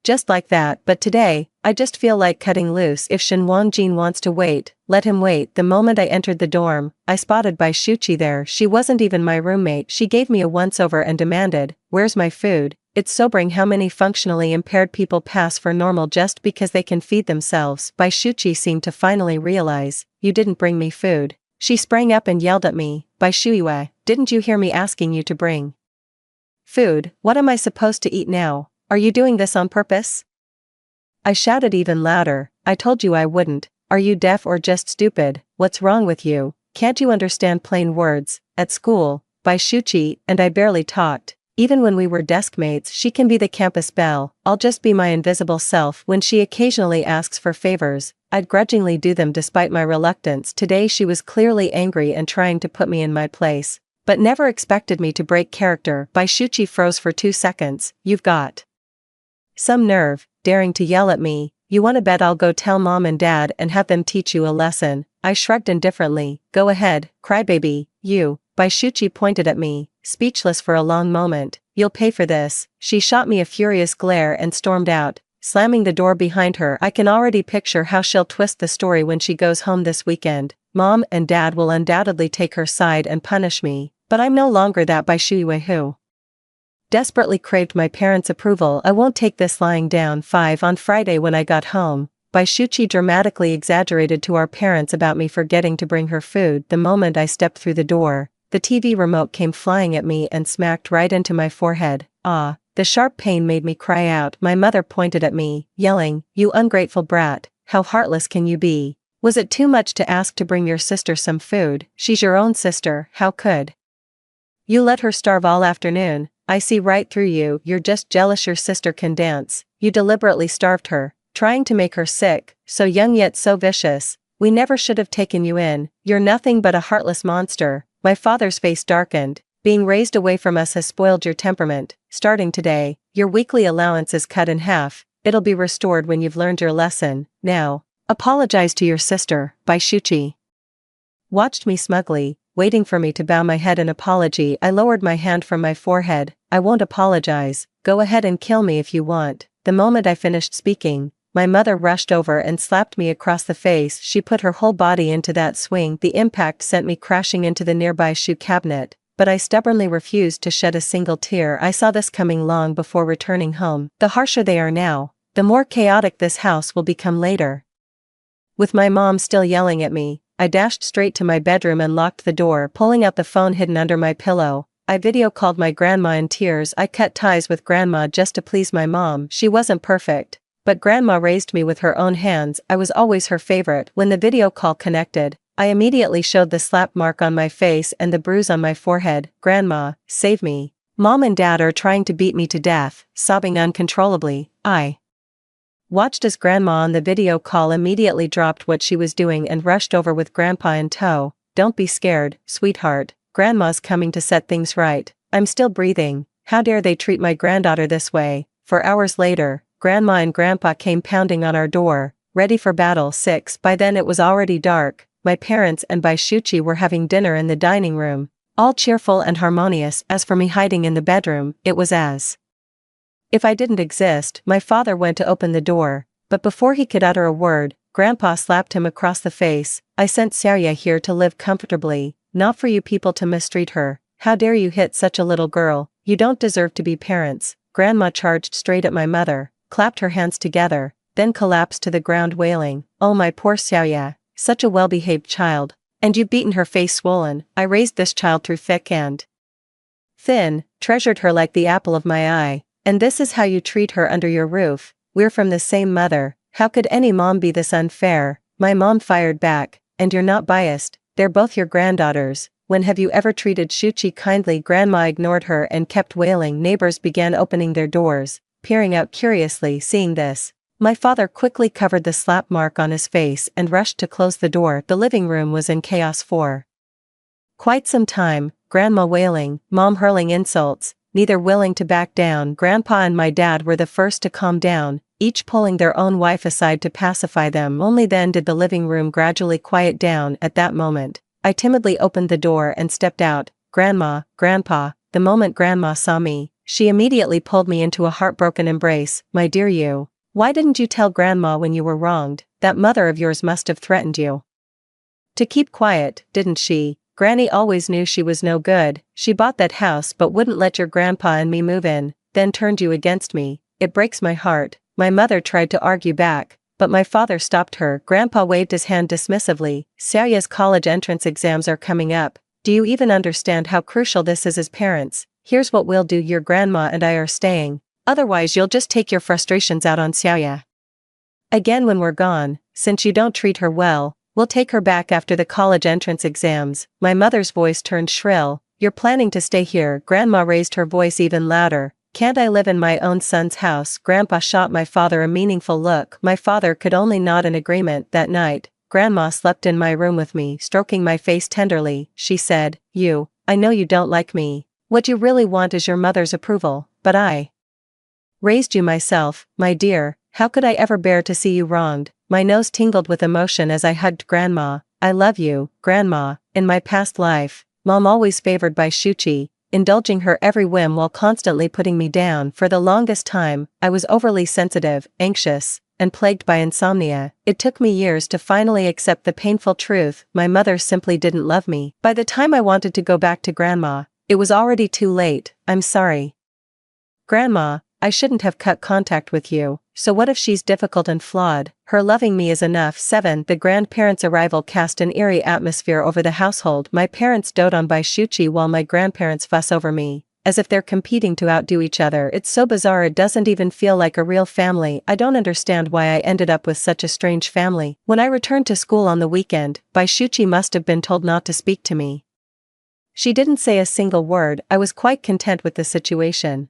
just like that, but today, I just feel like cutting loose. If Shen Wangjin wants to wait, let him wait. The moment I entered the dorm, I spotted Bai Shuqi there. She wasn't even my roommate. She gave me a once-over and demanded, "Where's my food?" It's sobering how many functionally impaired people pass for normal just because they can feed themselves. Bai Shuqi seemed to finally realize, "You didn't bring me food." She sprang up and yelled at me, "Bai Shuiwei, didn't you hear me asking you to bring food? What am I supposed to eat now? Are you doing this on purpose?" I shouted even louder, "I told you I wouldn't. Are you deaf or just stupid? What's wrong with you? Can't you understand plain words? At school, Bai Shuqi and I barely talked. Even when we were desk mates, she can be the campus belle. I'll just be my invisible self. When she occasionally asks for favors, I'd grudgingly do them despite my reluctance. Today she was clearly angry and trying to put me in my place, but never expected me to break character. Bai Shuqi froze for 2 seconds. "You've got some nerve, daring to yell at me. You wanna bet I'll go tell mom and dad and have them teach you a lesson." I shrugged indifferently. "Go ahead, crybaby, you." Bai Shuqi pointed at me, speechless for a long moment. "You'll pay for this." She shot me a furious glare and stormed out, slamming the door behind her. I can already picture how she'll twist the story when she goes home this weekend. Mom and dad will undoubtedly take her side and punish me, but I'm no longer that Bai Shuiwei who desperately craved my parents' approval. I won't take this lying down. 5 On Friday when I got home, Bai Shuqi dramatically exaggerated to our parents about me forgetting to bring her food. The moment I stepped through the door, the TV remote came flying at me and smacked right into my forehead. Ah, the sharp pain made me cry out. My mother pointed at me, yelling, "You ungrateful brat, how heartless can you be? Was it too much to ask to bring your sister some food? She's your own sister. How could you let her starve all afternoon? I see right through you. You're just jealous your sister can dance. You deliberately starved her, trying to make her sick, so young yet so vicious. We never should have taken you in. You're nothing but a heartless monster." My father's face darkened. "Being raised away from us has spoiled your temperament. Starting today, your weekly allowance is cut in half. It'll be restored when you've learned your lesson. Now, apologize to your sister." Bai Shuqi watched me smugly, waiting for me to bow my head in apology. I lowered my hand from my forehead. "I won't apologize. Go ahead and kill me if you want." The moment I finished speaking, my mother rushed over and slapped me across the face. She put her whole body into that swing. The impact sent me crashing into the nearby shoe cabinet, but I stubbornly refused to shed a single tear. I saw this coming long before returning home. The harsher they are now, the more chaotic this house will become later. With my mom still yelling at me, I dashed straight to my bedroom and locked the door, pulling out the phone hidden under my pillow. I video called my grandma in tears. I cut ties with grandma just to please my mom. She wasn't perfect, but grandma raised me with her own hands. I was always her favorite. When the video call connected, I immediately showed the slap mark on my face and the bruise on my forehead. "Grandma, save me. Mom and dad are trying to beat me to death." Sobbing uncontrollably, I watched as grandma on the video call immediately dropped what she was doing and rushed over with grandpa in tow. "Don't be scared, sweetheart. Grandma's coming to set things right." I'm still breathing. How dare they treat my granddaughter this way? For hours later, grandma and grandpa came pounding on our door, ready for battle. 6 By then it was already dark. My parents and Bai Shuqi were having dinner in the dining room, all cheerful and harmonious. As for me hiding in the bedroom, it was as if I didn't exist. My father went to open the door, but before he could utter a word, grandpa slapped him across the face. "I sent Sarya here to live comfortably, not for you people to mistreat her. How dare you hit such a little girl? You don't deserve to be parents." Grandma charged straight at my mother, clapped her hands together, then collapsed to the ground wailing, "Oh my poor Sarya, such a well-behaved child. And you've beaten her, face swollen. I raised this child through thick and thin, treasured her like the apple of my eye. And this is how you treat her under your roof? We're from the same mother. How could any mom be this unfair?" My mom fired back, "And you're not biased. They're both your granddaughters. When have you ever treated Shuqi kindly?" Grandma ignored her and kept wailing. Neighbors began opening their doors, peering out curiously. Seeing this, my father quickly covered the slap mark on his face and rushed to close the door. The living room was in chaos for quite some time, grandma wailing, mom hurling insults, neither willing to back down. Grandpa and my dad were the first to calm down, each pulling their own wife aside to pacify them. Only then did the living room gradually quiet down. At that moment, I timidly opened the door and stepped out. "Grandma, Grandpa." The moment grandma saw me, she immediately pulled me into a heartbroken embrace. "My dear, you Why didn't you tell Grandma when you were wronged? That mother of yours must have threatened you to keep quiet, didn't she? Granny always knew she was no good. She bought that house but wouldn't let your grandpa and me move in, then turned you against me. It breaks my heart. My mother tried to argue back, but my father stopped her. Grandpa waved his hand dismissively. Saya's college entrance exams are coming up. Do you even understand how crucial this is as parents? Here's what we'll do, your grandma and I are staying. Otherwise you'll just take your frustrations out on Saya again when we're gone. Since you don't treat her well, we'll take her back after the college entrance exams. My mother's voice turned shrill. You're planning to stay here? Grandma raised her voice even louder. Can't I live in my own son's house? Grandpa shot my father a meaningful look. My father could only nod in agreement. That night, Grandma slept in my room with me, stroking my face tenderly. She said, I know you don't like me. What you really want is your mother's approval, but I raised you myself, my dear. How could I ever bear to see you wronged? My nose tingled with emotion as I hugged Grandma. I love you, Grandma. In my past life, Mom always favored Bai Shuchi, indulging her every whim while constantly putting me down. For the longest time, I was overly sensitive, anxious, and plagued by insomnia. It took me years to finally accept the painful truth. My mother simply didn't love me. By the time I wanted to go back to Grandma, it was already too late. I'm sorry, Grandma, I shouldn't have cut contact with you. So what if she's difficult and flawed? Her loving me is enough. 7. The grandparents' arrival cast an eerie atmosphere over the household. My parents dote on Bai Shuchi while my grandparents fuss over me, as if they're competing to outdo each other. It's so bizarre it doesn't even feel like a real family. I don't understand why I ended up with such a strange family. When I returned to school on the weekend, Bai Shuchi must have been told not to speak to me. She didn't say a single word. I was quite content with the situation.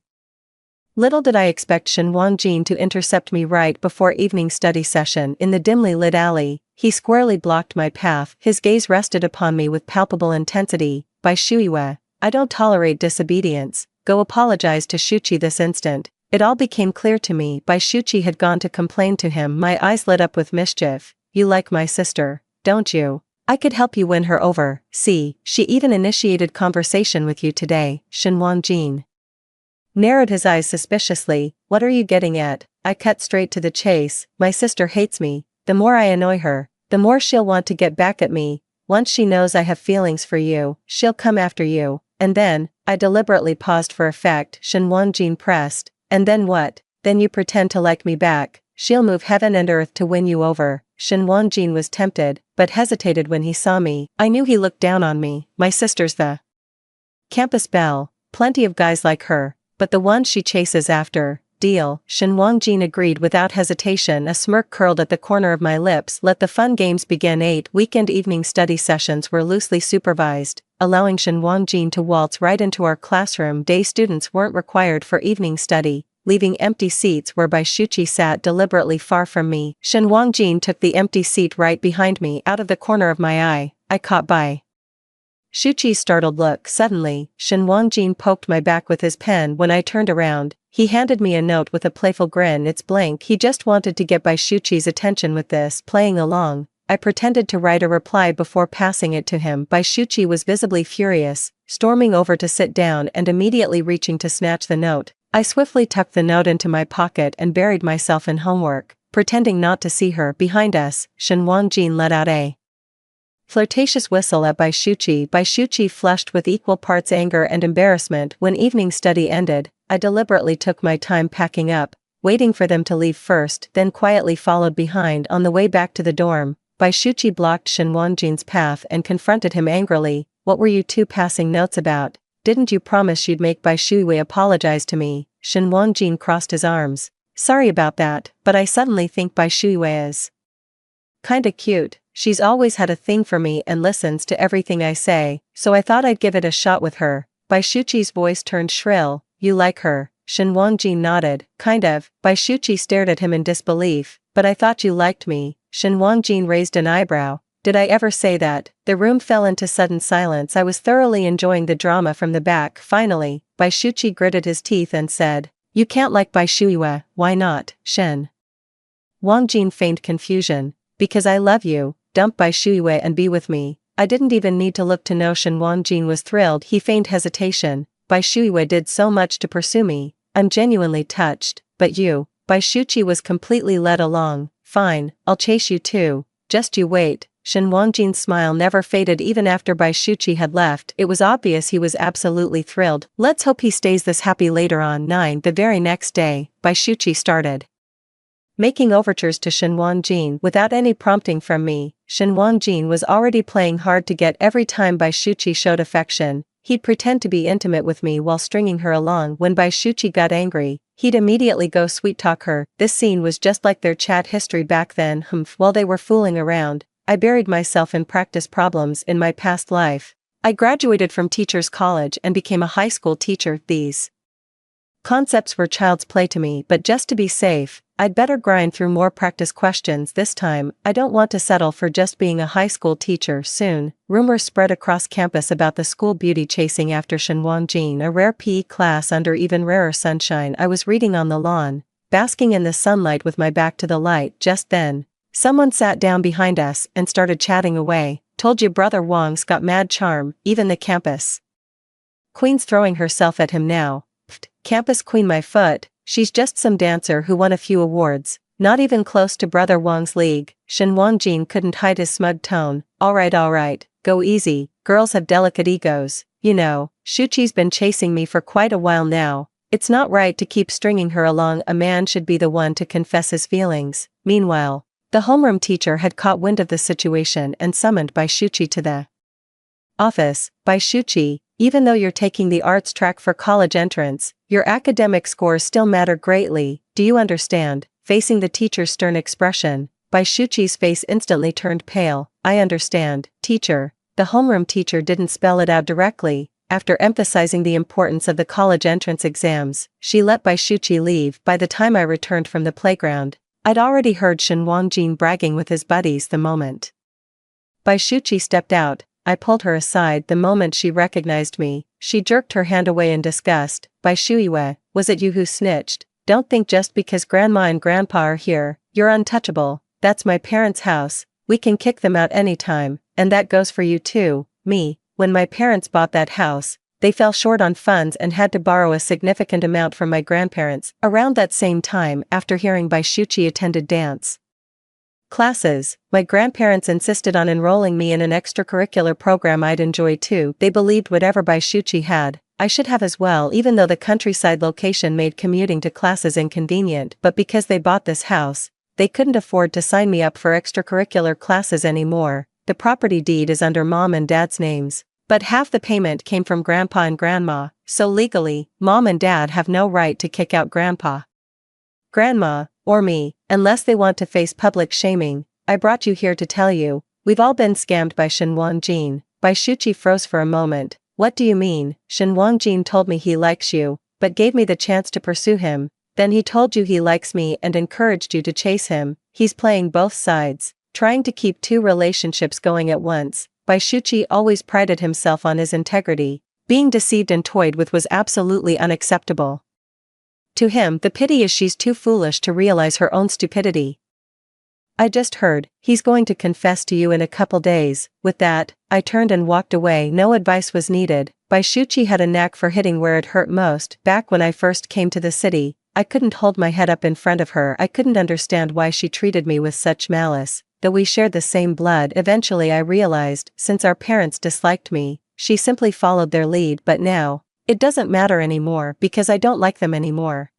Little did I expect Shen Wangjin to intercept me right before evening study session in the dimly lit alley. He squarely blocked my path. His gaze rested upon me with palpable intensity. Bai Shuiwe, I don't tolerate disobedience. Go apologize to Shuchi this instant. It all became clear to me. Bai Shuchi had gone to complain to him. My eyes lit up with mischief. You like my sister, don't you? I could help you win her over. See, she even initiated conversation with you today. Shen Wangjin narrowed his eyes suspiciously. What are you getting at? I cut straight to the chase. My sister hates me. The more I annoy her, the more she'll want to get back at me. Once she knows I have feelings for you, she'll come after you. And then, I deliberately paused for effect. Shen Wangjin pressed. And then what? Then you pretend to like me back. She'll move heaven and earth to win you over. Shen Wangjin was tempted, but hesitated when he saw me. I knew he looked down on me. My sister's the campus belle. Plenty of guys like her. But the one she chases after, deal. Shen Wangjin agreed without hesitation. A smirk curled at the corner of my lips. Let the fun games begin. 8 weekend evening study sessions were loosely supervised, allowing Shen Wangjin to waltz right into our classroom. Day students weren't required for evening study, leaving empty seats where Bai Shuchi sat deliberately far from me. Shen Wangjin took the empty seat right behind me. Out of the corner of my eye, I caught Bai Shuchi's startled look. Suddenly, Shen Wangjin poked my back with his pen. When I turned around, he handed me a note with a playful grin. It's blank. He just wanted to get Bai Shuchi's attention with this. Playing along, I pretended to write a reply before passing it to him. Bai Shuchi was visibly furious, storming over to sit down and immediately reaching to snatch the note. I swiftly tucked the note into my pocket and buried myself in homework, pretending not to see her. Behind us, Shen Wangjin let out a flirtatious whistle at Bai Shuchi. Bai Shuchi flushed with equal parts anger and embarrassment. When evening study ended, I deliberately took my time packing up, waiting for them to leave first, then quietly followed behind. On the way back to the dorm, Bai Shuchi blocked Shen Wangjin's path and confronted him angrily. What were you two passing notes about? Didn't you promise you'd make Bai Shuiwei apologize to me? Shen Wangjin crossed his arms. Sorry about that, but I suddenly think Bai Shuiwei is kinda cute. She's always had a thing for me and listens to everything I say, so I thought I'd give it a shot with her. Bai Shuchi's voice turned shrill. You like her? Shen Wangjin nodded. Kind of. Bai Shuchi stared at him in disbelief. But I thought you liked me. Shen Wangjin raised an eyebrow. Did I ever say that? The room fell into sudden silence. I was thoroughly enjoying the drama from the back. Finally, Bai Shuchi gritted his teeth and said, You can't like Bai Shuiwei. Why not? Shen Wangjin feigned confusion. Because I love you. Dump Bai Shuiwei and be with me. I didn't even need to look to know Shen Wangjin was thrilled. He feigned hesitation. Bai Shuiwei did so much to pursue me. I'm genuinely touched. But you, Bai Shuqi was completely led along. Fine, I'll chase you too, just you wait. Shen Wangjin's smile never faded even after Bai Shuqi had left. It was obvious he was absolutely thrilled. Let's hope he stays this happy later on. 9. The very next day, Bai Shuqi started making overtures to Shen Wangjin without any prompting from me. Shen Wangjin was already playing hard to get. Every time Bai Shuqi showed affection, he'd pretend to be intimate with me while stringing her along. When Bai Shuqi got angry, he'd immediately go sweet-talk her. This scene was just like their chat history back then. While they were fooling around, I buried myself in practice problems in my past life. I graduated from teachers' college and became a high school teacher. These concepts were child's play to me, but just to be safe, I'd better grind through more practice questions this time. I don't want to settle for just being a high school teacher. Soon, rumors spread across campus about the school beauty chasing after Shen Wangjin. A rare PE class under even rarer sunshine. I was reading on the lawn, basking in the sunlight with my back to the light. Just then, someone sat down behind us and started chatting away. Told you brother Wang's got mad charm, even the campus queen's throwing herself at him now. Pfft, campus queen my foot. She's just some dancer who won a few awards, not even close to Brother Wang's league. Shen Wangjin couldn't hide his smug tone. Alright, go easy, girls have delicate egos, you know. Shuqi's been chasing me for quite a while now. It's not right to keep stringing her along. A man should be the one to confess his feelings. Meanwhile, the homeroom teacher had caught wind of the situation and summoned Bai Shuqi to the office. Bai Shuqi, even though you're taking the arts track for college entrance, your academic scores still matter greatly, do you understand? Facing the teacher's stern expression, Bai Shuqi's face instantly turned pale. I understand, teacher. The homeroom teacher didn't spell it out directly. After emphasizing the importance of the college entrance exams, she let Bai Shuqi leave. By the time I returned from the playground, I'd already heard Shen Wangjin bragging with his buddies. The moment Bai Shuqi stepped out, I pulled her aside. The moment she recognized me, she jerked her hand away in disgust. Bai Shuiwe, was it you who snitched? Don't think just because grandma and grandpa are here, you're untouchable. That's my parents' house, we can kick them out anytime, and that goes for you too. Me, when my parents bought that house, they fell short on funds and had to borrow a significant amount from my grandparents. Around that same time, after hearing Bai Shuqi attended dance classes, my grandparents insisted on enrolling me in an extracurricular program I'd enjoy too. They believed whatever Bai Shuqi had, I should have as well, even though the countryside location made commuting to classes inconvenient. But because they bought this house, they couldn't afford to sign me up for extracurricular classes anymore. The property deed is under mom and dad's names, but half the payment came from grandpa and grandma, so legally, mom and dad have no right to kick out grandpa, grandma, or me, unless they want to face public shaming. I brought you here to tell you, we've all been scammed by Shen Wangjin. Bai Shuqi froze for a moment. What do you mean? Shen Wangjin told me he likes you, but gave me the chance to pursue him. Then he told you he likes me and encouraged you to chase him. He's playing both sides, trying to keep two relationships going at once. Bai Shuqi always prided himself on his integrity. Being deceived and toyed with was absolutely unacceptable. To him, the pity is she's too foolish to realize her own stupidity. I just heard, he's going to confess to you in a couple days. With that, I turned and walked away. No advice was needed. Bai Shuqi had a knack for hitting where it hurt most. Back when I first came to the city, I couldn't hold my head up in front of her. I couldn't understand why she treated me with such malice, though we shared the same blood. Eventually I realized, since our parents disliked me, she simply followed their lead. But now, it doesn't matter anymore because I don't like them anymore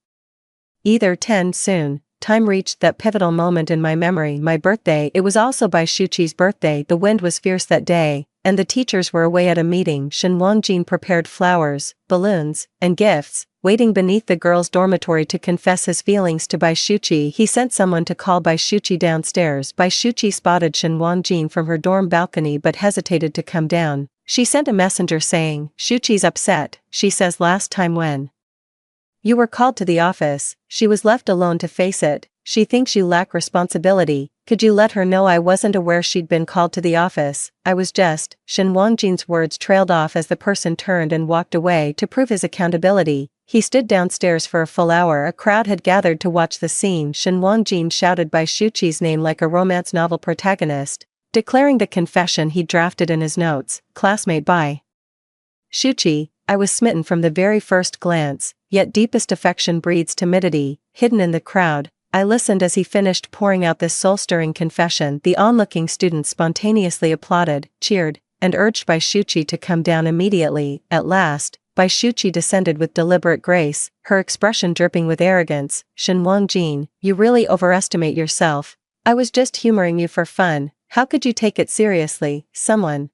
either. 10. Soon, time reached that pivotal moment in my memory, my birthday. It was also Bai Shuqi's birthday. The wind was fierce that day, and the teachers were away at a meeting. Shen Wangjin prepared flowers, balloons, and gifts, waiting beneath the girls' dormitory to confess his feelings to Bai Shuqi. He sent someone to call Bai Shuqi downstairs. Bai Shuqi spotted Shen Wangjin from her dorm balcony but hesitated to come down. She sent a messenger saying, Shuqi's upset. She says last time when you were called to the office, she was left alone to face it. She thinks you lack responsibility. Could you let her know I wasn't aware she'd been called to the office? I was just. Shen Wangjin's words trailed off as the person turned and walked away. To prove his accountability, he stood downstairs for a full hour. A crowd had gathered to watch the scene. Shen Wangjin shouted Bai Shuqi's name like a romance novel protagonist, declaring the confession he'd drafted in his notes. Classmate Bai Shuqi, I was smitten from the very first glance, yet deepest affection breeds timidity. hidden in the crowd. I listened as he finished pouring out this soul-stirring confession. The onlooking students spontaneously applauded, cheered, and urged Bai Shuchi to come down immediately. At last, Bai Shuchi descended with deliberate grace, her expression dripping with arrogance. Shen Wangjin, you really overestimate yourself. I was just humoring you for fun. How could you take it seriously? Someone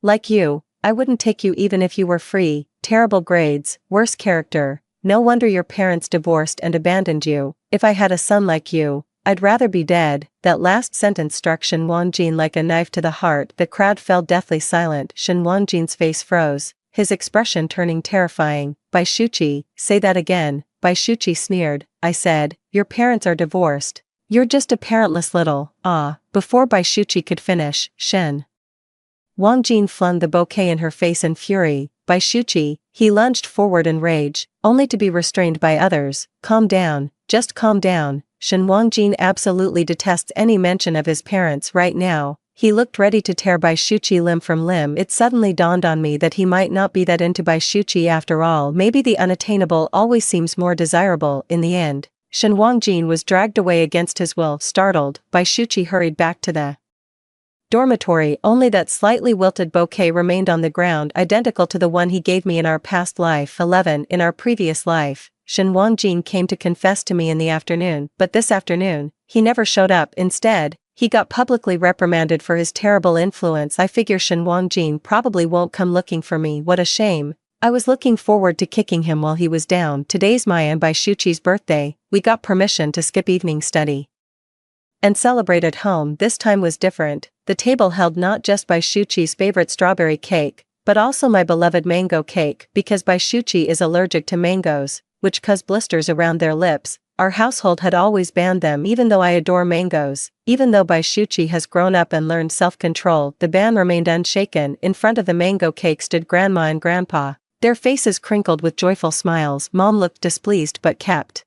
like you, I wouldn't take you even if you were free. Terrible grades, worse character. No wonder your parents divorced and abandoned you. If I had a son like you, I'd rather be dead. That last sentence struck Shen Wangjin like a knife to the heart. The crowd fell deathly silent. Shen Wangjin's face froze, his expression turning terrifying. Bai Shuchi, say that again. Bai Shuchi sneered. I said, your parents are divorced. You're just a parentless little, Before Bai Shuchi could finish, Shen Wangjin flung the bouquet in her face in fury. Bai Shuchi, he lunged forward in rage, only to be restrained by others. Calm down, just calm down. Shen Wangjin absolutely detests any mention of his parents right now. He looked ready to tear Bai Shuchi limb from limb. It suddenly dawned on me that he might not be that into Bai Shuchi after all. Maybe the unattainable always seems more desirable in the end. Shen Wangjin was dragged away against his will. Startled, Bai Shuchi hurried back to the dormitory. Only that slightly wilted bouquet remained on the ground, identical to the one he gave me in our past life. 11. In our previous life, Shen Wangjin came to confess to me in the afternoon, but this afternoon, he never showed up. Instead, he got publicly reprimanded for his terrible influence. I figure Shen Wangjin probably won't come looking for me. What a shame. I was looking forward to kicking him while he was down. Today's Maya and Bai Shuchi's birthday. We got permission to skip evening study and celebrate at home. This time was different. The table held not just Bai Shuchi's favorite strawberry cake, but also my beloved mango cake. Because Bai Shuchi is allergic to mangoes, which cause blisters around their lips, our household had always banned them. Even though I adore mangoes, even though Bai Shuchi has grown up and learned self-control, the ban remained unshaken. In front of the mango cake stood Grandma and Grandpa, their faces crinkled with joyful smiles. Mom looked displeased but kept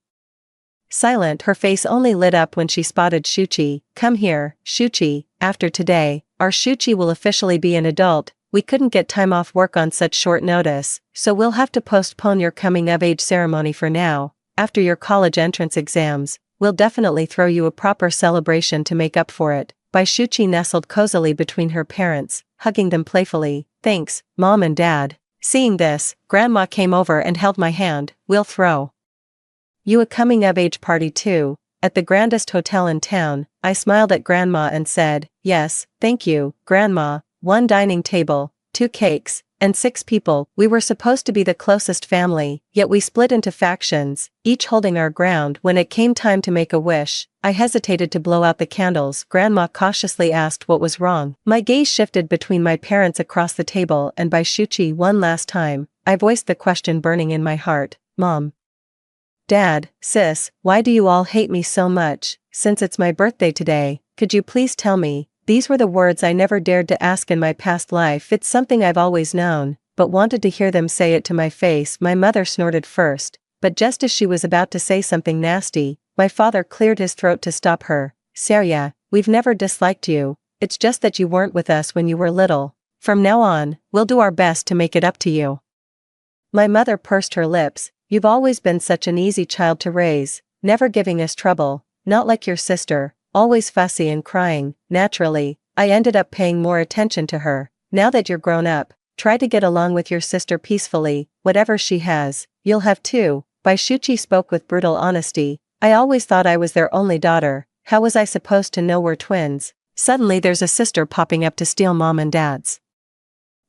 silent. Her face only lit up when she spotted Shuchi. Come here, Shuchi. After today, our Shuchi will officially be an adult. We couldn't get time off work on such short notice, so we'll have to postpone your coming-of-age ceremony for now. After your college entrance exams, we'll definitely throw you a proper celebration to make up for it. Bai Shuchi nestled cozily between her parents, hugging them playfully. Thanks, Mom and Dad. Seeing this, Grandma came over and held my hand. We'll throw you a coming-of-age party too, at the grandest hotel in town. I smiled at Grandma and said, yes, thank you, Grandma. 1 dining table, 2 cakes, and 6 people. We were supposed to be the closest family, yet we split into factions, each holding our ground. When it came time to make a wish, I hesitated to blow out the candles. Grandma cautiously asked what was wrong. My gaze shifted between my parents across the table and Bai Shuchi one last time. I voiced the question burning in my heart. Mom, Dad, Sis, why do you all hate me so much? Since it's my birthday today, could you please tell me? These were the words I never dared to ask in my past life. It's something I've always known, but wanted to hear them say it to my face. My mother snorted first, but just as she was about to say something nasty, my father cleared his throat to stop her. Sarya, we've never disliked you, it's just that you weren't with us when you were little. From now on, we'll do our best to make it up to you. My mother pursed her lips. You've always been such an easy child to raise, never giving us trouble, not like your sister, always fussy and crying. Naturally, I ended up paying more attention to her. Now that you're grown up, try to get along with your sister peacefully. Whatever she has, you'll have too. Bai Shuchi spoke with brutal honesty. I always thought I was their only daughter. How was I supposed to know we're twins? Suddenly there's a sister popping up to steal Mom and Dad's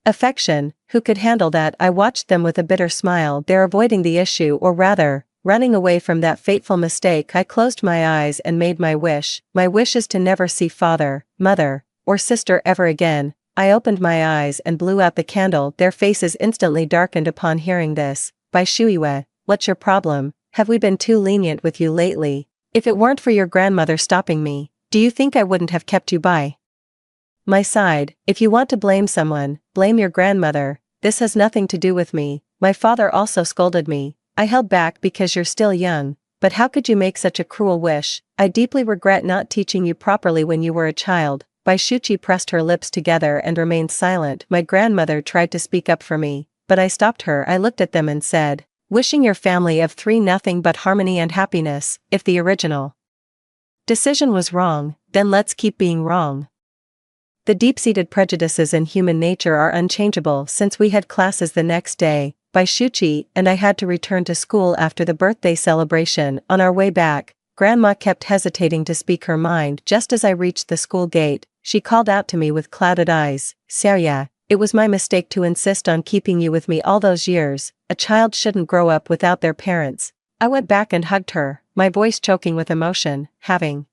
affection. Who could handle that? I watched them with a bitter smile. They're avoiding the issue, or rather, running away from that fateful mistake. I closed my eyes and made my wish. My wish is to never see father, mother, or sister ever again. I opened my eyes and blew out the candle. Their faces instantly darkened upon hearing this. Bai Shuiwe, what's your problem? Have we been too lenient with you lately? If it weren't for your grandmother stopping me, do you think I wouldn't have kept you by my side? If you want to blame someone, blame your grandmother. This has nothing to do with me. My father also scolded me. I held back because you're still young, but how could you make such a cruel wish? I deeply regret not teaching you properly when you were a child. Bai Shuchi pressed her lips together and remained silent. My grandmother tried to speak up for me, but I stopped her. I looked at them and said, Wishing your family of 3 nothing but harmony and happiness, if the original decision was wrong, then let's keep being wrong. The deep-seated prejudices in human nature are unchangeable. Since we had classes the next day, by Shuchi and I had to return to school after the birthday celebration. On our way back, Grandma kept hesitating to speak her mind. Just as I reached the school gate, she called out to me with clouded eyes, "Sarya, it was my mistake to insist on keeping you with me all those years. A child shouldn't grow up without their parents." I went back and hugged her, my voice choking with emotion. Having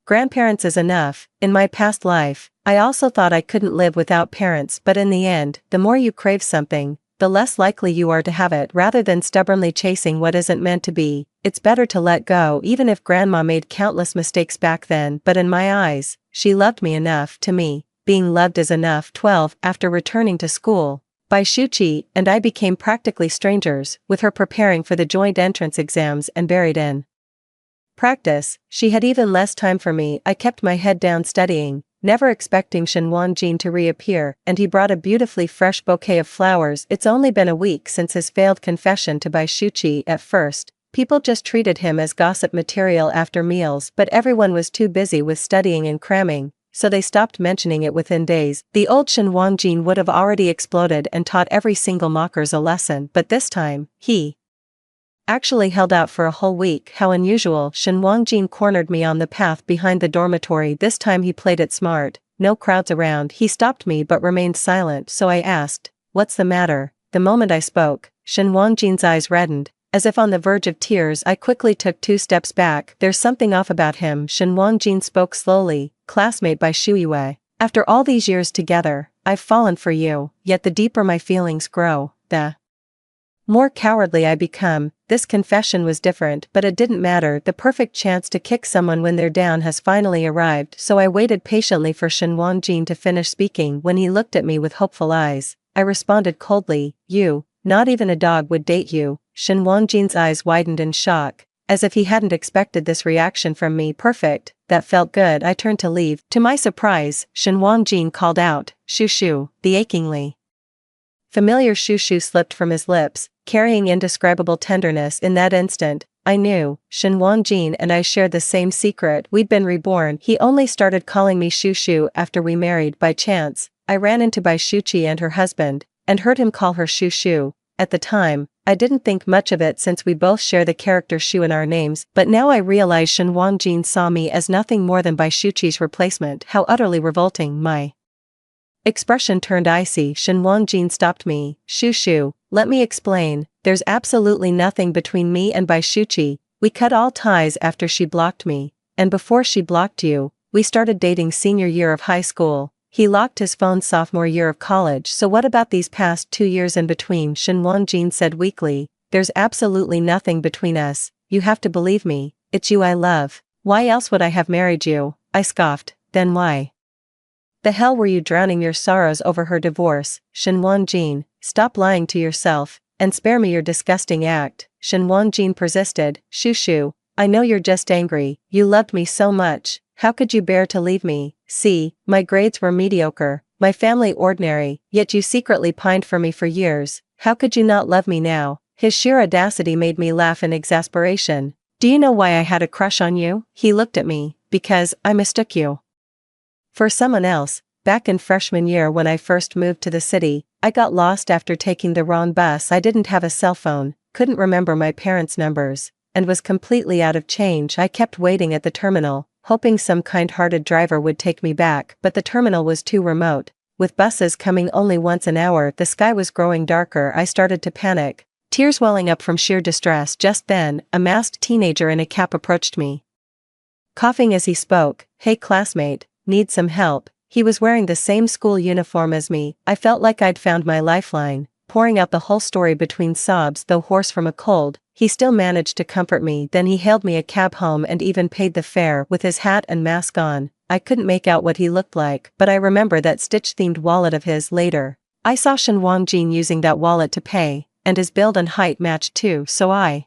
grandparents is enough. In my past life, I also thought I couldn't live without parents, but in the end, the more you crave something, the less likely you are to have it. Rather than stubbornly chasing what isn't meant to be, it's better to let go. Even if Grandma made countless mistakes back then, but in my eyes, she loved me enough. To me, being loved is enough. 12. After returning to school, Bai Shuchi and I became practically strangers, with her preparing for the joint entrance exams and buried in practice. She had even less time for me. I kept my head down studying, never expecting Shen Wanjin to reappear, and he brought a beautifully fresh bouquet of flowers. It's only been a week since his failed confession to Bai Shuchi. At first, people just treated him as gossip material after meals, but everyone was too busy with studying and cramming, so they stopped mentioning it. Within days, the old Shen Wanjin would have already exploded and taught every single mockers a lesson, but this time, he actually held out for a whole week. How unusual. Shen Wangjin cornered me on the path behind the dormitory. This time he played it smart. No crowds around. He stopped me but remained silent, so I asked, "What's the matter?" The moment I spoke, Shen Wangjin's eyes reddened. As if on the verge of tears, I quickly took 2 steps back. "There's something off about him." Shen Wangjin spoke slowly. "Classmate Bai Shuiwei. After all these years together, I've fallen for you, yet the deeper my feelings grow, the more cowardly I become." This confession was different, but it didn't matter. The perfect chance to kick someone when they're down has finally arrived, so I waited patiently for Shen Wanjin to finish speaking. When he looked at me with hopeful eyes, I responded coldly, "You, not even a dog would date you." Shen Wanjin's eyes widened in shock, as if he hadn't expected this reaction from me. "Perfect, that felt good." I turned to leave. To my surprise, Shen Wanjin called out, "Shoo shoo." The achingly familiar shoo shoo slipped from his lips, carrying indescribable tenderness. In that instant, I knew, Shen Wanjin and I shared the same secret. We'd been reborn. He only started calling me shoo shoo after we married. By chance, I ran into Bai Shuchi and her husband, and heard him call her shoo shoo. At the time, I didn't think much of it since we both share the character Shu in our names, but now I realize Shen Wanjin saw me as nothing more than Bai Shuchi's replacement. How utterly revolting. My expression turned icy. Shen Wanjin stopped me. "Shoo shoo, let me explain. There's absolutely nothing between me and Bai Shuchi. We cut all ties after she blocked me, and before she blocked you, we started dating senior year of high school. He locked his phone sophomore year of college. So what about these past 2 years in between?" Shen Wanjin said weakly. "There's absolutely nothing between us. You have to believe me. It's you I love. Why else would I have married you?" I scoffed. "Then why the hell were you drowning your sorrows over her divorce?" Shen Wanjin, stop lying to yourself, and spare me your disgusting act. Shen Wanjin persisted. "Shoo shoo, I know you're just angry. You loved me so much. How could you bear to leave me? See, my grades were mediocre, my family ordinary, yet you secretly pined for me for years. How could you not love me now?" His sheer audacity made me laugh in exasperation. "Do you know why I had a crush on you?" He looked at me. "Because I mistook you for someone else. Back in freshman year when I first moved to the city, I got lost after taking the wrong bus. I didn't have a cell phone, couldn't remember my parents' numbers, and was completely out of change. I kept waiting at the terminal, hoping some kind-hearted driver would take me back, but the terminal was too remote, with buses coming only once an hour. The sky was growing darker. I started to panic, tears welling up from sheer distress. Just then, a masked teenager in a cap approached me, coughing as he spoke. "Hey classmate, need some help?" He was wearing the same school uniform as me. I felt like I'd found my lifeline. Pouring out the whole story between sobs. Though hoarse from a cold, he still managed to comfort me. Then he hailed me a cab home and even paid the fare. With his hat and mask on, I couldn't make out what he looked like, but I remember that Stitch-themed wallet of his. Later, I saw Shen Wangjin using that wallet to pay, and his build and height matched too, so I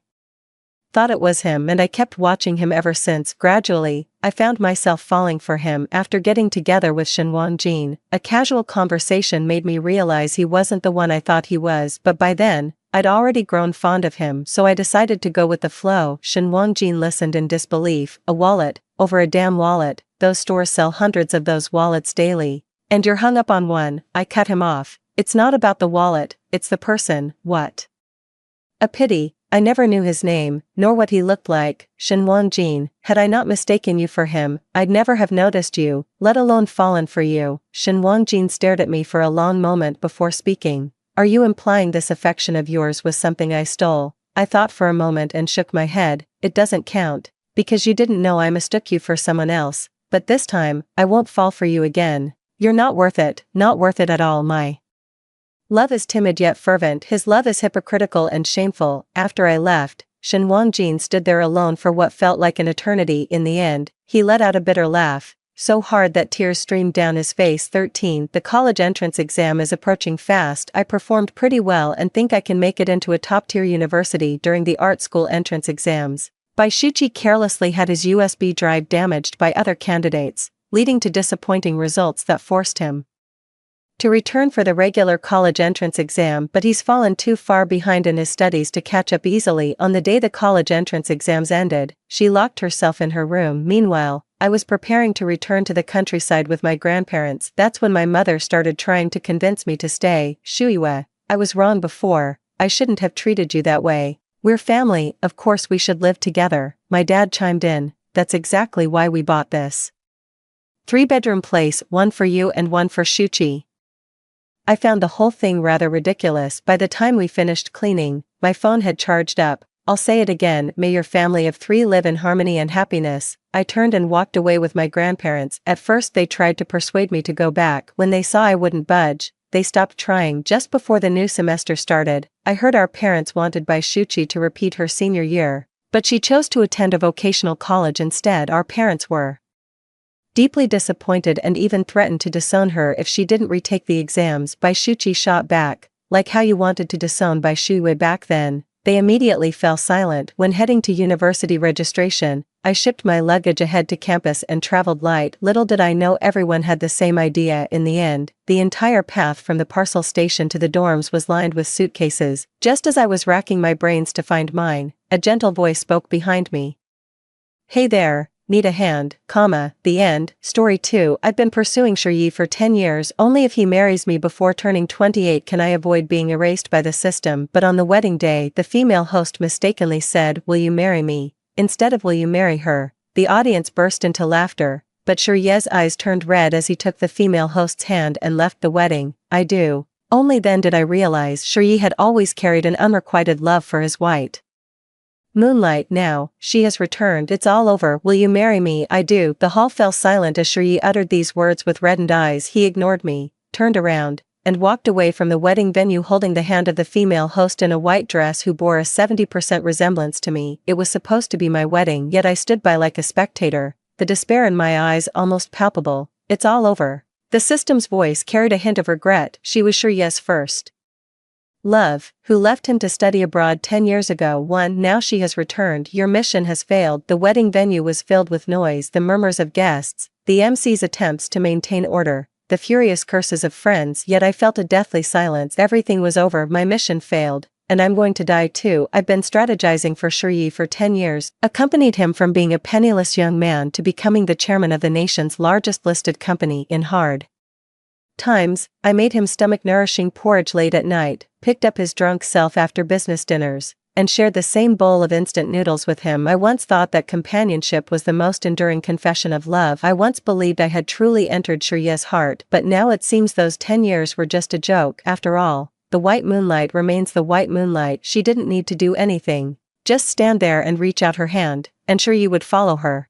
thought it was him, and I kept watching him ever since. Gradually, I found myself falling for him. After getting together with Shen Wangjin, a casual conversation made me realize he wasn't the one I thought he was, but by then, I'd already grown fond of him, so I decided to go with the flow. Shen Wangjin listened in disbelief. A wallet? Over a damn wallet? Those stores sell hundreds of those wallets daily. And you're hung up on one. I cut him off. It's not about the wallet, it's the person. What? A pity, I never knew his name, nor what he looked like. Shen Wangjin, had I not mistaken you for him, I'd never have noticed you, let alone fallen for you. Shen Wangjin stared at me for a long moment before speaking. Are you implying this affection of yours was something I stole? I thought for a moment and shook my head. It doesn't count, because you didn't know I mistook you for someone else, but this time, I won't fall for you again. You're not worth it at all. My love is timid yet fervent. His love is hypocritical and shameful. After I left, Shen Wangjin stood there alone for what felt like an eternity. In the end, he let out a bitter laugh, so hard that tears streamed down his face. 13. The college entrance exam is approaching fast. I performed pretty well and think I can make it into a top-tier university during the art school entrance exams. Bai Shuqi carelessly had his USB drive damaged by other candidates, leading to disappointing results that forced him to return for the regular college entrance exam, but he's fallen too far behind in his studies to catch up easily. On the day the college entrance exams ended, she locked herself in her room. Meanwhile, I was preparing to return to the countryside with my grandparents. That's when my mother started trying to convince me to stay. Shuiwe, I was wrong before, I shouldn't have treated you that way. We're family, of course we should live together. My dad chimed in, that's exactly why we bought this 3-bedroom place, one for you and one for Shuqi. I found the whole thing rather ridiculous. By the time we finished cleaning, my phone had charged up. I'll say it again, may your family of 3 live in harmony and happiness. I turned and walked away with my grandparents. At first they tried to persuade me to go back. When they saw I wouldn't budge, they stopped trying. Just before the new semester started, I heard our parents wanted Bai Shuqi to repeat her senior year, but she chose to attend a vocational college instead. Our parents were deeply disappointed and even threatened to disown her if she didn't retake the exams. Bai Shuqi shot back, like how you wanted to disown Bai Shuiwe back then. They immediately fell silent. When heading to university registration, I shipped my luggage ahead to campus and traveled light. Little did I know everyone had the same idea. In the end, the entire path from the parcel station to the dorms was lined with suitcases. Just as I was racking my brains to find mine, a gentle voice spoke behind me. Hey there. Need a hand, the end. Story 2. I've been pursuing Shiyi for 10 years. Only if he marries me before turning 28 can I avoid being erased by the system. But on the wedding day, the female host mistakenly said, will you marry me? Instead of will you marry her? The audience burst into laughter, but Shiyi's eyes turned red as he took the female host's hand and left the wedding. I do. Only then did I realize Shiyi had always carried an unrequited love for his white moonlight. Now, she has returned. It's all over. Will you marry me? I do. The hall fell silent as Shiyi uttered these words with reddened eyes. He ignored me, turned around, and walked away from the wedding venue holding the hand of the female host in a white dress who bore a 70% resemblance to me. It was supposed to be my wedding, yet I stood by like a spectator, the despair in my eyes almost palpable. It's all over. The system's voice carried a hint of regret. She was Shiyi's first love, who left him to study abroad 10 years ago. 1. Now she has returned. Your mission has failed. The wedding venue was filled with noise, the murmurs of guests, the MC's attempts to maintain order, the furious curses of friends, yet I felt a deathly silence. Everything was over. My mission failed, and I'm going to die too. I've been strategizing for Shiyi for 10 years, accompanied him from being a penniless young man to becoming the chairman of the nation's largest listed company. In hard times, I made him stomach-nourishing porridge late at night, picked up his drunk self after business dinners, and shared the same bowl of instant noodles with him. I once thought that companionship was the most enduring confession of love. I once believed I had truly entered Shiyi's heart, but now it seems those 10 years were just a joke. After all, the white moonlight remains the white moonlight. She didn't need to do anything, just stand there and reach out her hand, and Shiyi would follow her.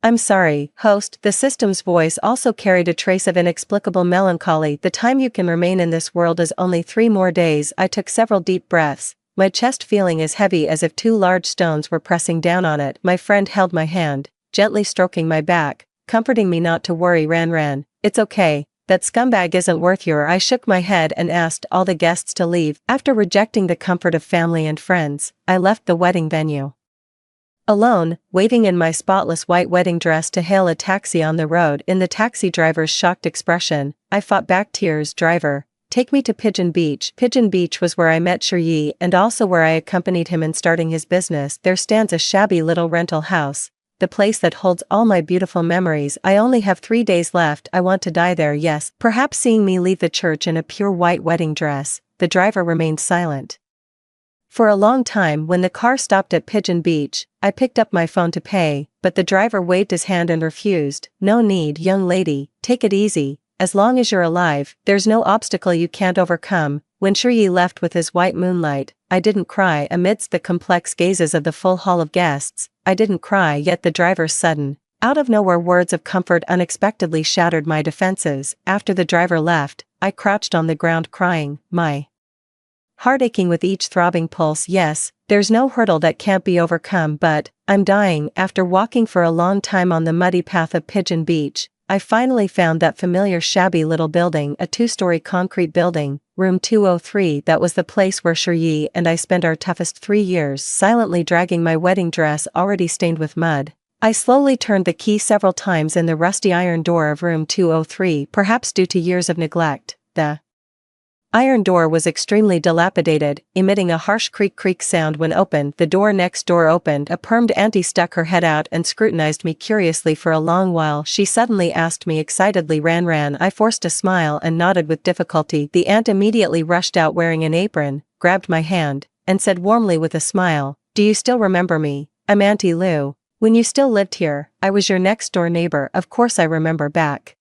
I'm sorry, host. The system's voice also carried a trace of inexplicable melancholy. The time you can remain in this world is only 3 more days. I took several deep breaths, my chest feeling as heavy as if 2 large stones were pressing down on it. My friend held my hand, gently stroking my back, comforting me not to worry. Ran. It's okay, that scumbag isn't worth your. I shook my head and asked all the guests to leave. After rejecting the comfort of family and friends, I left the wedding venue alone, waving in my spotless white wedding dress to hail a taxi on the road. In the taxi driver's shocked expression, I fought back tears. Driver, take me to Pigeon Beach. Pigeon Beach was where I met Shiryi and also where I accompanied him in starting his business. There stands a shabby little rental house, the place that holds all my beautiful memories. I only have 3 days left. I want to die there. Yes. Perhaps seeing me leave the church in a pure white wedding dress, the driver remained silent. For a long time. When the car stopped at Pigeon Beach, I picked up my phone to pay, but the driver waved his hand and refused. No need, young lady, take it easy. As long as you're alive, there's no obstacle you can't overcome. When Shiryi left with his white moonlight, I didn't cry. Amidst the complex gazes of the full hall of guests, I didn't cry. Yet the driver's sudden, out of nowhere words of comfort unexpectedly shattered my defenses. After the driver left, I crouched on the ground crying, my heart aching with each throbbing pulse. Yes, there's no hurdle that can't be overcome, but I'm dying. After walking for a long time on the muddy path of Pigeon Beach, I finally found that familiar shabby little building, a 2-story concrete building, room 203. That was the place where Shiryi and I spent our toughest 3 years, silently dragging my wedding dress already stained with mud. I slowly turned the key several times in the rusty iron door of room 203, perhaps due to years of neglect. The iron door was extremely dilapidated, emitting a harsh creak sound when opened. The door next door opened. A permed auntie stuck her head out and scrutinized me curiously for a long while. She suddenly asked me excitedly, Ran. I forced a smile and nodded with difficulty. The aunt immediately rushed out wearing an apron, grabbed my hand, and said warmly with a smile, do you still remember me? I'm Auntie Lou. When you still lived here, I was your next door neighbor. Of course I remember back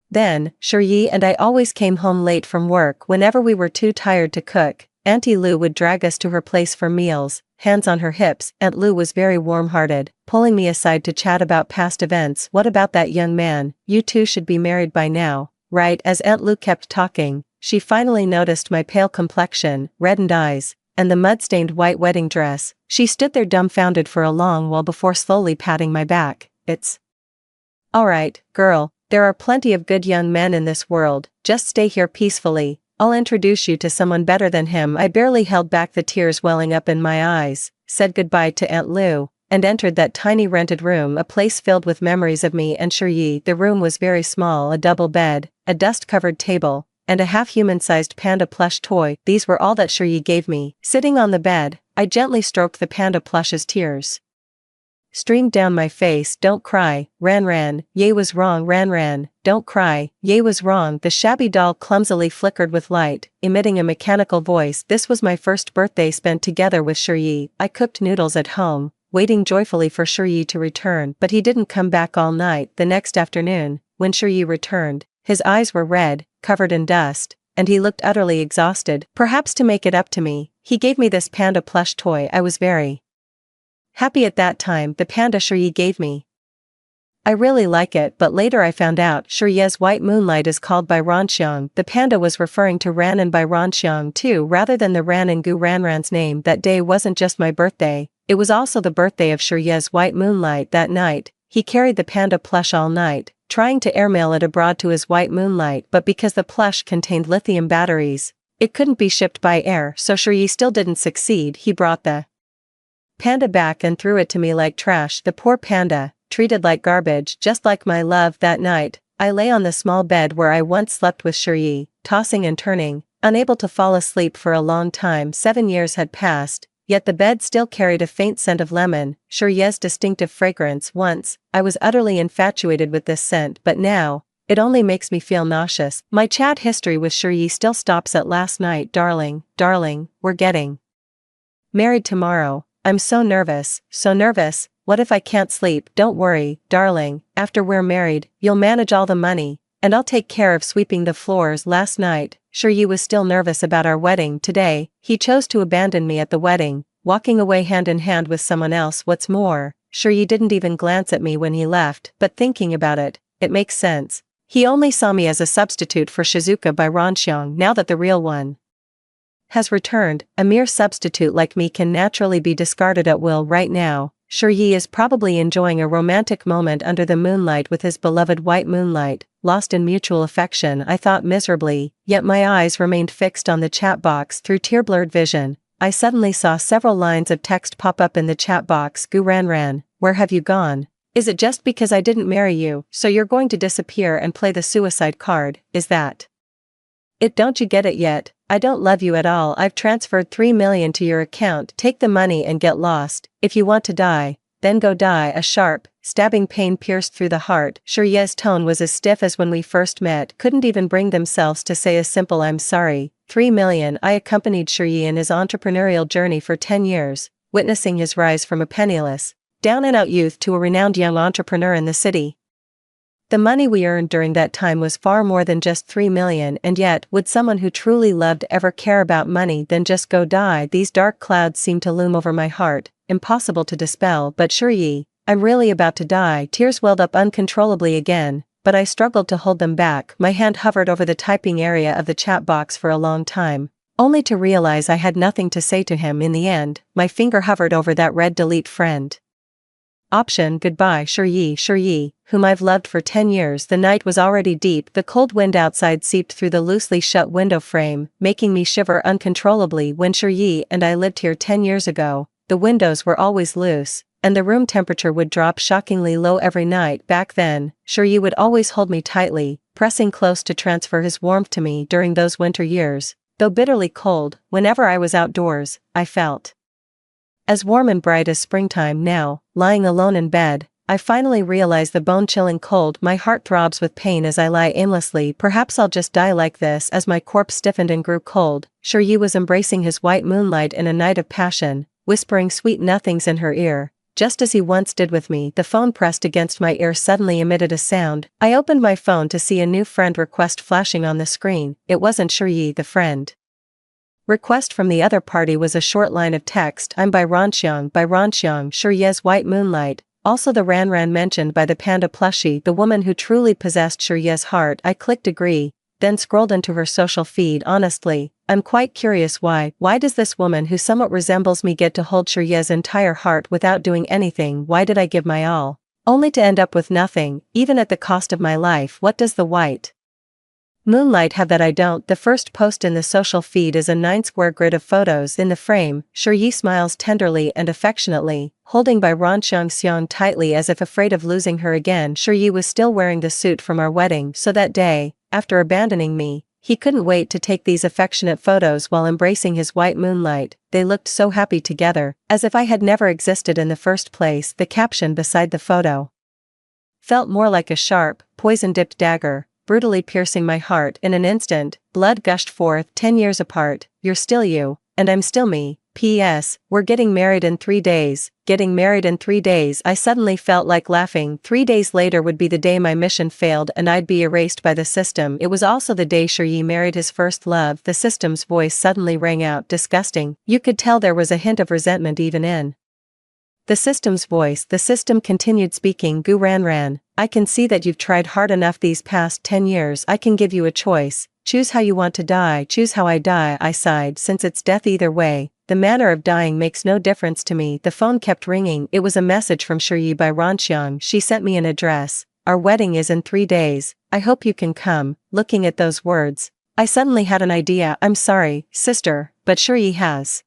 then. Shiryi and I always came home late from work. Whenever we were too tired to cook, Auntie Lou would drag us to her place for meals, hands on her hips. Aunt Lou was very warm-hearted, pulling me aside to chat about past events. What about that young man? You two should be married by now, right? As Aunt Lou kept talking, she finally noticed my pale complexion, reddened eyes, and the mud-stained white wedding dress. She stood there dumbfounded for a long while before slowly patting my back. It's all right, girl. There are plenty of good young men in this world, just stay here peacefully, I'll introduce you to someone better than him. I barely held back the tears welling up in my eyes, said goodbye to Aunt Lou, and entered that tiny rented room, a place filled with memories of me and Shiryi. The room was very small, a double bed, a dust-covered table, and a half-human-sized panda plush toy. These were all that Shiryi gave me. Sitting on the bed, I gently stroked the panda plush's tears streamed down my face. Don't cry, Ran. Ye was wrong, Ran. Don't cry, Ye was wrong. The shabby doll clumsily flickered with light, emitting a mechanical voice. This was my first birthday spent together with Shiryi. I cooked noodles at home, waiting joyfully for Shiryi to return, but he didn't come back all night. The next afternoon, when Shiryi returned, his eyes were red, covered in dust, and he looked utterly exhausted. Perhaps to make it up to me, he gave me this panda plush toy. I was very happy at that time. The panda Shiryi gave me, I really like it, but later I found out Shiryi's white moonlight is called by Ranxiang. The panda was referring to Ran and by Ranxiang too, rather than the Ran and Gu. Ran's name. That day wasn't just my birthday, it was also the birthday of Shiryi's white moonlight. That night, he carried the panda plush all night, trying to airmail it abroad to his white moonlight, but because the plush contained lithium batteries, it couldn't be shipped by air, so Shiryi still didn't succeed. He brought the panda back and threw it to me like trash. The poor panda, treated like garbage, just like my love. That night, I lay on the small bed where I once slept with Shiryi, tossing and turning, unable to fall asleep for a long time. 7 years had passed, yet the bed still carried a faint scent of lemon, Shiryi's distinctive fragrance. Once, I was utterly infatuated with this scent, but now, it only makes me feel nauseous. My chat history with Shiryi still stops at last night. Darling, we're getting married tomorrow. I'm so nervous, so nervous. What if I can't sleep? Don't worry, darling, after we're married, you'll manage all the money, and I'll take care of sweeping the floors. Last night, Shiryi was still nervous about our wedding. Today, he chose to abandon me at the wedding, walking away hand in hand with someone else. What's more, Shiryi didn't even glance at me when he left, but thinking about it, it makes sense. He only saw me as a substitute for Shizuka by Ranxiang. Now that the real one has returned, a mere substitute like me can naturally be discarded at will. Right now, Shiryi is probably enjoying a romantic moment under the moonlight with his beloved white moonlight, lost in mutual affection. I thought miserably, yet my eyes remained fixed on the chat box. Through tear-blurred vision, I suddenly saw several lines of text pop up in the chat box. Gu Ran, where have you gone? Is it just because I didn't marry you, so you're going to disappear and play the suicide card? Is that Don't you get it yet? I don't love you at all. I've transferred 3 million to your account. Take the money and get lost. If you want to die, then go die. A sharp, stabbing pain pierced through the heart. Shurye's tone was as stiff as when we first met, couldn't even bring themselves to say a simple "I'm sorry." 3 million. I accompanied Shurye in his entrepreneurial journey for 10 years, witnessing his rise from a penniless, down-and-out youth to a renowned young entrepreneur in the city. The money we earned during that time was far more than just 3 million, and yet, would someone who truly loved ever care about money then just go die? These dark clouds seemed to loom over my heart, impossible to dispel. But Shurye, I'm really about to die. Tears welled up uncontrollably again, but I struggled to hold them back. My hand hovered over the typing area of the chat box for a long time, only to realize I had nothing to say to him. In the end, my finger hovered over that red delete friend option. Goodbye Shurye, whom I've loved for 10 years. The night was already deep. The cold wind outside seeped through the loosely shut window frame, making me shiver uncontrollably. When Shurye and I lived here 10 years ago, the windows were always loose, and the room temperature would drop shockingly low every night. Back then, Shurye would always hold me tightly, pressing close to transfer his warmth to me. During those winter years, though bitterly cold, whenever I was outdoors, I felt as warm and bright as springtime. Now, lying alone in bed, I finally realize the bone-chilling cold. My heart throbs with pain as I lie aimlessly. Perhaps I'll just die like this. As my corpse stiffened and grew cold, Shurye was embracing his white moonlight in a night of passion, whispering sweet nothings in her ear, just as he once did with me. The phone pressed against my ear suddenly emitted a sound. I opened my phone to see a new friend request flashing on the screen. It wasn't Shurye. The friend request from the other party was a short line of text. I'm by Ranxiang. Shurye's white moonlight, also the Ranran mentioned by the panda plushie, the woman who truly possessed Shurye's heart. I clicked agree, then scrolled into her social feed. Honestly, I'm quite curious why does this woman who somewhat resembles me get to hold Shurye's entire heart without doing anything? Why did I give my all, only to end up with nothing, even at the cost of my life? What does the white moonlight have that I don't? The first post in the social feed is a 9-square grid of photos. In the frame, Shurye smiles tenderly and affectionately, holding by Ranxiang tightly as if afraid of losing her again. Shurye was still wearing the suit from our wedding, so that day, after abandoning me, he couldn't wait to take these affectionate photos while embracing his white moonlight. They looked so happy together, as if I had never existed in the first place. The caption beside the photo felt more like a sharp, poison-dipped dagger, brutally piercing my heart. In an instant, blood gushed forth. 10 years apart, you're still you, and I'm still me. P.S. We're getting married in 3 days. Getting married in 3 days. I suddenly felt like laughing. 3 days later would be the day my mission failed and I'd be erased by the system. It was also the day Shurye married his first love. The system's voice suddenly rang out. Disgusting. You could tell there was a hint of resentment even in the system's voice. The system continued speaking. Gu Ranran, I can see that you've tried hard enough these past 10 years. I can give you a choice. Choose how you want to die. Choose how I die. I sighed. Since it's death either way, the manner of dying makes no difference to me. The phone kept ringing. It was a message from Shurye by Ranxiang. She sent me an address. Our wedding is in 3 days. I hope you can come. Looking at those words, I suddenly had an idea. I'm sorry, sister, but Shurye has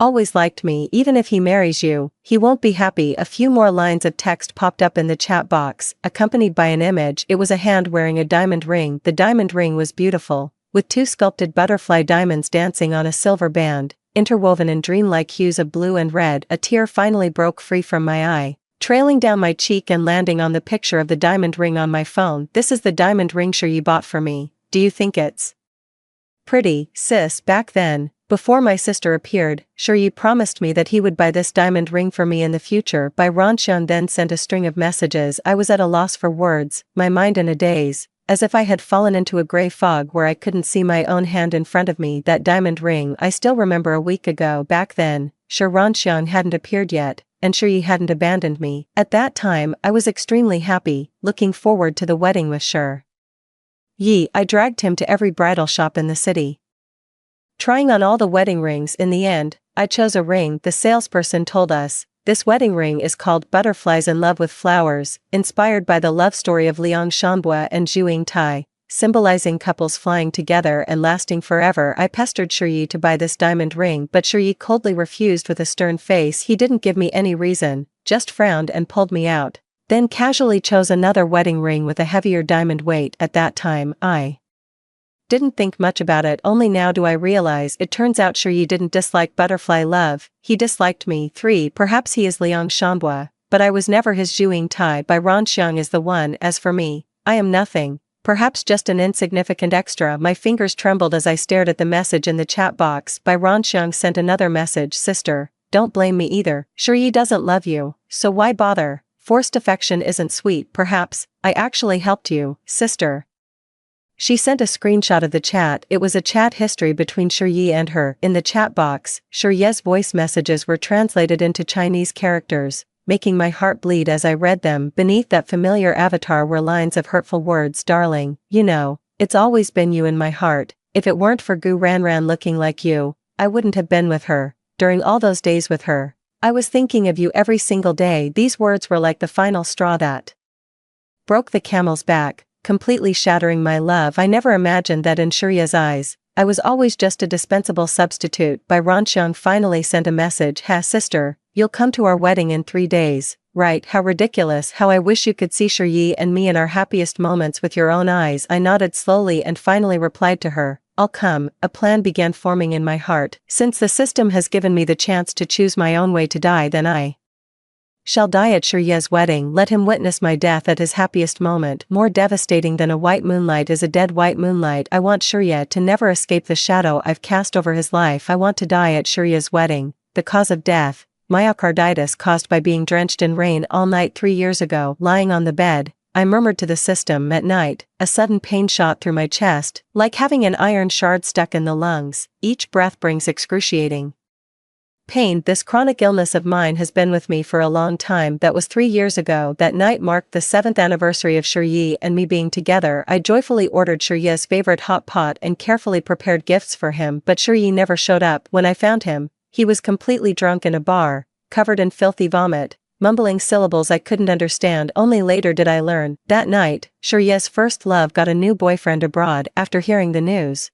always liked me. Even if he marries you, he won't be happy. A few more lines of text popped up in the chat box, accompanied by an image. It was a hand wearing a diamond ring. The diamond ring was beautiful, with 2 sculpted butterfly diamonds dancing on a silver band, interwoven in dreamlike hues of blue and red. A tear finally broke free from my eye, trailing down my cheek and landing on the picture of the diamond ring on my phone. This is the diamond ring Shurye bought for me. Do you think it's pretty, sis? Back then, before my sister appeared, Shurye promised me that he would buy this diamond ring for me in the future. Bai Ranxian then sent a string of messages. I was at a loss for words, my mind in a daze, as if I had fallen into a gray fog where I couldn't see my own hand in front of me. That diamond ring I still remember. A week ago. Back then, Ranxian hadn't appeared yet, and Shurye hadn't abandoned me. At that time, I was extremely happy, looking forward to the wedding with Shurye. I dragged him to every bridal shop in the city, trying on all the wedding rings. In the end, I chose a ring. The salesperson told us, this wedding ring is called Butterflies in Love with Flowers, inspired by the love story of Liang Shanbua and Zhu Yingtai, symbolizing couples flying together and lasting forever. I pestered Shurye to buy this diamond ring, but Shurye coldly refused with a stern face. He didn't give me any reason, just frowned and pulled me out, then casually chose another wedding ring with a heavier diamond weight. At that time, I Didn't think much about it, only now do I realize it turns out Shiryi didn't dislike butterfly love, he disliked me. 3. Perhaps he is Liang Shanhua, but I was never his. Zhuing Tai by Ran Xiang is the one. As for me, I am nothing, perhaps just an insignificant extra. My fingers trembled as I stared at the message in the chat box. By Ran Xiang sent another message. Sister, don't blame me either, Shiryi doesn't love you, so why bother? Forced affection isn't sweet. Perhaps I actually helped you, sister. She sent a screenshot of the chat. It was a chat history between Shiryi and her. In the chat box, Shiryi's voice messages were translated into Chinese characters, making my heart bleed as I read them. Beneath that familiar avatar were lines of hurtful words. Darling, you know, it's always been you in my heart. If it weren't for Gu Ranran looking like you, I wouldn't have been with her. During all those days with her, I was thinking of you every single day. These words were like the final straw that broke the camel's back, completely shattering my love. I never imagined that in Shiryi's eyes, I was always just a dispensable substitute. By Ran Xiang finally sent a message. Sister, you'll come to our wedding in 3 days, right? How ridiculous. How I wish you could see Shiryi and me in our happiest moments with your own eyes. I nodded slowly and finally replied to her, I'll come. A plan began forming in my heart. Since the system has given me the chance to choose my own way to die, then I shall die at Shiryi's wedding. Let him witness my death at his happiest moment. More devastating than a white moonlight is a dead white moonlight. I want Shiryi to never escape the shadow I've cast over his life. I want to die at Shiryi's wedding. The cause of death, myocarditis caused by being drenched in rain all night 3 years ago. Lying on the bed, I murmured to the system. At night, a sudden pain shot through my chest, like having an iron shard stuck in the lungs. Each breath brings excruciating pain. This chronic illness of mine has been with me for a long time. That was 3 years ago. That night marked the 7th anniversary of Shiryi and me being together. I joyfully ordered Shiryi's favorite hot pot and carefully prepared gifts for him, but Shiryi never showed up. When I found him, he was completely drunk in a bar, covered in filthy vomit, mumbling syllables I couldn't understand. Only later did I learn, that night, Shiryi's first love got a new boyfriend abroad. After hearing the news,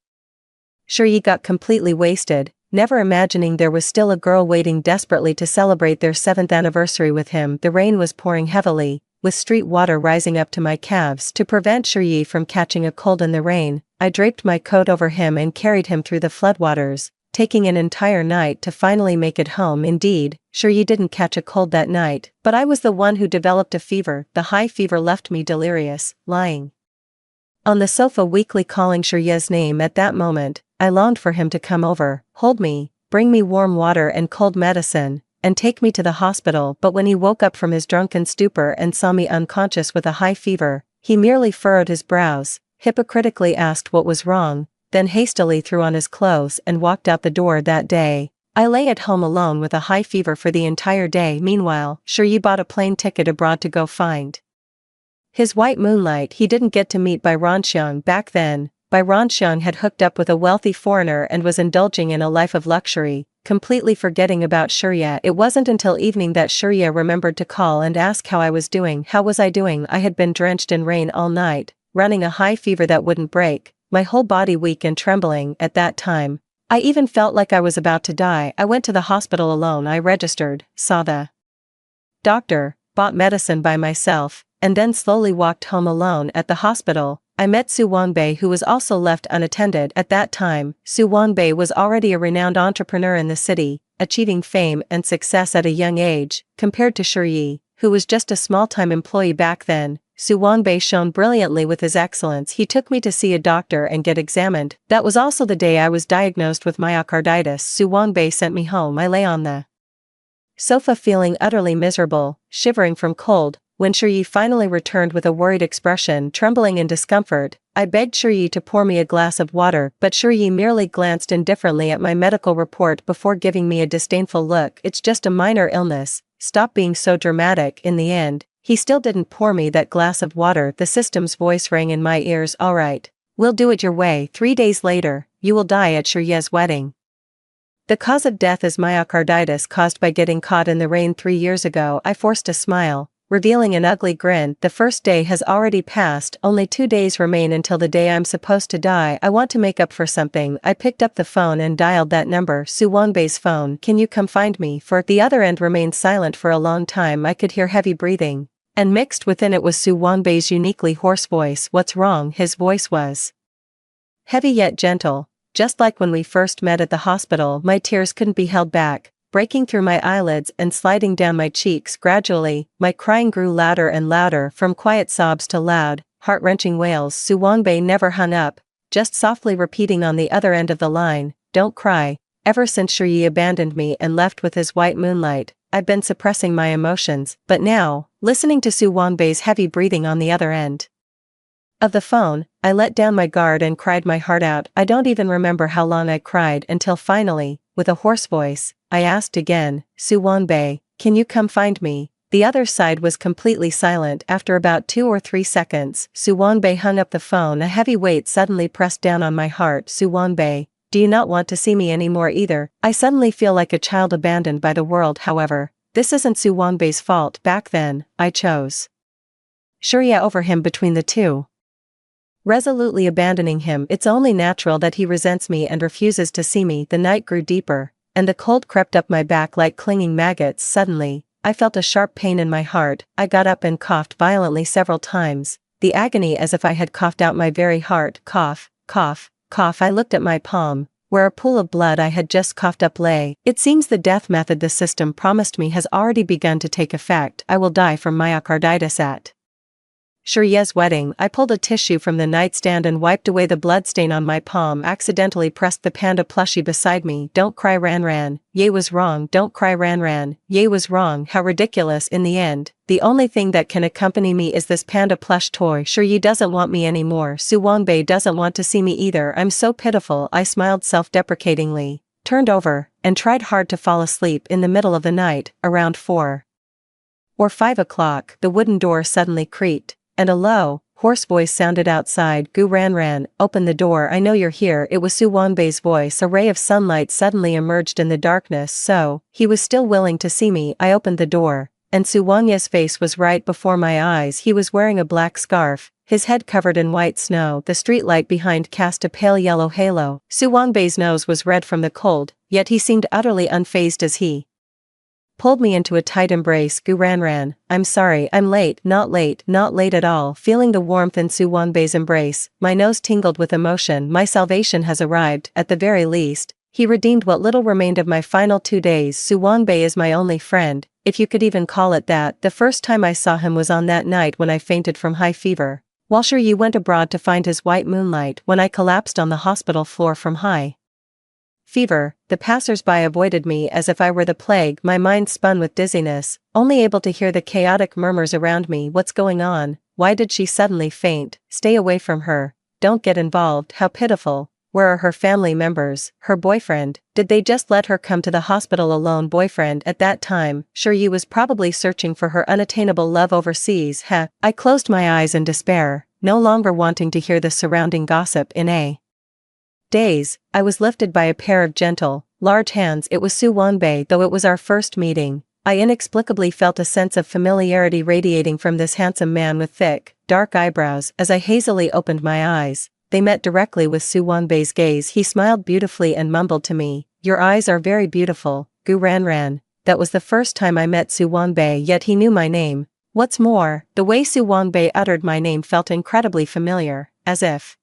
Shiryi got completely wasted, never imagining there was still a girl waiting desperately to celebrate their 7th anniversary with him. The rain was pouring heavily, with street water rising up to my calves. To prevent Shiryi from catching a cold in the rain, I draped my coat over him and carried him through the floodwaters, taking an entire night to finally make it home. Indeed, Shiryi didn't catch a cold that night, but I was the one who developed a fever. The high fever left me delirious, lying on the sofa weakly calling Shiryi's name. At that moment, I longed for him to come over, hold me, bring me warm water and cold medicine, and take me to the hospital. But when he woke up from his drunken stupor and saw me unconscious with a high fever, he merely furrowed his brows, hypocritically asked what was wrong, then hastily threw on his clothes and walked out the door. That day, I lay at home alone with a high fever for the entire day. Meanwhile, Shiryi bought a plane ticket abroad to go find his white moonlight. He didn't get to meet Bai Ranxiang back then. Bai Ranxiang had hooked up with a wealthy foreigner and was indulging in a life of luxury, completely forgetting about Shiryi. It wasn't until evening that Shiryi remembered to call and ask how I was doing. How was I doing? I had been drenched in rain all night, running a high fever that wouldn't break, my whole body weak and trembling. At that time, I even felt like I was about to die. I went to the hospital alone. I registered, saw the doctor, bought medicine by myself, and then slowly walked home alone. At the hospital, I met Su Wangbei, who was also left unattended. At that time, Su Wangbei was already a renowned entrepreneur in the city, achieving fame and success at a young age. Compared to Shiryi, who was just a small-time employee back then, Su Wangbei shone brilliantly with his excellence. He took me to see a doctor and get examined. That was also the day I was diagnosed with myocarditis. Su Wangbei sent me home. I lay on the sofa feeling utterly miserable, shivering from cold. When Shiryi finally returned with a worried expression, trembling in discomfort, I begged Shiryi to pour me a glass of water, but Shiryi merely glanced indifferently at my medical report before giving me a disdainful look. It's just a minor illness, stop being so dramatic. In the end, he still didn't pour me that glass of water. The system's voice rang in my ears. All right, we'll do it your way. 3 days later, you will die at Shiryi's wedding. The cause of death is myocarditis caused by getting caught in the rain 3 years ago. I forced a smile, revealing an ugly grin. The first day has already passed. Only 2 days remain until the day I'm supposed to die. I want to make up for something. I picked up the phone and dialed that number. Su Wangbei's phone. Can you come find me? For the other end remained silent for a long time. I could hear heavy breathing, and mixed within it was Su Wangbei's uniquely hoarse voice. What's wrong? His voice was Heavy yet gentle, just like when we first met at the hospital. My tears couldn't be held back, breaking through my eyelids and sliding down my cheeks gradually. My crying grew louder and louder, from quiet sobs to loud, heart-wrenching wails. Su Wanbei never hung up, just softly repeating on the other end of the line, "Don't cry. Ever since Shi abandoned me and left with his white moonlight, I've been suppressing my emotions." But now, listening to Su Wanbei's heavy breathing on the other end of the phone, I let down my guard and cried my heart out. I don't even remember how long I cried until finally, with a hoarse voice, I asked again, "Su Wanbei, can you come find me?" The other side was completely silent. After about 2 or 3 seconds, Su Wanbei hung up the phone. A heavy weight suddenly pressed down on my heart. "Su Wanbei, do you not want to see me anymore either?" I suddenly feel like a child abandoned by the world. However, this isn't Su Wanbei's fault. Back then, I chose Shirya over him. Between the two, resolutely abandoning him, it's only natural that he resents me and refuses to see me. The night grew deeper, and the cold crept up my back like clinging maggots. Suddenly, I felt a sharp pain in my heart. I got up and coughed violently several times, the agony as if I had coughed out my very heart. Cough, cough, cough. I looked at my palm, where a pool of blood I had just coughed up lay. It seems the death method the system promised me has already begun to take effect. I will die from myocarditis at Shirya's wedding. I pulled a tissue from the nightstand and wiped away the bloodstain on my palm. Accidentally pressed the panda plushie beside me. "Don't cry, Ran Ran. Ye was wrong. Don't cry, Ran Ran. Ye was wrong." How ridiculous. In the end, the only thing that can accompany me is this panda plush toy. Shirya doesn't want me anymore. Su Wanbei doesn't want to see me either. I'm so pitiful. I smiled self-deprecatingly, turned over, and tried hard to fall asleep. In the middle of the night, around 4 or 5 o'clock, the wooden door suddenly creaked, and a low, hoarse voice sounded outside. "Gu Ran Ran, open the door. I know you're here." It was Su Wanbei's voice. A ray of sunlight suddenly emerged in the darkness. So, he was still willing to see me. I opened the door, and Su Wanye's face was right before my eyes. He was wearing a black scarf, his head covered in white snow. The streetlight behind cast a pale yellow halo. Su Wanbei's nose was red from the cold, yet he seemed utterly unfazed as he pulled me into a tight embrace. "Gu Ran Ran, I'm sorry. I'm late." Not late at all." Feeling the warmth in Su Wanbei's embrace, my nose tingled with emotion. My salvation has arrived. At the very least, he redeemed what little remained of my final 2 days. Su Wanbei is my only friend, if you could even call it that. The first time I saw him was on that night when I fainted from high fever, while Shiryu went abroad to find his white moonlight. When I collapsed on the hospital floor from high fever, the passers-by avoided me as if I were the plague. My mind spun with dizziness, only able to hear the chaotic murmurs around me. "What's going on? Why did she suddenly faint? Stay away from her. Don't get involved." How pitiful. Where are her family members? Her boyfriend? Did they just let her come to the hospital alone? Boyfriend at that time, Shiryu was probably searching for her unattainable love overseas. Heh. I closed my eyes in despair, no longer wanting to hear the surrounding gossip. In a daze, I was lifted by a pair of gentle, large hands. It was Su Wanbei. Though it was our first meeting, I inexplicably felt a sense of familiarity radiating from this handsome man with thick, dark eyebrows. As I hazily opened my eyes, they met directly with Su Wanbei's gaze. He smiled beautifully and mumbled to me, "Your eyes are very beautiful, Gu Ran Ran." That was the first time I met Su Wanbei, yet he knew my name. What's more, the way Su Wanbei uttered my name felt incredibly familiar, as if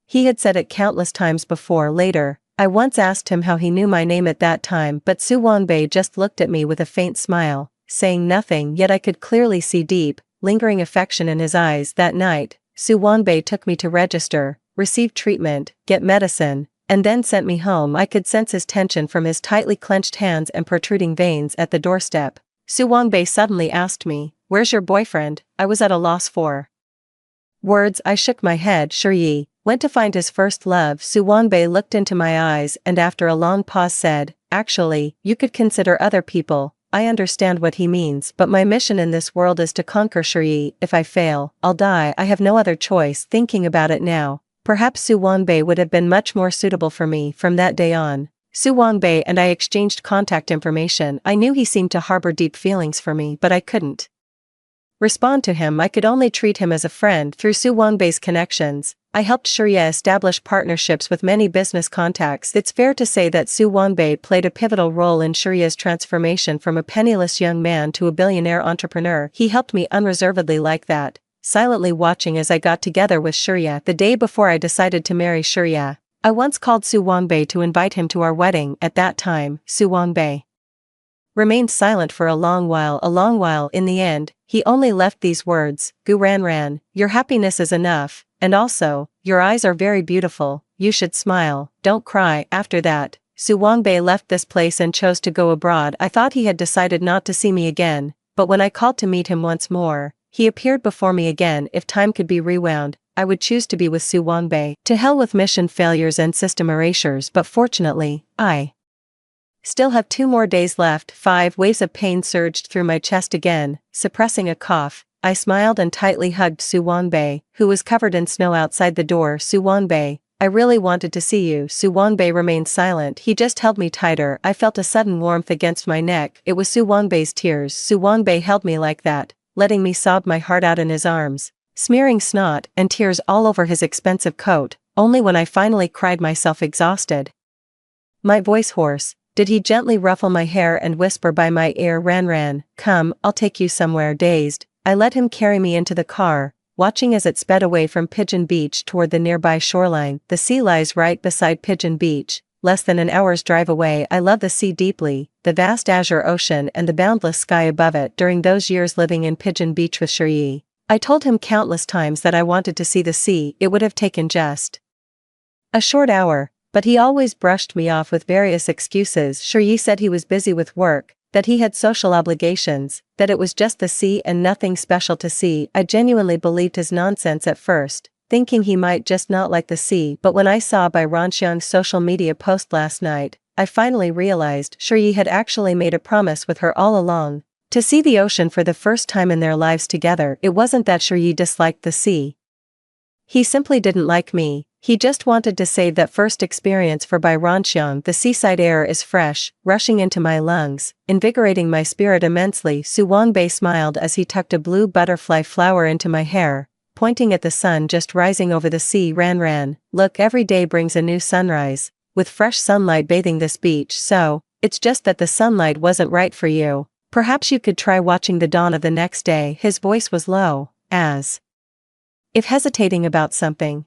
he had said it countless times before. Later, I once asked him how he knew my name at that time, but Su Wanbei just looked at me with a faint smile, saying nothing, yet I could clearly see deep, lingering affection in his eyes. That night, Su Wanbei took me to register, receive treatment, get medicine, and then sent me home. I could sense his tension from his tightly clenched hands and protruding veins. At the doorstep, Su Wanbei suddenly asked me, "Where's your boyfriend?" I was at a loss for words. I shook my head. Shiryu went to find his first love. Su Wanbei looked into my eyes and after a long pause said, "Actually, you could consider other people." I understand what he means, but my mission in this world is to conquer Shiryu. If I fail, I'll die. I have no other choice. Thinking about it now, perhaps Su Wanbei would have been much more suitable for me. From that day on, Su Wanbei and I exchanged contact information. I knew he seemed to harbor deep feelings for me, but I couldn't respond to him. I could only treat him as a friend. Through Su Wanbei's connections, I helped Shirya establish partnerships with many business contacts. It's fair to say that Su Wanbei played a pivotal role in Shirya's transformation from a penniless young man to a billionaire entrepreneur. He helped me unreservedly like that. silently watching as I got together with Shurya the day before I decided to marry Shurya. I once called Su Wangbei to invite him to our wedding. At that time, Su Wangbei remained silent for a long while. In the end, he only left these words, Gu Ran, your happiness is enough, and also, your eyes are very beautiful, you should smile, don't cry. After that, Su Wangbei left this place and chose to go abroad. I thought he had decided not to see me again, but when I called to meet him once more, he appeared before me again. If time could be rewound, I would choose to be with Su Wangbei. To hell with mission failures and system erasures, but fortunately, I still have 2 more days left. 5 waves of pain surged through my chest again, suppressing a cough. I smiled and tightly hugged Su Wangbei, who was covered in snow outside the door. Su Wangbei, I really wanted to see you. Su Wangbei remained silent. He just held me tighter. I felt a sudden warmth against my neck. It was Su Wangbei's tears. Su Wangbei held me like that, letting me sob my heart out in his arms, smearing snot and tears all over his expensive coat. Only when I finally cried myself exhausted, my voice hoarse, did he gently ruffle my hair and whisper by my ear, Ran, come, I'll take you somewhere. Dazed, I let him carry me into the car, watching as it sped away from Pigeon Beach toward the nearby shoreline. The sea lies right beside Pigeon Beach, less than an hour's drive away. I love the sea deeply, the vast azure ocean and the boundless sky above it. During those years living in Pigeon Beach with Shuryi, I told him countless times that I wanted to see the sea. It would have taken just a short hour, but he always brushed me off with various excuses. Shuryi said he was busy with work, that he had social obligations, that it was just the sea and nothing special to see. I genuinely believed his nonsense at first, thinking he might just not like the sea, but when I saw Bai Ranxiang's social media post last night, I finally realized Shuryi had actually made a promise with her all along, to see the ocean for the first time in their lives together. It wasn't that Shuryi disliked the sea. He simply didn't like me. He just wanted to save that first experience for Bai Ranxiang. The seaside air is fresh, rushing into my lungs, invigorating my spirit immensely. Su Wangbei smiled as he tucked a blue butterfly flower into my hair, pointing at the sun just rising over the sea. Ran, look, every day brings a new sunrise, with fresh sunlight bathing this beach. So, it's just that the sunlight wasn't right for you. Perhaps you could try watching the dawn of the next day. His voice was low, as if hesitating about something.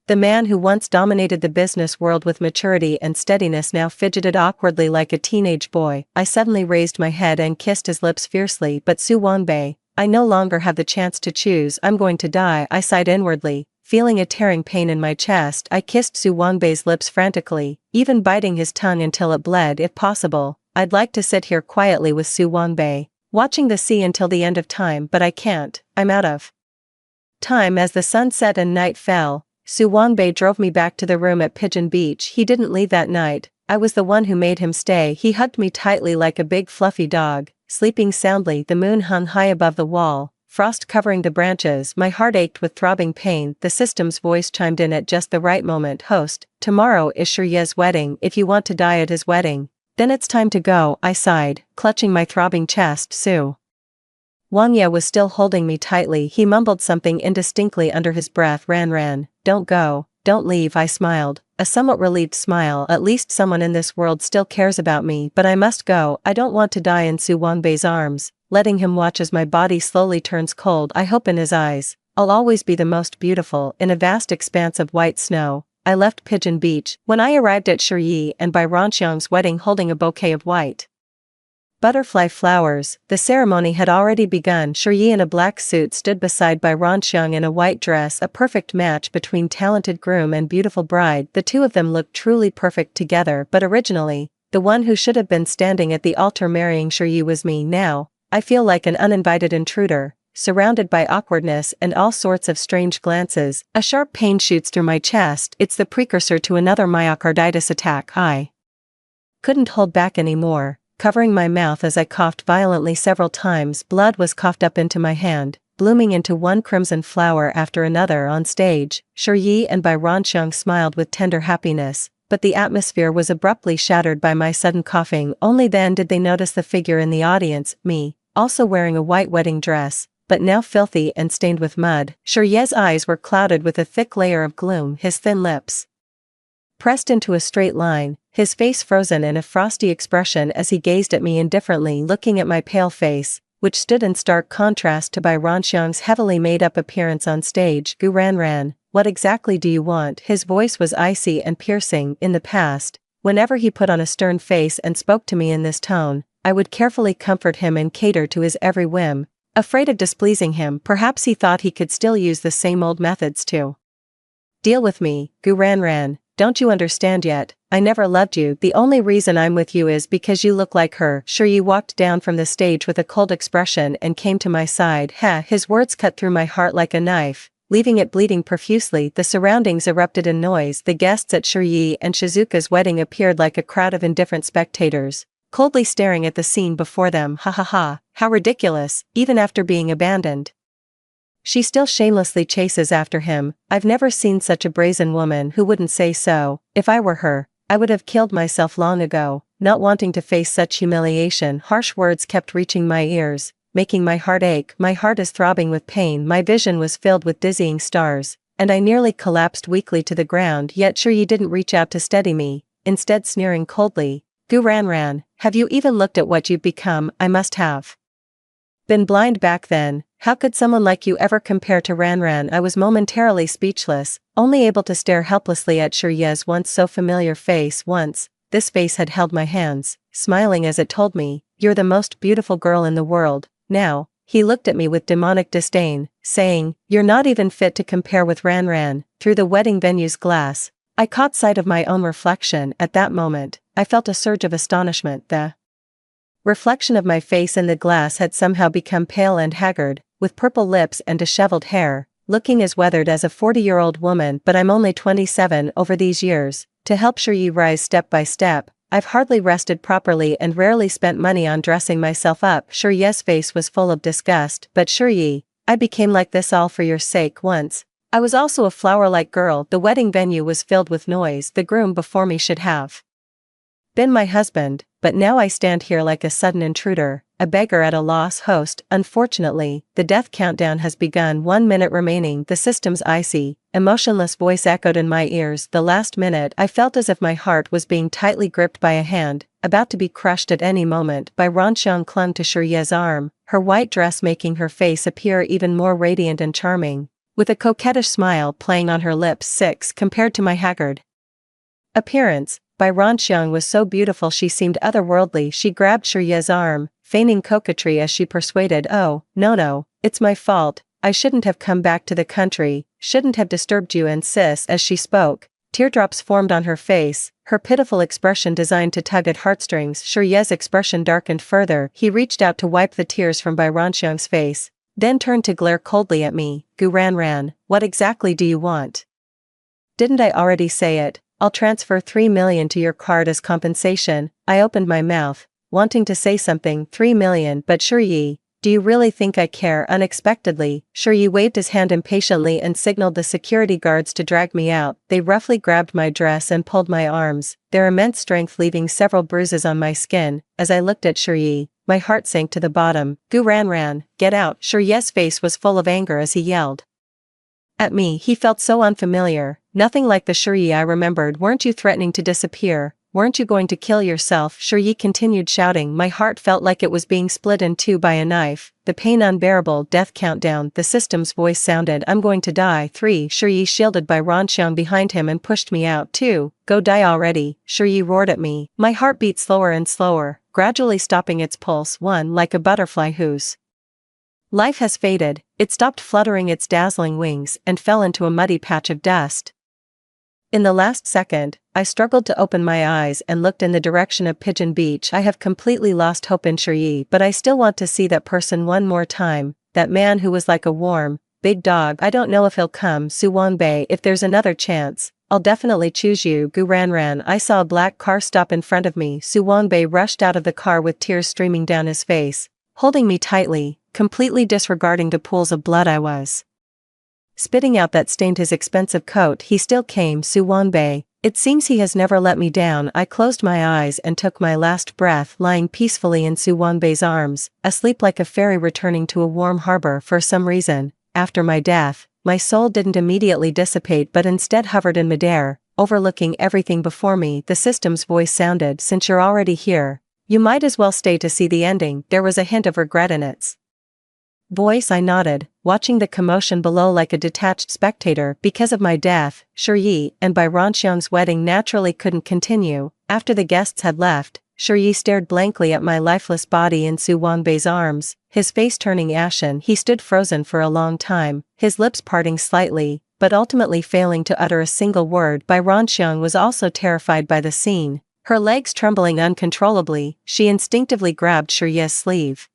The man who once dominated the business world with maturity and steadiness now fidgeted awkwardly like a teenage boy. I suddenly raised my head and kissed his lips fiercely. But Su Wangbei, I no longer have the chance to choose. I'm going to die. I sighed inwardly, feeling a tearing pain in my chest. I kissed Su Wangbei's lips frantically, even biting his tongue until it bled. If possible, I'd like to sit here quietly with Su Wangbei, watching the sea until the end of time, but I can't. I'm out of time. As the sun set and night fell, Su Wangbei drove me back to the room at Pigeon Beach. He didn't leave that night. I was the one who made him stay. He hugged me tightly like a big fluffy dog, sleeping soundly. The moon hung high above the wall, frost covering the branches. My heart ached with throbbing pain. The system's voice chimed in at just the right moment. Host, tomorrow is Shurye's wedding. If you want to die at his wedding, then it's time to go. I sighed, clutching my throbbing chest. Su Wangya was still holding me tightly. He mumbled something indistinctly under his breath. Ran, don't go, don't leave. I smiled, a somewhat relieved smile. At least someone in this world still cares about me. But I must go. I don't want to die in Su Wangbei's arms, letting him watch as my body slowly turns cold. I hope in his eyes, I'll always be the most beautiful. In a vast expanse of white snow, I left Pigeon Beach. When I arrived at Shuryi and Bai Ranxiang's wedding holding a bouquet of white butterfly flowers, the ceremony had already begun. Shuryi in a black suit stood beside Bai Ranxiang in a white dress, a perfect match between talented groom and beautiful bride. The two of them looked truly perfect together, but originally, the one who should have been standing at the altar marrying Shuryi was me. Now, I feel like an uninvited intruder, surrounded by awkwardness and all sorts of strange glances. A sharp pain shoots through my chest. It's the precursor to another myocarditis attack. I couldn't hold back anymore, covering my mouth as I coughed violently several times. Blood was coughed up into my hand, blooming into one crimson flower after another. On stage, Shuryi and Bai Ranxiang smiled with tender happiness, but the atmosphere was abruptly shattered by my sudden coughing. Only then did they notice the figure in the audience, me, also wearing a white wedding dress, but now filthy and stained with mud. Shuryi's eyes were clouded with a thick layer of gloom, his thin lips pressed into a straight line, his face frozen in a frosty expression as he gazed at me indifferently. Looking at my pale face, which stood in stark contrast to Bai Ranxiang's heavily made-up appearance on stage. Gu Ranran, what exactly do you want? His voice was icy and piercing. In the past, whenever he put on a stern face and spoke to me in this tone, I would carefully comfort him and cater to his every whim. Afraid of displeasing him, perhaps he thought he could still use the same old methods to deal with me. Gu Ranran, don't you understand yet? I never loved you. The only reason I'm with you is because you look like her. Sure, you walked down from the stage with a cold expression and came to my side. His words cut through my heart like a knife, leaving it bleeding profusely. The surroundings erupted in noise. The guests at Shiyi and Shizuka's wedding appeared like a crowd of indifferent spectators, coldly staring at the scene before them. Ha ha ha, how ridiculous, even after being abandoned, she still shamelessly chases after him. I've never seen such a brazen woman who wouldn't say so. If I were her, I would have killed myself long ago, not wanting to face such humiliation. Harsh words kept reaching my ears, making my heart ache. My heart is throbbing with pain. My vision was filled with dizzying stars, and I nearly collapsed weakly to the ground. Yet Shiyi didn't reach out to steady me, instead sneering coldly, Gu Ranran, have you even looked at what you've become? I must have been blind back then. How could someone like you ever compare to Ranran? I was momentarily speechless, only able to stare helplessly at Shiyi's once so familiar face. Once, this face had held my hands, smiling as it told me, you're the most beautiful girl in the world. Now, he looked at me with demonic disdain, saying, you're not even fit to compare with Ranran. Through the wedding venue's glass, I caught sight of my own reflection. At that moment, I felt a surge of astonishment. The reflection of my face in the glass had somehow become pale and haggard, with purple lips and disheveled hair, looking as weathered as a 40-year-old woman. But I'm only 27. Over these years, to help Shiyi rise step by step, I've hardly rested properly and rarely spent money on dressing myself up. Shiyi's face was full of disgust. But Shiyi, I became like this all for your sake. Once, I was also a flower-like girl. The wedding venue was filled with noise. The groom before me should have been my husband, but now I stand here like a sudden intruder, a beggar at a loss. Host, unfortunately, the death countdown has begun. 1 minute remaining. The system's icy, emotionless voice echoed in my ears. The last minute. I felt as if my heart was being tightly gripped by a hand, about to be crushed at any moment. Bai Ranxiang clung to Shiyi's arm, her white dress making her face appear even more radiant and charming, with a coquettish smile playing on her lips. 6. Compared to my haggard appearance, Bai Ranxiang was so beautiful she seemed otherworldly. She grabbed Shiyi's arm, feigning coquetry as she persuaded, oh, no, it's my fault. I shouldn't have come back to the country, shouldn't have disturbed you. And sis, as she spoke, teardrops formed on her face, her pitiful expression designed to tug at heartstrings. Shiyi's expression darkened further. He reached out to wipe the tears from Bai Ranxiang's face, then turned to glare coldly at me. Gu Ranran, what exactly do you want? Didn't I already say it? I'll transfer 3 million to your card as compensation. I opened my mouth, wanting to say something. 3 million, but Shiyi, do you really think I care? Unexpectedly, Shiyi waved his hand impatiently and signaled the security guards to drag me out. They roughly grabbed my dress and pulled my arms, their immense strength leaving several bruises on my skin. As I looked at Shiyi, my heart sank to the bottom. Gu Ranran, get out. Shiyi's face was full of anger as he yelled at me. He felt so unfamiliar, nothing like the Shiyi I remembered. Weren't you threatening to disappear? Weren't you going to kill yourself? Shiyi continued shouting. My heart felt like it was being split in two by a knife, the pain unbearable. Death countdown. The system's voice sounded. I'm going to die. 3. Shiyi shielded by Ranxiang behind him and pushed me out. 2. Go die already. Shiyi roared at me. My heart beat slower and slower, gradually stopping its pulse. 1. Like a butterfly whose life has faded, it stopped fluttering its dazzling wings and fell into a muddy patch of dust. In the last second, I struggled to open my eyes and looked in the direction of Pigeon Beach. I have completely lost hope in Shiyi, but I still want to see that person one more time, that man who was like a warm, big dog. I don't know if he'll come. Su Wangbei, if there's another chance, I'll definitely choose you. Gu Ranran. I saw a black car stop in front of me. Su Wangbei rushed out of the car with tears streaming down his face, holding me tightly, completely disregarding the pools of blood I was spitting out that stained his expensive coat. He still came. Su Wanbei, it seems he has never let me down. I closed my eyes and took my last breath, lying peacefully in Su Wanbei's arms, asleep like a fairy returning to a warm harbor. For some reason, after my death, my soul didn't immediately dissipate but instead hovered in midair, overlooking everything before me. The system's voice sounded. Since you're already here, You might as well stay to see the ending. There was a hint of regret in its voice. I nodded, watching the commotion below like a detached spectator. Because of my death, Shiryi and Bai Ronxiang's wedding naturally couldn't continue. After the guests had left, Shiryi stared blankly at my lifeless body in Su Wangbei's arms, his face turning ashen. He stood frozen for a long time, his lips parting slightly, but ultimately failing to utter a single word. Bai Ronxiang was also terrified by the scene. Her legs trembling uncontrollably, she instinctively grabbed Shiryi's sleeve,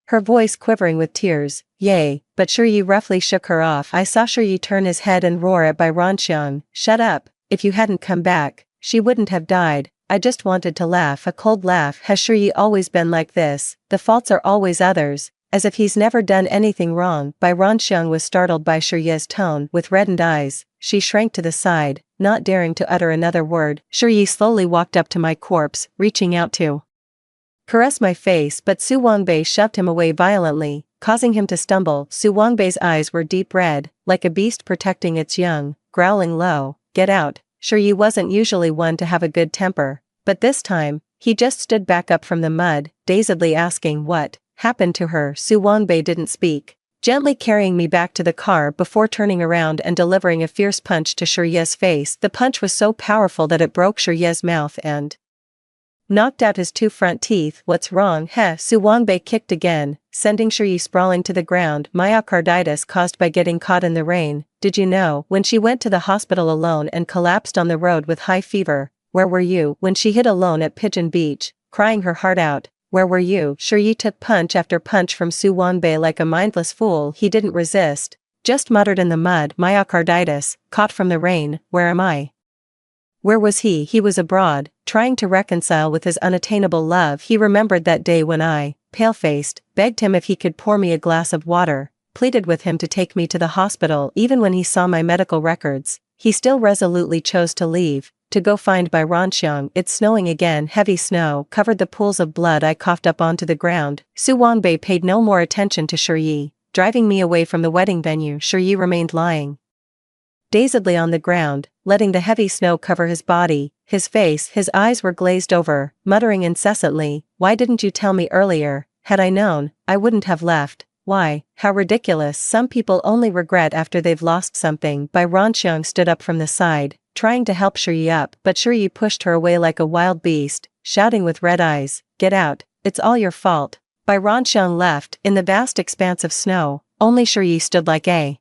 her voice quivering with tears. "Yay," but Shiryi roughly shook her off. I saw Shiryi turn his head and roar at Bai Ronxiang, "Shut up, if you hadn't come back, she wouldn't have died." I just wanted to laugh, a cold laugh. Has Shiryi always been like this? The faults are always others, as if he's never done anything wrong. Bai Ronxiang was startled by Shiryi's tone. With reddened eyes, she shrank to the side, not daring to utter another word. Shiryi slowly walked up to my corpse, reaching out to caress my face, but Su Wangbei shoved him away violently, causing him to stumble. Su Wangbei's eyes were deep red, like a beast protecting its young, growling low, "Get out." Shiryi wasn't usually one to have a good temper, but this time, he just stood back up from the mud, dazedly asking what happened to her. Su Wangbei didn't speak, gently carrying me back to the car before turning around and delivering a fierce punch to Shiryi's face. The punch was so powerful that it broke Shiryi's mouth and knocked out his 2 front teeth. "What's wrong, heh?" Su Wangbei kicked again, sending Shiryi sprawling to the ground. Myocarditis caused by getting caught in the rain. Did you know? When she went to the hospital alone and collapsed on the road with high fever, where were you? When she hid alone at Pigeon Beach, crying her heart out, where were you? Shiryi took punch after punch from Su Wangbei like a mindless fool. He didn't resist, just muttered in the mud. "Myocarditis, caught from the rain, where am I?" Where was he? He was abroad, trying to reconcile with his unattainable love. He remembered that day when I, pale-faced, begged him if he could pour me a glass of water, pleaded with him to take me to the hospital. Even when he saw my medical records, he still resolutely chose to leave, to go find Bai Ronxiang. It's snowing again. Heavy snow covered the pools of blood. I coughed up onto the ground. Su Wangbei paid no more attention to Shiryi, driving me away from the wedding venue. Shiryi remained lying dazedly on the ground, letting the heavy snow cover his body, his face. His eyes were glazed over, muttering incessantly, "Why didn't you tell me earlier? Had I known, I wouldn't have left." Why? How ridiculous. Some people only regret after they've lost something. Bai Ronxiang stood up from the side, trying to help Shiryi up, but Shiryi pushed her away like a wild beast, shouting with red eyes, "Get out, it's all your fault." Bai Ronxiang left. In the vast expanse of snow, only Shiryi stood like a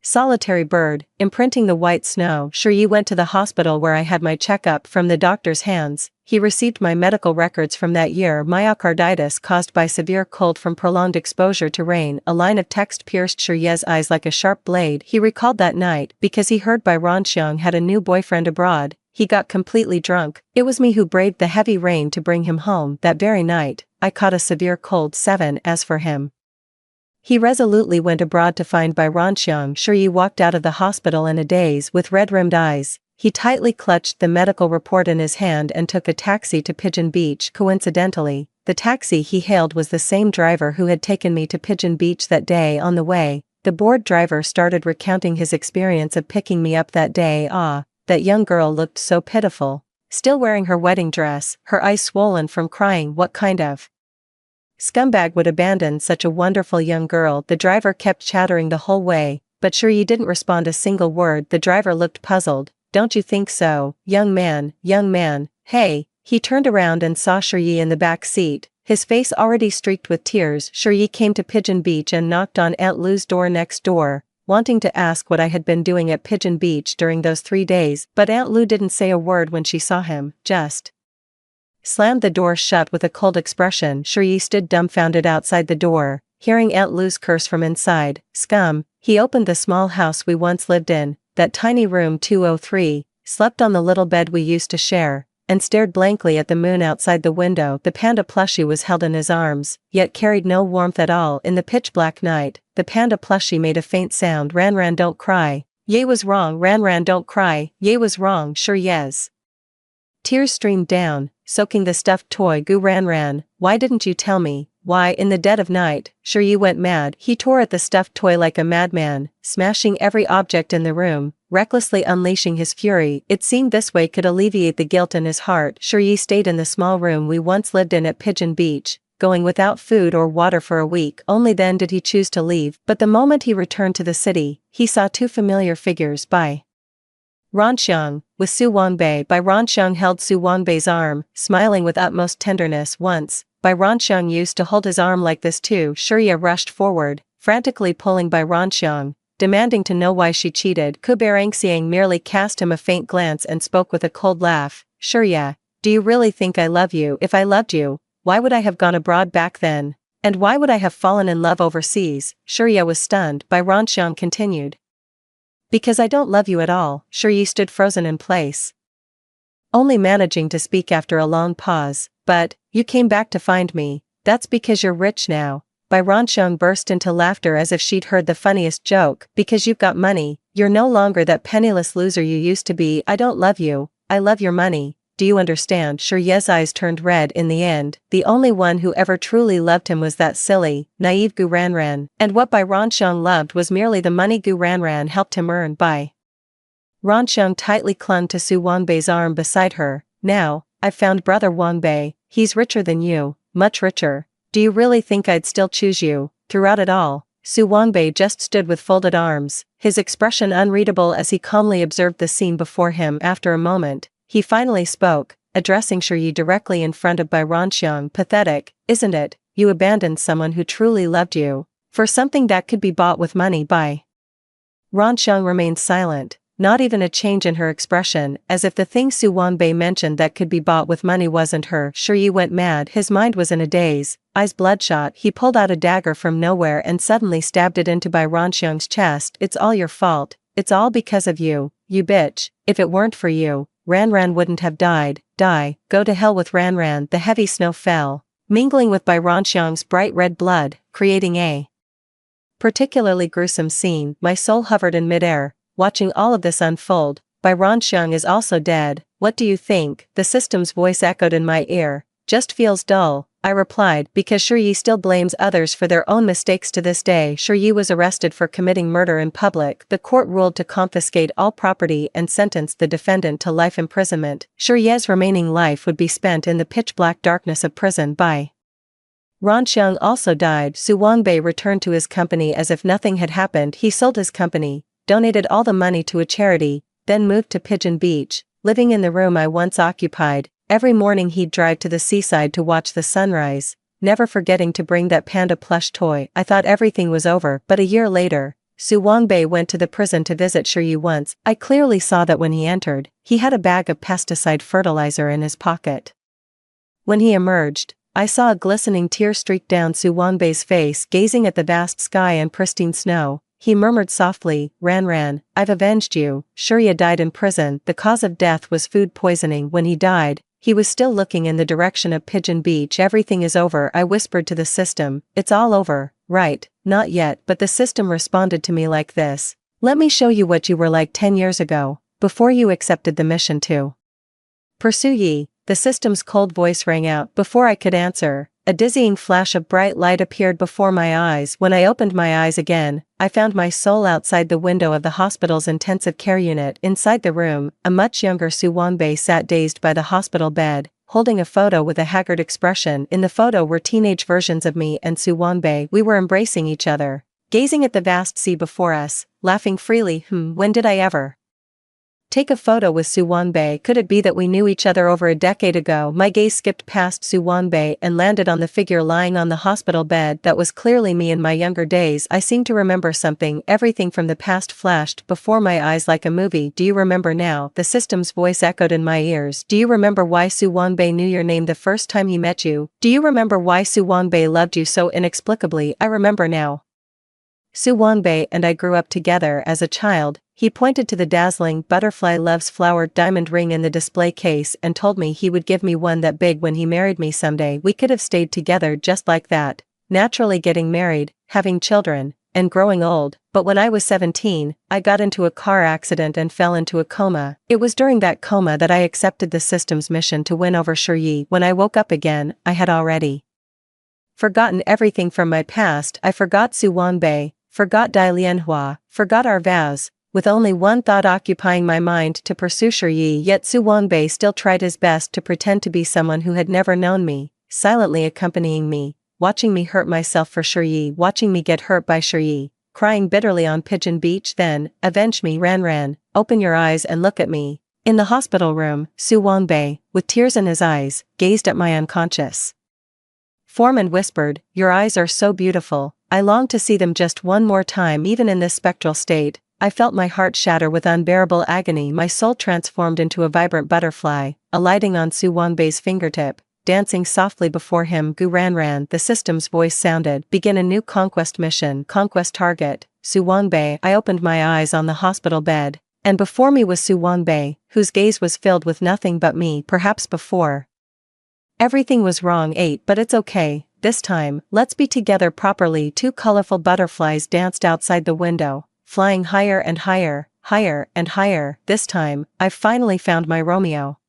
solitary bird, imprinting the white snow. Shiryi went to the hospital where I had my checkup. From the doctor's hands, he received my medical records from that year. Myocarditis caused by severe cold from prolonged exposure to rain. A line of text pierced Shiryi's eyes like a sharp blade. He recalled that night, because he heard Bai Ronxiang had a new boyfriend abroad. He got completely drunk. It was me who braved the heavy rain to bring him home. That very night, I caught a severe cold. 7. As for him, he resolutely went abroad to find Bai Ronxiang. Shiryi walked out of the hospital in a daze with red-rimmed eyes. He tightly clutched the medical report in his hand and took a taxi to Pigeon Beach. Coincidentally, the taxi he hailed was the same driver who had taken me to Pigeon Beach that day. On the way, the bored driver started recounting his experience of picking me up that day. Ah, that young girl looked so pitiful, still wearing her wedding dress, her eyes swollen from crying. What kind of scumbag would abandon such a wonderful young girl? The driver kept chattering the whole way, but Shiryi didn't respond a single word. The driver looked puzzled. "Don't you think so, young man? Young man, hey?" He turned around and saw Shiryi in the back seat, his face already streaked with tears. Shiryi came to Pigeon Beach and knocked on Aunt Lou's door next door, wanting to ask what I had been doing at Pigeon Beach during those 3 days, but Aunt Lou didn't say a word when she saw him, just slammed the door shut with a cold expression. Shiryi stood dumbfounded outside the door, hearing Aunt Lou's curse from inside. Scum. He opened the small house we once lived in, that tiny room 203, slept on the little bed we used to share, and stared blankly at the moon outside the window. The panda plushie was held in his arms, yet carried no warmth at all. In the pitch-black night, the panda plushie made a faint sound. Ran, don't cry. Ye was wrong. Ran, don't cry. Ye was wrong. Sure yes. Tears streamed down, soaking the stuffed toy. Goo Ran, why didn't you tell me? Why, in the dead of night, Shiryi went mad. He tore at the stuffed toy like a madman, smashing every object in the room, recklessly unleashing his fury. It seemed this way could alleviate the guilt in his heart. Yi stayed in the small room we once lived in at Pigeon Beach, going without food or water for a week. Only then did he choose to leave, but the moment he returned to the city, he saw two familiar figures by Ranxiang, with Su Wanbei. Bai Ranxiang held Su Wanbei's arm, smiling with utmost tenderness. Once, Bai Ranxiang used to hold his arm like this too. Shiria rushed forward, frantically pulling Bai Ranxiang, demanding to know why she cheated. Kubarangxiang merely cast him a faint glance and spoke with a cold laugh. Shiria, do you really think I love you? If I loved you, why would I have gone abroad back then? And why would I have fallen in love overseas? Shiria was stunned. Bai Ranxiang continued. Because I don't love you at all. Shiria stood frozen in place, only managing to speak after a long pause. But, you came back to find me, that's because you're rich now. Bai Ranxiang burst into laughter as if she'd heard the funniest joke. Because you've got money, you're no longer that penniless loser you used to be. I don't love you, I love your money. Do you understand? Shirye's eyes turned red. In the end, the only one who ever truly loved him was that silly, naive Gu Ranran, and what Bai Ranxiang loved was merely the money Gu Ranran helped him earn. Bai Ranxiang tightly clung to Su Wanbei's arm beside her. Now, I've found brother Wanbei, he's richer than you, much richer. Do you really think I'd still choose you? Throughout it all, Su Wanbei just stood with folded arms, his expression unreadable as he calmly observed the scene before him. After a moment, he finally spoke, addressing Shiyi directly in front of Bai Ranxiang. Pathetic, isn't it? You abandoned someone who truly loved you for something that could be bought with money. Bai Ranxiang remained silent, not even a change in her expression, as if the thing Su Wanbei mentioned that could be bought with money wasn't her. Shiyi went mad. His mind was in a daze, eyes bloodshot. He pulled out a dagger from nowhere and suddenly stabbed it into Bai Ranxiang's chest. It's all your fault. It's all because of you, you bitch. If it weren't for you, Ranran wouldn't have died. Die, go to hell with Ranran. The heavy snow fell, mingling with Bai Ranxiang's bright red blood, creating a particularly gruesome scene. My soul hovered in midair, watching all of this unfold. Bai Ranxiang is also dead. What do you think? The system's voice echoed in my ear. Just feels dull, I replied, because Shiyi still blames others for their own mistakes to this day. Shiyi was arrested for committing murder in public. The court ruled to confiscate all property and sentenced the defendant to life imprisonment. Shiyi's remaining life would be spent in the pitch-black darkness of prison. Bai Ranxiang also died. Su Wanbei returned to his company as if nothing had happened. He sold his company, donated all the money to a charity, then moved to Pigeon Beach, living in the room I once occupied. Every morning he'd drive to the seaside to watch the sunrise, never forgetting to bring that panda plush toy. I thought everything was over, but a year later, Su Wanbei went to the prison to visit Shiyi once. I clearly saw that when he entered, he had a bag of pesticide fertilizer in his pocket. When he emerged, I saw a glistening tear streak down Su Wanbei's face. Gazing at the vast sky and pristine snow, he murmured softly, Ranran, I've avenged you. Shiria died in prison. The cause of death was food poisoning. When he died, he was still looking in the direction of Pigeon Beach. Everything is over, I whispered to the system. It's all over, right? Not yet, but the system responded to me like this. Let me show you what you were like 10 years ago, before you accepted the mission to pursue Yi. The system's cold voice rang out. Before I could answer, a dizzying flash of bright light appeared before my eyes. When I opened my eyes again, I found my soul outside the window of the hospital's intensive care unit. Inside the room, a much younger Su Wanbei sat dazed by the hospital bed, holding a photo with a haggard expression. In the photo were teenage versions of me and Su Wanbei. We were embracing each other, gazing at the vast sea before us, laughing freely. When did I ever take a photo with Su Wanbei? Could it be that we knew each other over a decade ago? My gaze skipped past Su Wanbei and landed on the figure lying on the hospital bed. That was clearly me in my younger days. I seemed to remember something. Everything from the past flashed before my eyes like a movie. Do you remember now? The system's voice echoed in my ears. Do you remember why Su Wanbei knew your name the first time he met you? Do you remember why Su Wanbei loved you so inexplicably? I remember now. Su Wanbei and I grew up together as a child. He pointed to the dazzling butterfly love's flowered diamond ring in the display case and told me he would give me one that big when he married me someday. We could have stayed together just like that, naturally getting married, having children, and growing old. But when I was 17, I got into a car accident and fell into a coma. It was during that coma that I accepted the system's mission to win over Shiyi. When I woke up again, I had already forgotten everything from my past. I forgot Su Wanbei, forgot Dai Lianhua, forgot our vows, with only one thought occupying my mind to pursue Yi, yet Su Wanbei still tried his best to pretend to be someone who had never known me, silently accompanying me, watching me hurt myself for Yi, watching me get hurt by Yi, crying bitterly on Pigeon Beach. Then, avenge me, Ran, open your eyes and look at me. In the hospital room, Su Wanbei, with tears in his eyes, gazed at my unconscious form and whispered, your eyes are so beautiful, I long to see them just one more time. Even in this spectral state, I felt my heart shatter with unbearable agony. My soul transformed into a vibrant butterfly, alighting on Su Wanbei's fingertip, dancing softly before him. Gu Ran, the system's voice sounded, begin a new conquest mission. Conquest target, Su Wanbei. I opened my eyes on the hospital bed, and before me was Su Wanbei, whose gaze was filled with nothing but me. Perhaps before everything was wrong, but it's okay, this time, let's be together properly. Two colorful butterflies danced outside the window, flying higher and higher, higher and higher. This time, I've finally found my Romeo.